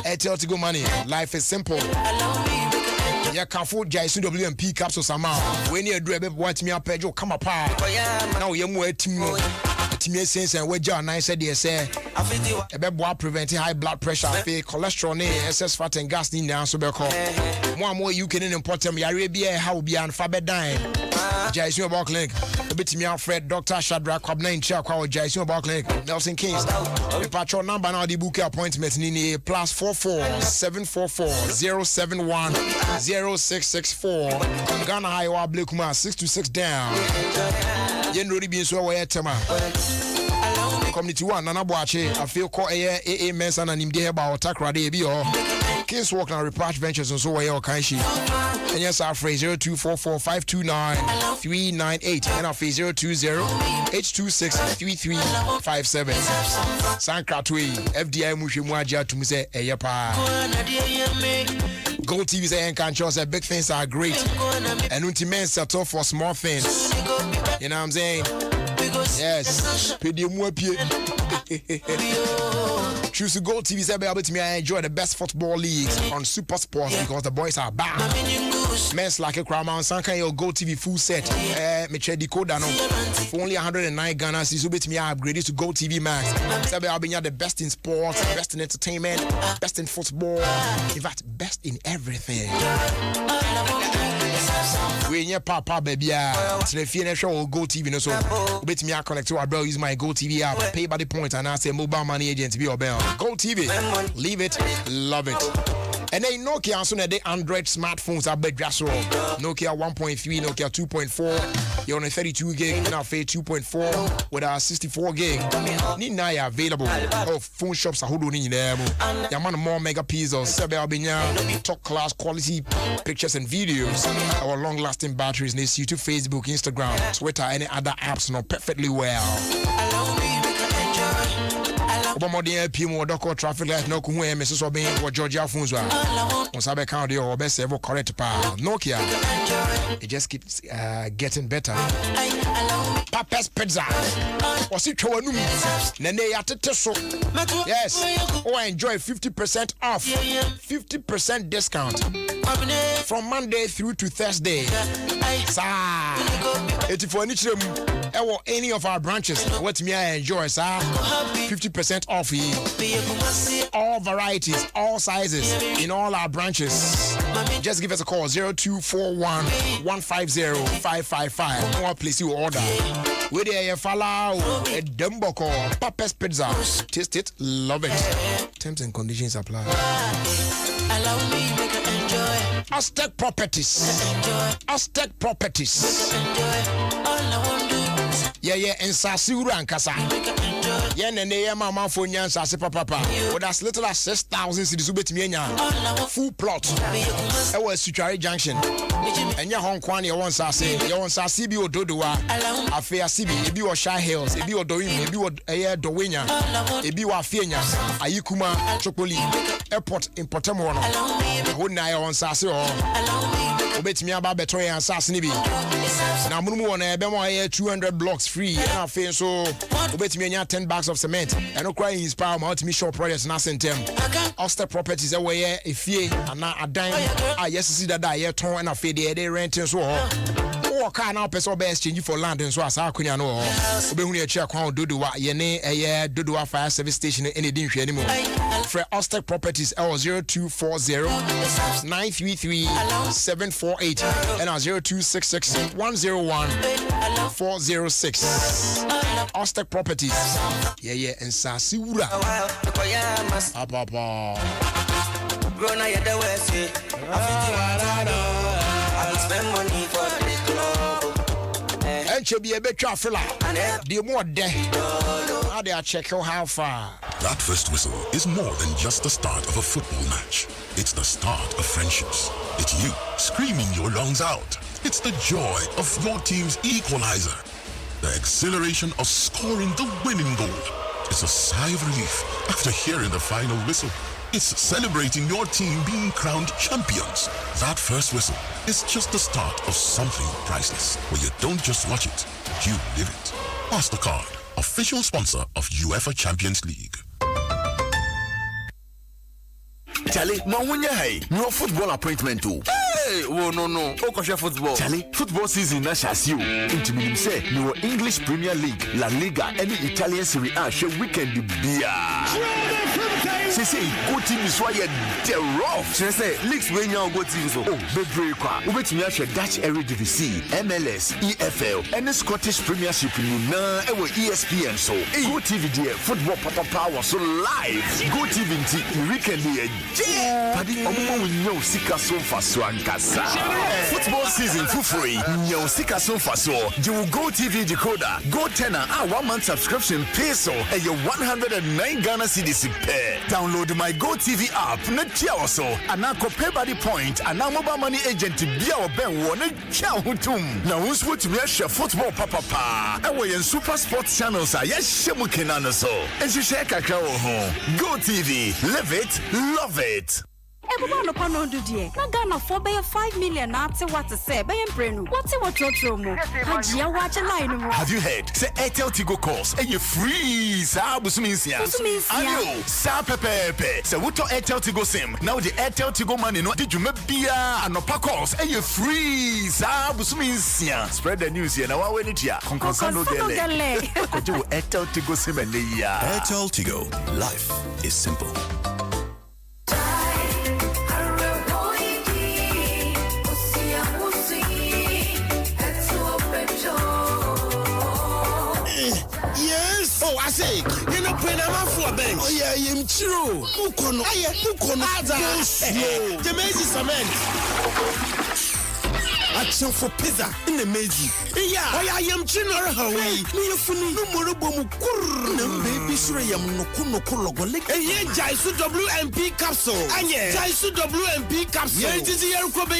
Airtel to go money. Life is simple. Yeah, can afford Jason WMP capsules amount. When you do a baby, watch me up, come apart. Now you're more team. Me sense and we John I said yes say a baby preventing high blood pressure, cholesterol, excess fat and gas in now so be call. More you can import them Arabia how be and faber dine. Jason about clinic. A bit me Fred Dr. Shadrack Kwabna in chair called Jason about clinic. Nelson Kings. The patrol number now the book appointment in +44 744 071 0664. Ghana Iowa Blakuma 626 down. Yen Rodi being so away tema. Community 1 Nana Boache. I feel call AA Mensa and him there about Takra de Bio. Kings Walk and Repatch Ventures and so way or Kanshi. And yes, our phrase 0244 529 398 and our phrase 020 826 3357. Sankra Tui FDI Mushimwaja to me say Eyapa. Gold TV say can't say big things are great. And until men settle for small things. You know what I'm saying? Yes. Choose to Gold TV say be able to me I enjoy the best football leagues on Super Sports because the boys are back. Men's like a crown man sanka your Gold TV full set. Me check decoder no. For only 109 Ghana cedis bit me upgrade to Gold TV Max. Say be able the best in sports, best in entertainment, best in football, in fact best in everything. We nye papa baby it's the fee show Go TV no so bet me connect to our bro use my Go TV app pay by the point and I say mobile money agent be your bell Go TV leave it love it. And then Nokia also the Android smartphones are bed just Nokia 1.3 Nokia 2.4 you're on a 32 gig now pay 2.4 with our 64 gig Nina available phone shops are holding in there man more megapixels top class quality pictures and videos our long lasting batteries needs you to Facebook Instagram Twitter any other apps not perfectly well. Obamodi PM doko traffic light no kuhu Mrs. Obin or Georgia phones were on Sabe County or best ever correct pa Nokia it just keeps getting better. Papa's Pizza was it Chowanum Nene Yateso yes oh enjoy 50% off 50% discount from Monday through to Thursday. Sir, 84 any of our branches. What me I enjoy, sir? 50% off here. All varieties, all sizes, in all our branches. Just give us a call 0241 150 555. Or place your order. Where they follow a Dumboko Papa's Pizza. Taste it, love it. Terms and conditions apply. Allow me to enjoy. Aztec Properties. Aztec Properties. All I want to do. Yeah, and Sasiura and Kasa. Yeah, and then Mama for Nyan Sasi Papa. With as little as 6,000 cities ubet mienya. Full plot. That was Suchari Junction. And your Hong Kong, you want Sasi. You want Sasi be Ododua. Affair Sibi, if you are Shy Hills, if you are Doing, if you are Dowinya, if you are Fiena, Ayukuma, Chopoli, Airport in Potamono. Wouldn't I on Sasi or Obet me about Betoy and Sasnibi. Now, Mumu on a Bemo 200 blocks free. And I feel so Obet me 10 bags of cement. And no crying inspire my ultimate short projects, nothing them. Oster Properties away a fee and not a dime. I yes, see that I turn and I feel they rent and so on. Or can now person best change for land and so as I couldn't know. Obehunia check on Dudua, Yene, a Dudua fire service station in the anymore. For Oster Properties L0240 933 748 and 0266 101 406. Oster Properties. Yeah, and Sasiura. Papa. Spend money for the club. And should be a bit traveler. The more day. How they are checking how far. That first whistle is more than just the start of a football match. It's the start of friendships. It's you screaming your lungs out. It's the joy of your team's equalizer. The exhilaration of scoring the winning goal. It's a sigh of relief after hearing the final whistle. It's celebrating your team being crowned champions. That first whistle is just the start of something priceless, where you don't just watch it, you live it. MasterCard, official sponsor of UEFA Champions League. Charlie, no football appointment too. Hey, oh no. Okosha football. Charlie, football season na shasio. Intimim say no English Premier League, La Liga, any Italian Serie A show weekend bia. Say go team is why they're rough. Say leagues when you go team so. Oh, bebre kwa. Ubetimi ahwe Dutch Eredivisie, MLS, EFL, and the Scottish Premiership na ewo ESPN so. Go TV there football power so live. Go TV weekend there. Padi omo we know sika so faso ankasa. Football season for free. Nyo sika so faso. You go TV decoder, go tenor, 1 month subscription pay so and your 109 Ghana cedis pay. Download my Go TV app, not also, and now pay by the point, and now mobile money agent to be our Ben one chow tum. Now who's what to share football papa? Away in super sports channels are yes, Shemukin so. And she share cacao home. Go TV, live it, love it. Everyone upon on duty. Not Ghana for bay 5 million. Not what to say. Bay and Brenu. What's your tromo? Hajia watch a line. Have you heard? Say Airtel Tigo calls and you freeze. Busumisia. Ayo, Sa Pepe. So what to Airtel Tigo sim? Now the Airtel Tigo money. No, did you make beer and no calls and you freeze. Busumisia. Spread the news here. Now I went it here. Conconsano Dele. Airtel Tigo sim and the Airtel Tigo. Life is simple. Yes. Oh, I say, you know, when I'm for a bench. Oh, yeah, I'm true. Mukono. The Mazy cement. Action for pizza in the Mazy. Yeah, I am Chinner Hawaii. Me, no more boom. No, baby, sure, I'm no kuno. And yeah, Jaisu WMP capsule. And yeah, Jaisu WMP capsule. Yeah, it is the Yakobe.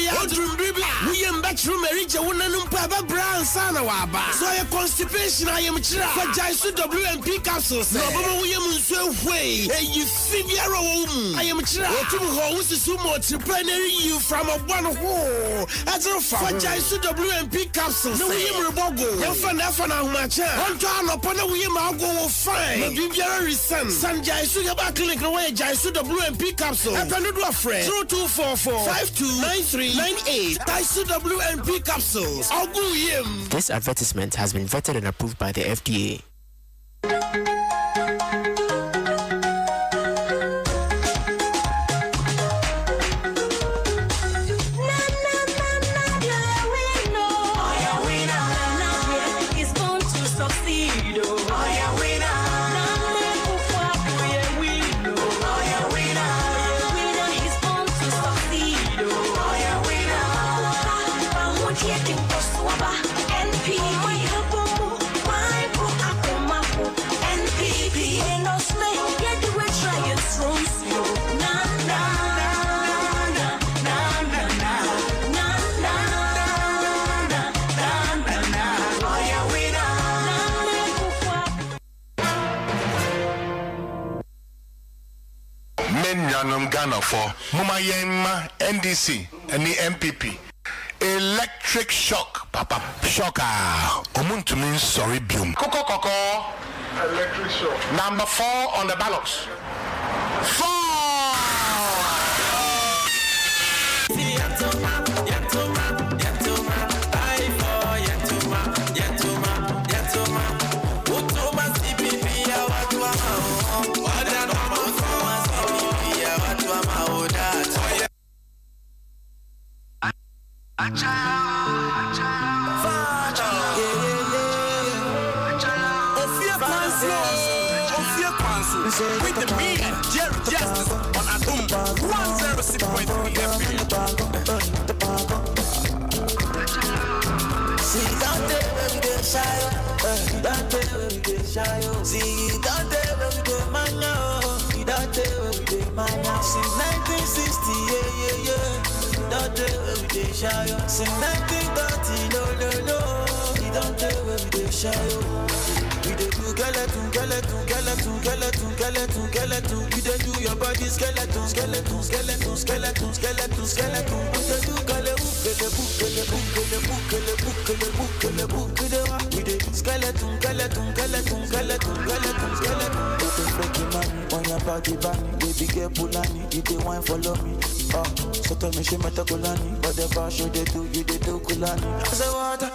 We am bathroom marriage. I want to know Papa Brown Sanawaba. So I constipation. I am Chira. For Jaisu WMP capsules. No, but we am so way. Hey, you see, I am Chira. To who is the sumo to pioneer you from a one hole. As a For Jaisu WMP capsules. No, we are Bogo. Your fan, Humacha. One time upon a we are go fine. No, you are recent. San Jaisu Yaba Clinic away Jaisu WMP capsule. I can do a friend. 0244 529398. Jaisu WMP capsules. I'll go him. This advertisement has been vetted and approved by the FDA. Ghana for Mumayema NDC and the MPP. Electric shock, Papa. Shocker. Omuntu means sorry, Bium. Coco. Electric shock. Number 4 on the ballots. 4! Ofie Kwanso with the me and Jerry Justice on Adom 106.3 FM. See that day when we get shy, that day when we get shy. See that day when we get mania, that day when we get mania. Since 1960, yeah. That day when we get shy. Since 1930, no. That day when we get shy. We dey do skeleton. We dey do your body skeleton. We dey do skeleton. On your body, baby girl Pulani, you dey wine follow me. So tell me she meta Kulani, but the fashion they do, you they do Kulani. I say water,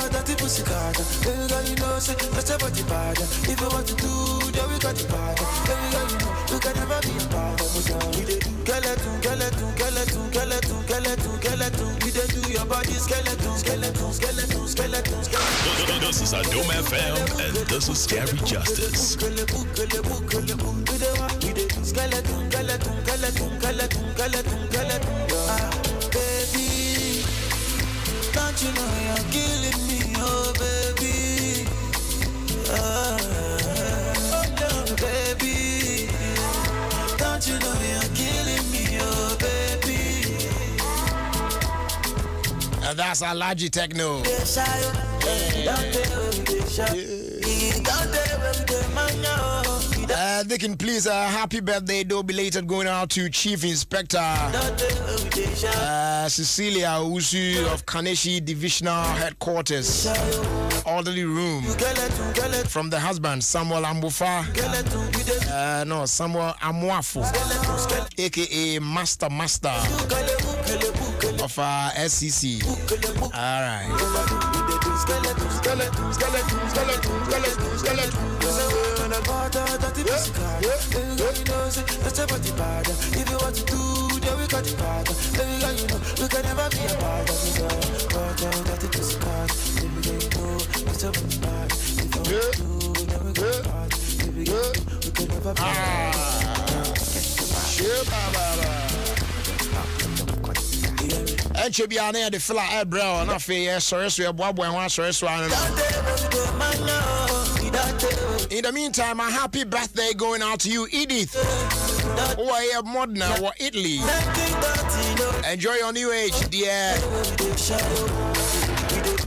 that pussy card. Baby girl, you know say that's your body bad. If you want to do, then we got the bad. Baby girl, you know you can never be a bad. We dey do skeleton. We dey do your body skeleton. This is Adom FM and this is Scary Justice. We dey skeleton. Baby, don't you know you're killing me, oh baby. Baby, don't you know you're killing me, oh baby. And that's our Alaji Techno. They can please happy birthday, though belated, going out to Chief Inspector Cecilia Usu of Kaneshi Divisional Headquarters. Orderly room from the husband Samuel Ambufa, Samuel Amwafu, aka Master of SCC. All right. If you want to do, then we got the bad. Baby girl, you know we can never be a bad. Enchebiane the fella eyebrow and after sorry so boy one sorry so. In the meantime, a happy birthday going out to you, Edith. Who are here Modena or Italy. Enjoy your new age, dear.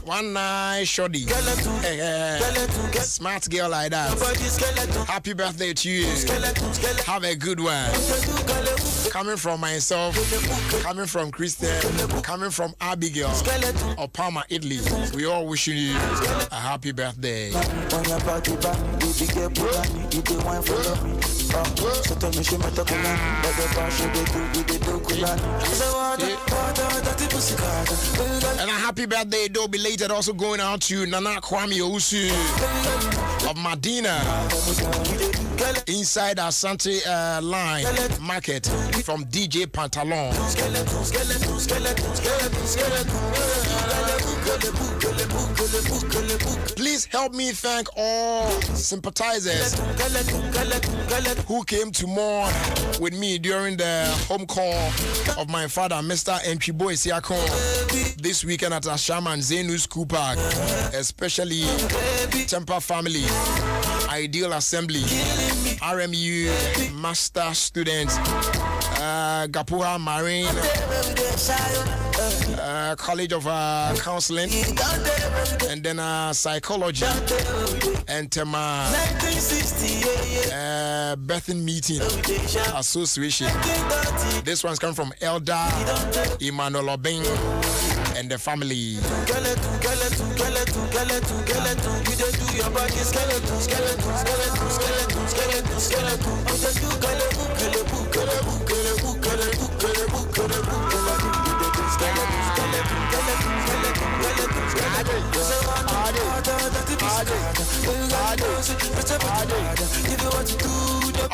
One nice shoddy. Smart girl like that. Happy birthday to you. Have a good one. coming from myself, coming from Christian, coming from Abigail of Parma, Italy. We all wishing you a happy birthday. And a happy birthday, though belated, also going out to Nana Kwame Owusu of Medina inside Asante line market from DJ Pantalon. Please help me thank all sympathizers who came to mourn with me during the home call of my father, Mr. Nchibo Isiakon, this weekend at Ashaman Zenu School Park, especially Temper family, Ideal Assembly, RMU, Master Students, Gapuha Marine, College of Counseling, and then Psychology, and Tema Bethany Meeting Association. This one's coming from Elder Emmanuel Obeng and the family.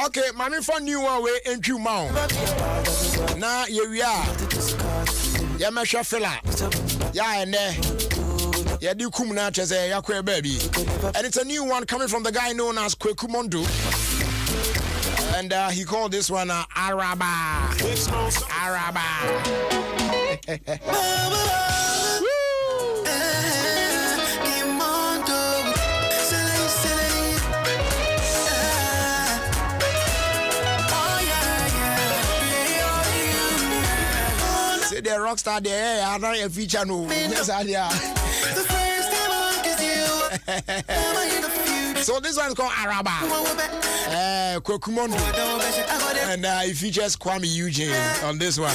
Okay, mommy for new one way in you mount. Now here we are. Ya mesha fella. Ya and there. Ya do kum na chese ya kwe baby. And it's a new one coming from the guy known as Kwekumondo. And he called this one Araba. Araba. Say the rock star there, I don't feature no. Yes, I So this one is called Araba. Kwekumondo. And it features Kwame Eugene on this one.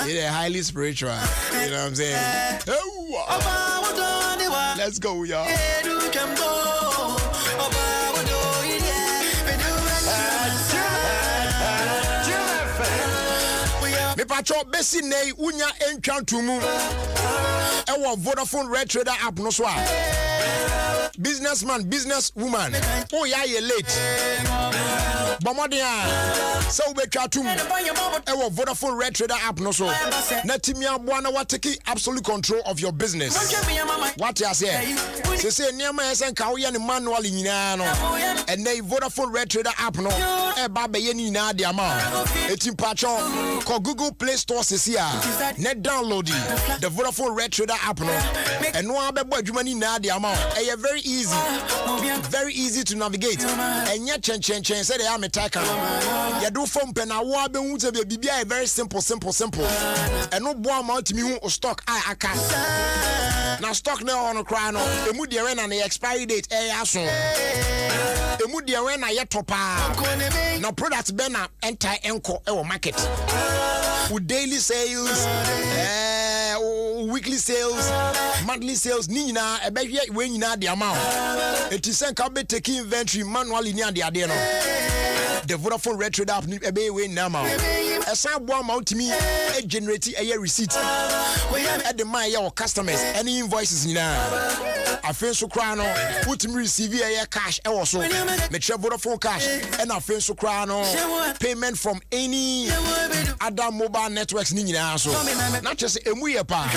It's highly spiritual. You know what I'm saying? Let's go, y'all. Me patrol besi nei unya enchantumu. Ewa Vodafone Red Trader app no so. Businessman, businesswoman. Oh yeah, you late. Bomodia. So we chatum. Ewa Vodafone Red Trader app no so. Netimia bwana wa take absolute control of your business. What you say? Say niama esen ka wo ye ne manual nyina no. And nei Vodafone Red Trader app no. E ba be ye nyina de ama. Etim patrol ko Google Play Store sesia. Net download the Vodafone Red Trader app no. And no abebo adwuma ni na de ama. E very easy to navigate. And yet chen say they am attack. You do phone pen na wo abehu te be bibia very simple. And no boa ma ultimi hu stock aka. Na stock na on cry no. Emu de when na the expiry date aso. Emu de when na ye topa. Na product be na enter enko e market. With daily sales, weekly sales, monthly sales, nina ebehwe we nyina de amount. It is sen ka be take inventory manually ni ade no. The Vodafone Red Trader app ebe we na ma. Esa bo amount me generate a receipt. At the my your customers any invoices nyina. Afen so kra no put me receive a cash e wo so. Me share Vodafone cash and afen so kra no payment from any other mobile networks ni nyina so. Not just emu ye pa.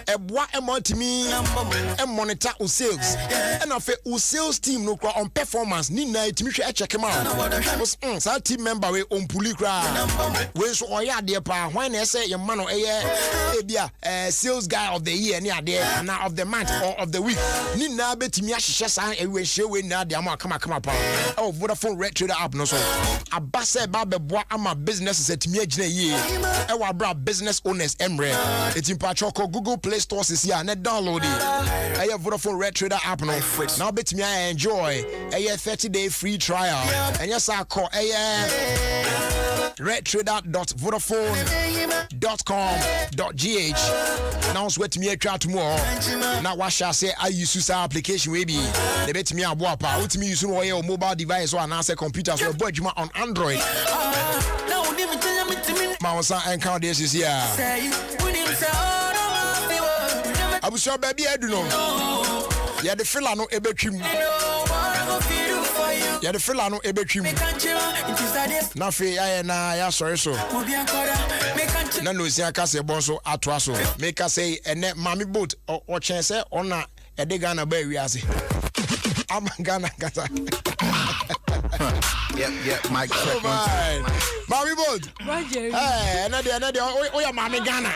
Eboa amount me and monitor o sales. And afen o sales team no kra on performance ni na etimi hwe check am out. Sa team member we on puli kra. We so oya de pa when na say your man no ebia sales guy of the year ni ade na of the month or of the week. Ni na betimi ahye san ewe hye we na de am kama pa. Oh Vodafone Red Trader app no so. Abase ba beboa ama business setimi agina ye. E wa bra business owners emre. Etim pa choko Google Play Store is here na download it. E Vodafone Red Trader app no. Now betimi enjoy. E 30-day free trial. And yes I call redtrader.vodafone.com.gh. Now sweat me a chat more. Now what shall say I use our application we be the bet me a boapa with me using your mobile device or an answer computer so boy on Android. Mausa and count this is here. I was sure baby I do know. Yeah, the fella no ebetrim. Yeah, the fella no ebetrim. Na fe ya sorry so. Na no si aka se bonso atwa so. Make us say ene mami boat o chen say ona ede Ghana ba wi ase. Am Ghana kata. Yeah, Mike. Oh my. Mami boat. Roger. Hey, ene de o ya mami Ghana.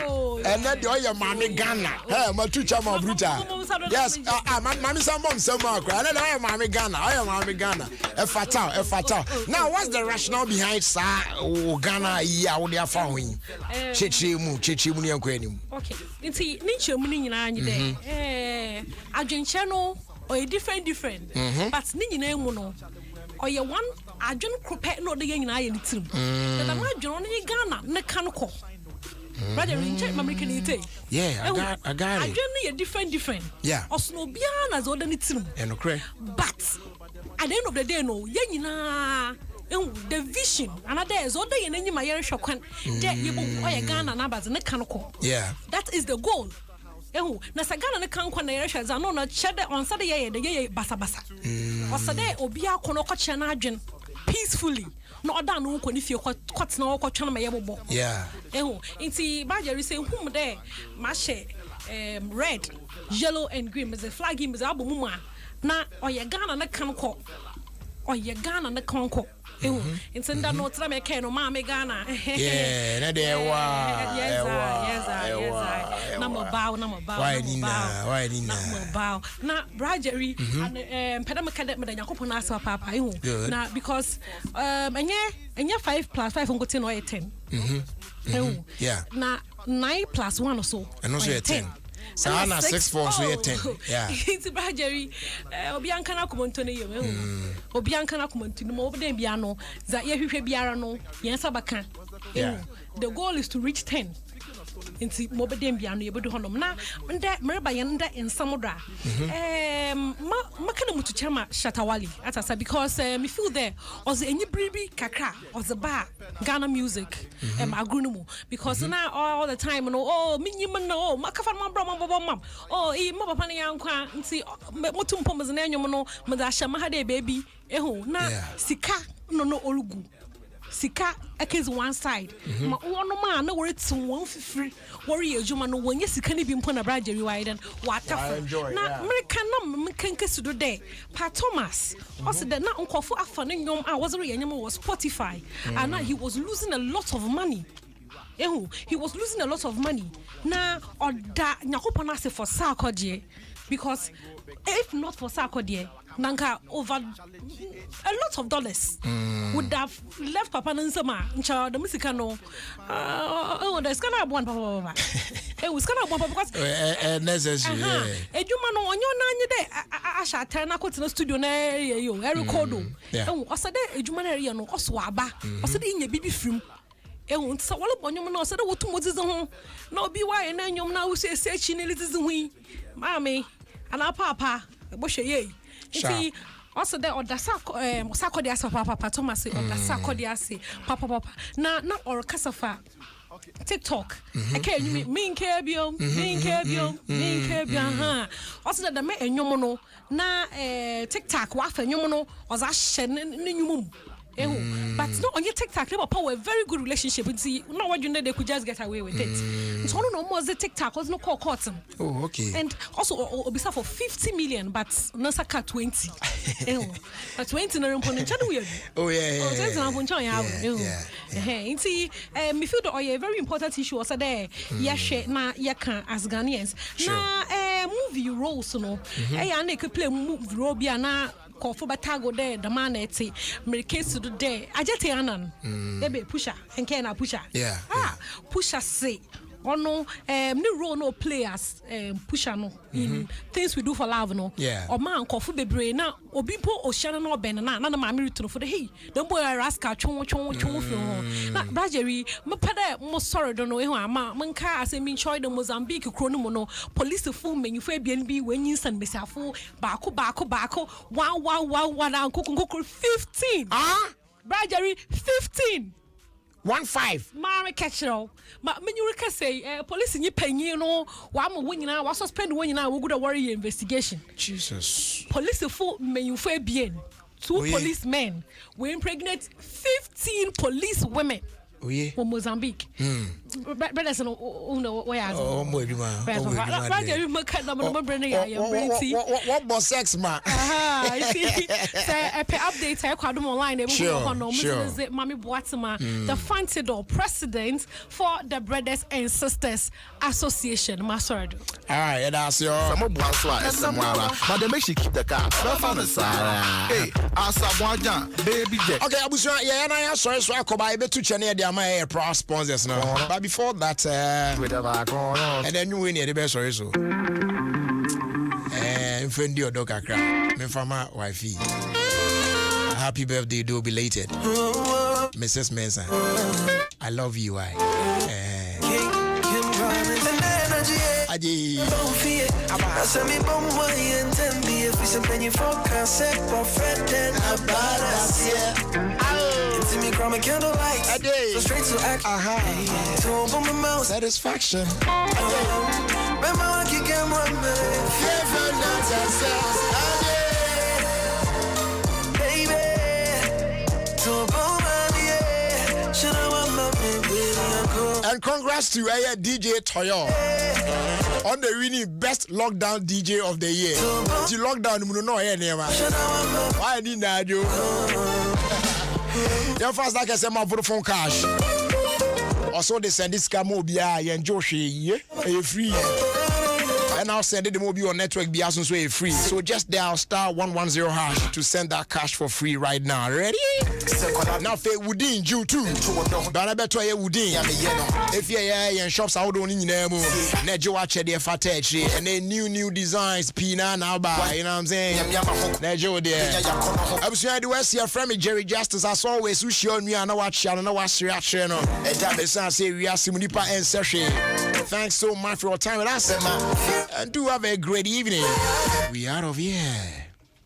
Ene de o ya mami Ghana. Hey, ma tu chama bruta. Yes, mami some mom some akra. Ene de o ya mami Ghana. O ya mami Ghana. E fatal. Now what's the rationale behind Ghana ya wo dia fa hoyin? Cheche mu ni enko anim. Okay. Nti ni chemu ni nyina nyi de. Adwenche no or different but ni nyina mu no or ye one adwen krope no de nyina ye ni tirim. Na ma adwen no ye Ghana ne kan ko. Brother, in check American ite. Yeah, I got it. Adwen ye different. Yeah. Osno bia na zo de ni tirim. Okay. But at the end of the day no ye nyina the vision another is all day and my year shokwan there you Ghana na ne kan ko. Yeah. That is the goal. Na sagana ne kan kwa na yere hweza no na chede on sade ye basa o sade obi akono ko che na adwen peacefully no oda no ko ni fie kwat na ko twa na ye bobo. Yeah. Inti Bajeri say hum there ma she red, yellow and green is a flag him is album na oye Ghana ne kan ko oye Ghana ne kan ko. Instead no tra me ke no ma me Ghana. Yeah, na de wa. Yes. Na mo bow. Why Nina? Na Bradgery and pedam cadet me Yakopon na so papa na because enye 5 + 5 go 10 or 10. Yeah. Na 9 + 1 or so. And also 10. Sana 6-4 so 10. Yeah. It's Bradgery Obianka na komontone ye Obianka na komontone mo obden bia no za ye hwehwe biara no yensa baka. The goal is to reach 10. Inti mobedem bia no yebedu honom na nda mereba ye nda ensamodra makana mutu chama Shatawali atasa because me feel there was enyi bribi kakra was the bar Ghana music agrunumu because now all the time no minyima no makafa ma bra mam mo papa ne yankwa nti mutu mpom ze na enyom no me da hya ma ha de baby na sika no orugu sika ekes one side ma wono ma na wori tin won fifiri wori ejuma no wonye sika ne bi mpo na Bradgery widen watafa na American na mkenke sudo de Pa Thomas also the na nkofo afa ne nyom a was renyam was Spotify and he was losing a lot of money. He was losing a lot of money. Na oda nyakopona se for Sarkodie because if not for Sarkodie nanka over a lot of dollars would have left Papa Nansama ncha the musica no there's kind of one papa it was kind of one because necessary ejuma no onyo na nye de asha tena ko tena studio na yo recordo osade ejuma na ye no oso aba osade nya bibi film so wala bonyom na osade wotu mozize ho na obi wa ye na nyom na wo se chi ne lizize hu mami ana papa bo hwe ye nti also there or sakodi asa papa Thomas or the sakodi ase papa na or kasafa TikTok okay me nkebio ha also that me enyom no na TikTok wa fa enyom no oza hye ne nyumum but no on your TikTok they power a very good relationship and see not what you know they could just get away with it so no more the TikTok was no call cotton and also obisa for 50 million but no saka 20 but 20 na rompon channel we 20 na rompon chan see me feel that a very important issue was there share na can as Ghanaians na movie roles no na could play movie role bia na Kofu batago there, the man eti, Americans to day. I just anan. Ebe pusha, and can I pusha? Yeah. Pusha say, or no role no players pusher no in things we do for love no or man kofu bebre na obipo oshana no ben na maami return for the hey the boy rascal chon na brajeri me pede mo sorry don't know e ho ama menka ase me enjoy the Mozambique kro no mo no police full menyifu ebien bi wenyin san mesafo baako wow na kokoko 15 brajeri 15 15 Mama catchero ma menyuru ka say police nyi panyin no wa mo wonyina wa suspend wonyina wo good worry investigation Jesus police full menyufu ebien 2 policemen we impregnate 15 police women for Mozambique. Brothers, no, where are what about sex, man? Update Adom online. Sure. Mami Boatema, the Fantidor president for the Brothers and Sisters Association. Masorado. All right, that's your. But they make she keep the car. Hey, baby. Okay, yeah, and I sorry, so I come by to Chennai. My proud sponsors now. But before that, and then you win the best sorry so. Friend your dog a cry. Me from my wifey. Happy birthday, do belated, Mrs. Mensah. I love you, Satisfaction. And congrats to DJ Toyo on the winning best lockdown DJ of the year. The lockdown, you know, why didn't I do? Your first, like I said, my Vodafone cash. Also, they send this camo be enjoy free. And I'll send it the mobile on network be also free. So just dial *110# to send that cash for free right now. Ready? Now for Woodin you too. But I bet you Woodin. If you're in shops out on in them, Nejo watch the footage and then new designs Pina now buy. You know what I'm saying? Nejo there. I was trying to West your friend Jerry Justice as always who show me and watch and watch reaction. And say we are Simunipa and Session. Thanks so much for your time with us. And do have a great evening. We out of here.